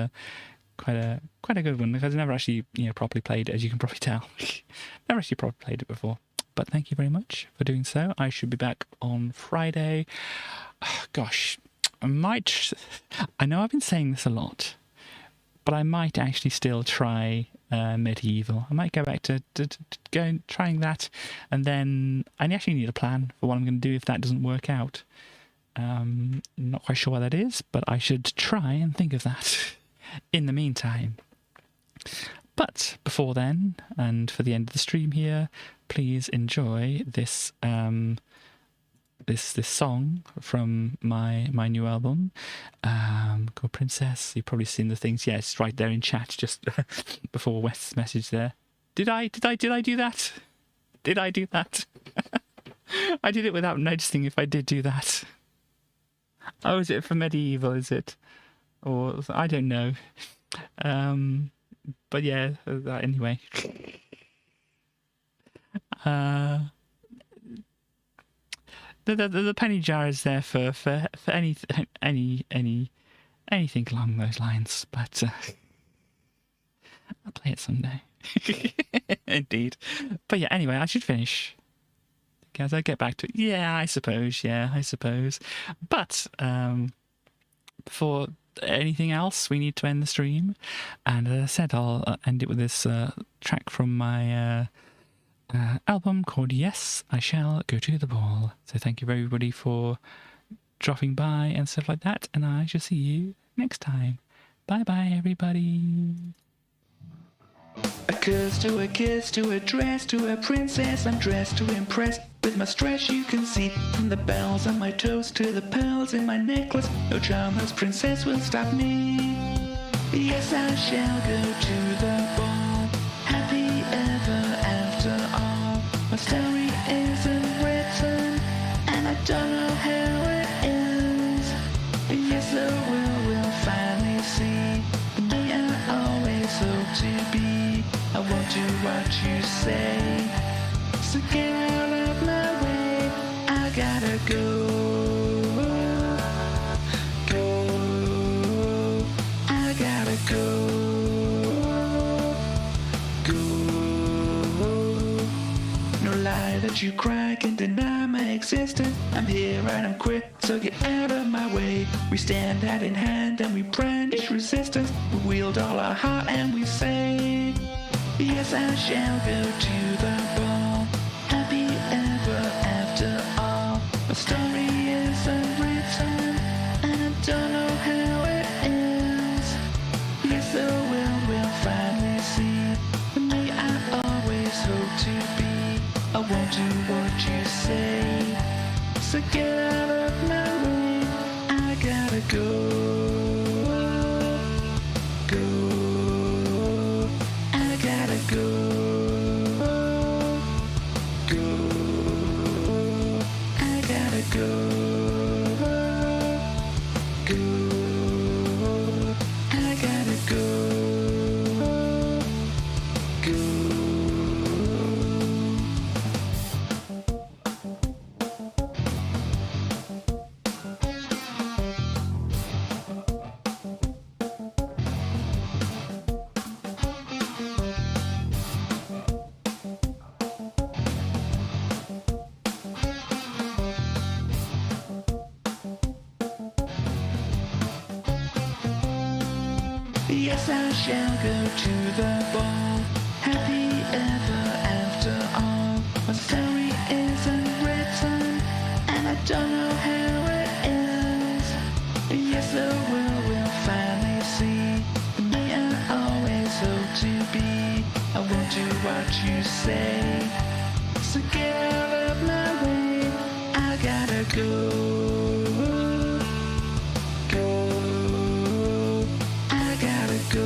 quite a good one, because I've never actually properly played it, as you can probably tell. Never actually properly played it before. But thank you very much for doing so. I should be back on Friday. Gosh, I know I've been saying this a lot, but I might actually still try Medieval. I might go back to trying that, and then I actually need a plan for what I'm going to do if that doesn't work out. Not quite sure what that is, but I should try and think of that in the meantime. But before then, and for the end of the stream here, please enjoy this this song from my new album called Princess. You've probably seen the things. Yeah, it's right there in chat just before West's message there. Did I do that? Did I do that? I did it without noticing if I did do that. Oh, is it for Medieval, is it? Or I don't know. But yeah, anyway. The penny jar is there for anything along those lines. But I'll play it someday. Indeed. But yeah, anyway, I should finish. As I get back to it. Yeah, I suppose. But before anything else, we need to end the stream. And as I said, I'll end it with this track from my album called Yes, I Shall Go to the Ball. So thank you everybody for dropping by and stuff like that. And I shall see you next time. Bye-bye, everybody. A curse to a kiss to a dress to a princess. I'm dressed to impress. With my stress you can see, from the bells on my toes to the pearls in my necklace, no charmer's princess will stop me. Yes, I shall go to the ball, happy ever after all. My story isn't written, and I don't know how it ends. Yes, the world will finally see the me I always hope to be. I won't do what you say, so get out of my way. I gotta go, I gotta go, no lie that you cry can deny my existence. I'm here and I'm quit, so get out of my way. We stand hand in hand and we brandish resistance. We wield all our heart and we say, yes, I shall go to the ball, happy ever after all. My story isn't written, and I don't know how it ends. Yes, the world will finally see the me I always hope to be. I won't do what you say, so get out of my way. I gotta go. Yes, I shall go to the ball, happy ever after all. My story isn't written, and I don't know how it ends. Yes, the world will finally see the me I always hope to be. I won't do what you say, so get out of my way. I gotta go. Go, I gotta go.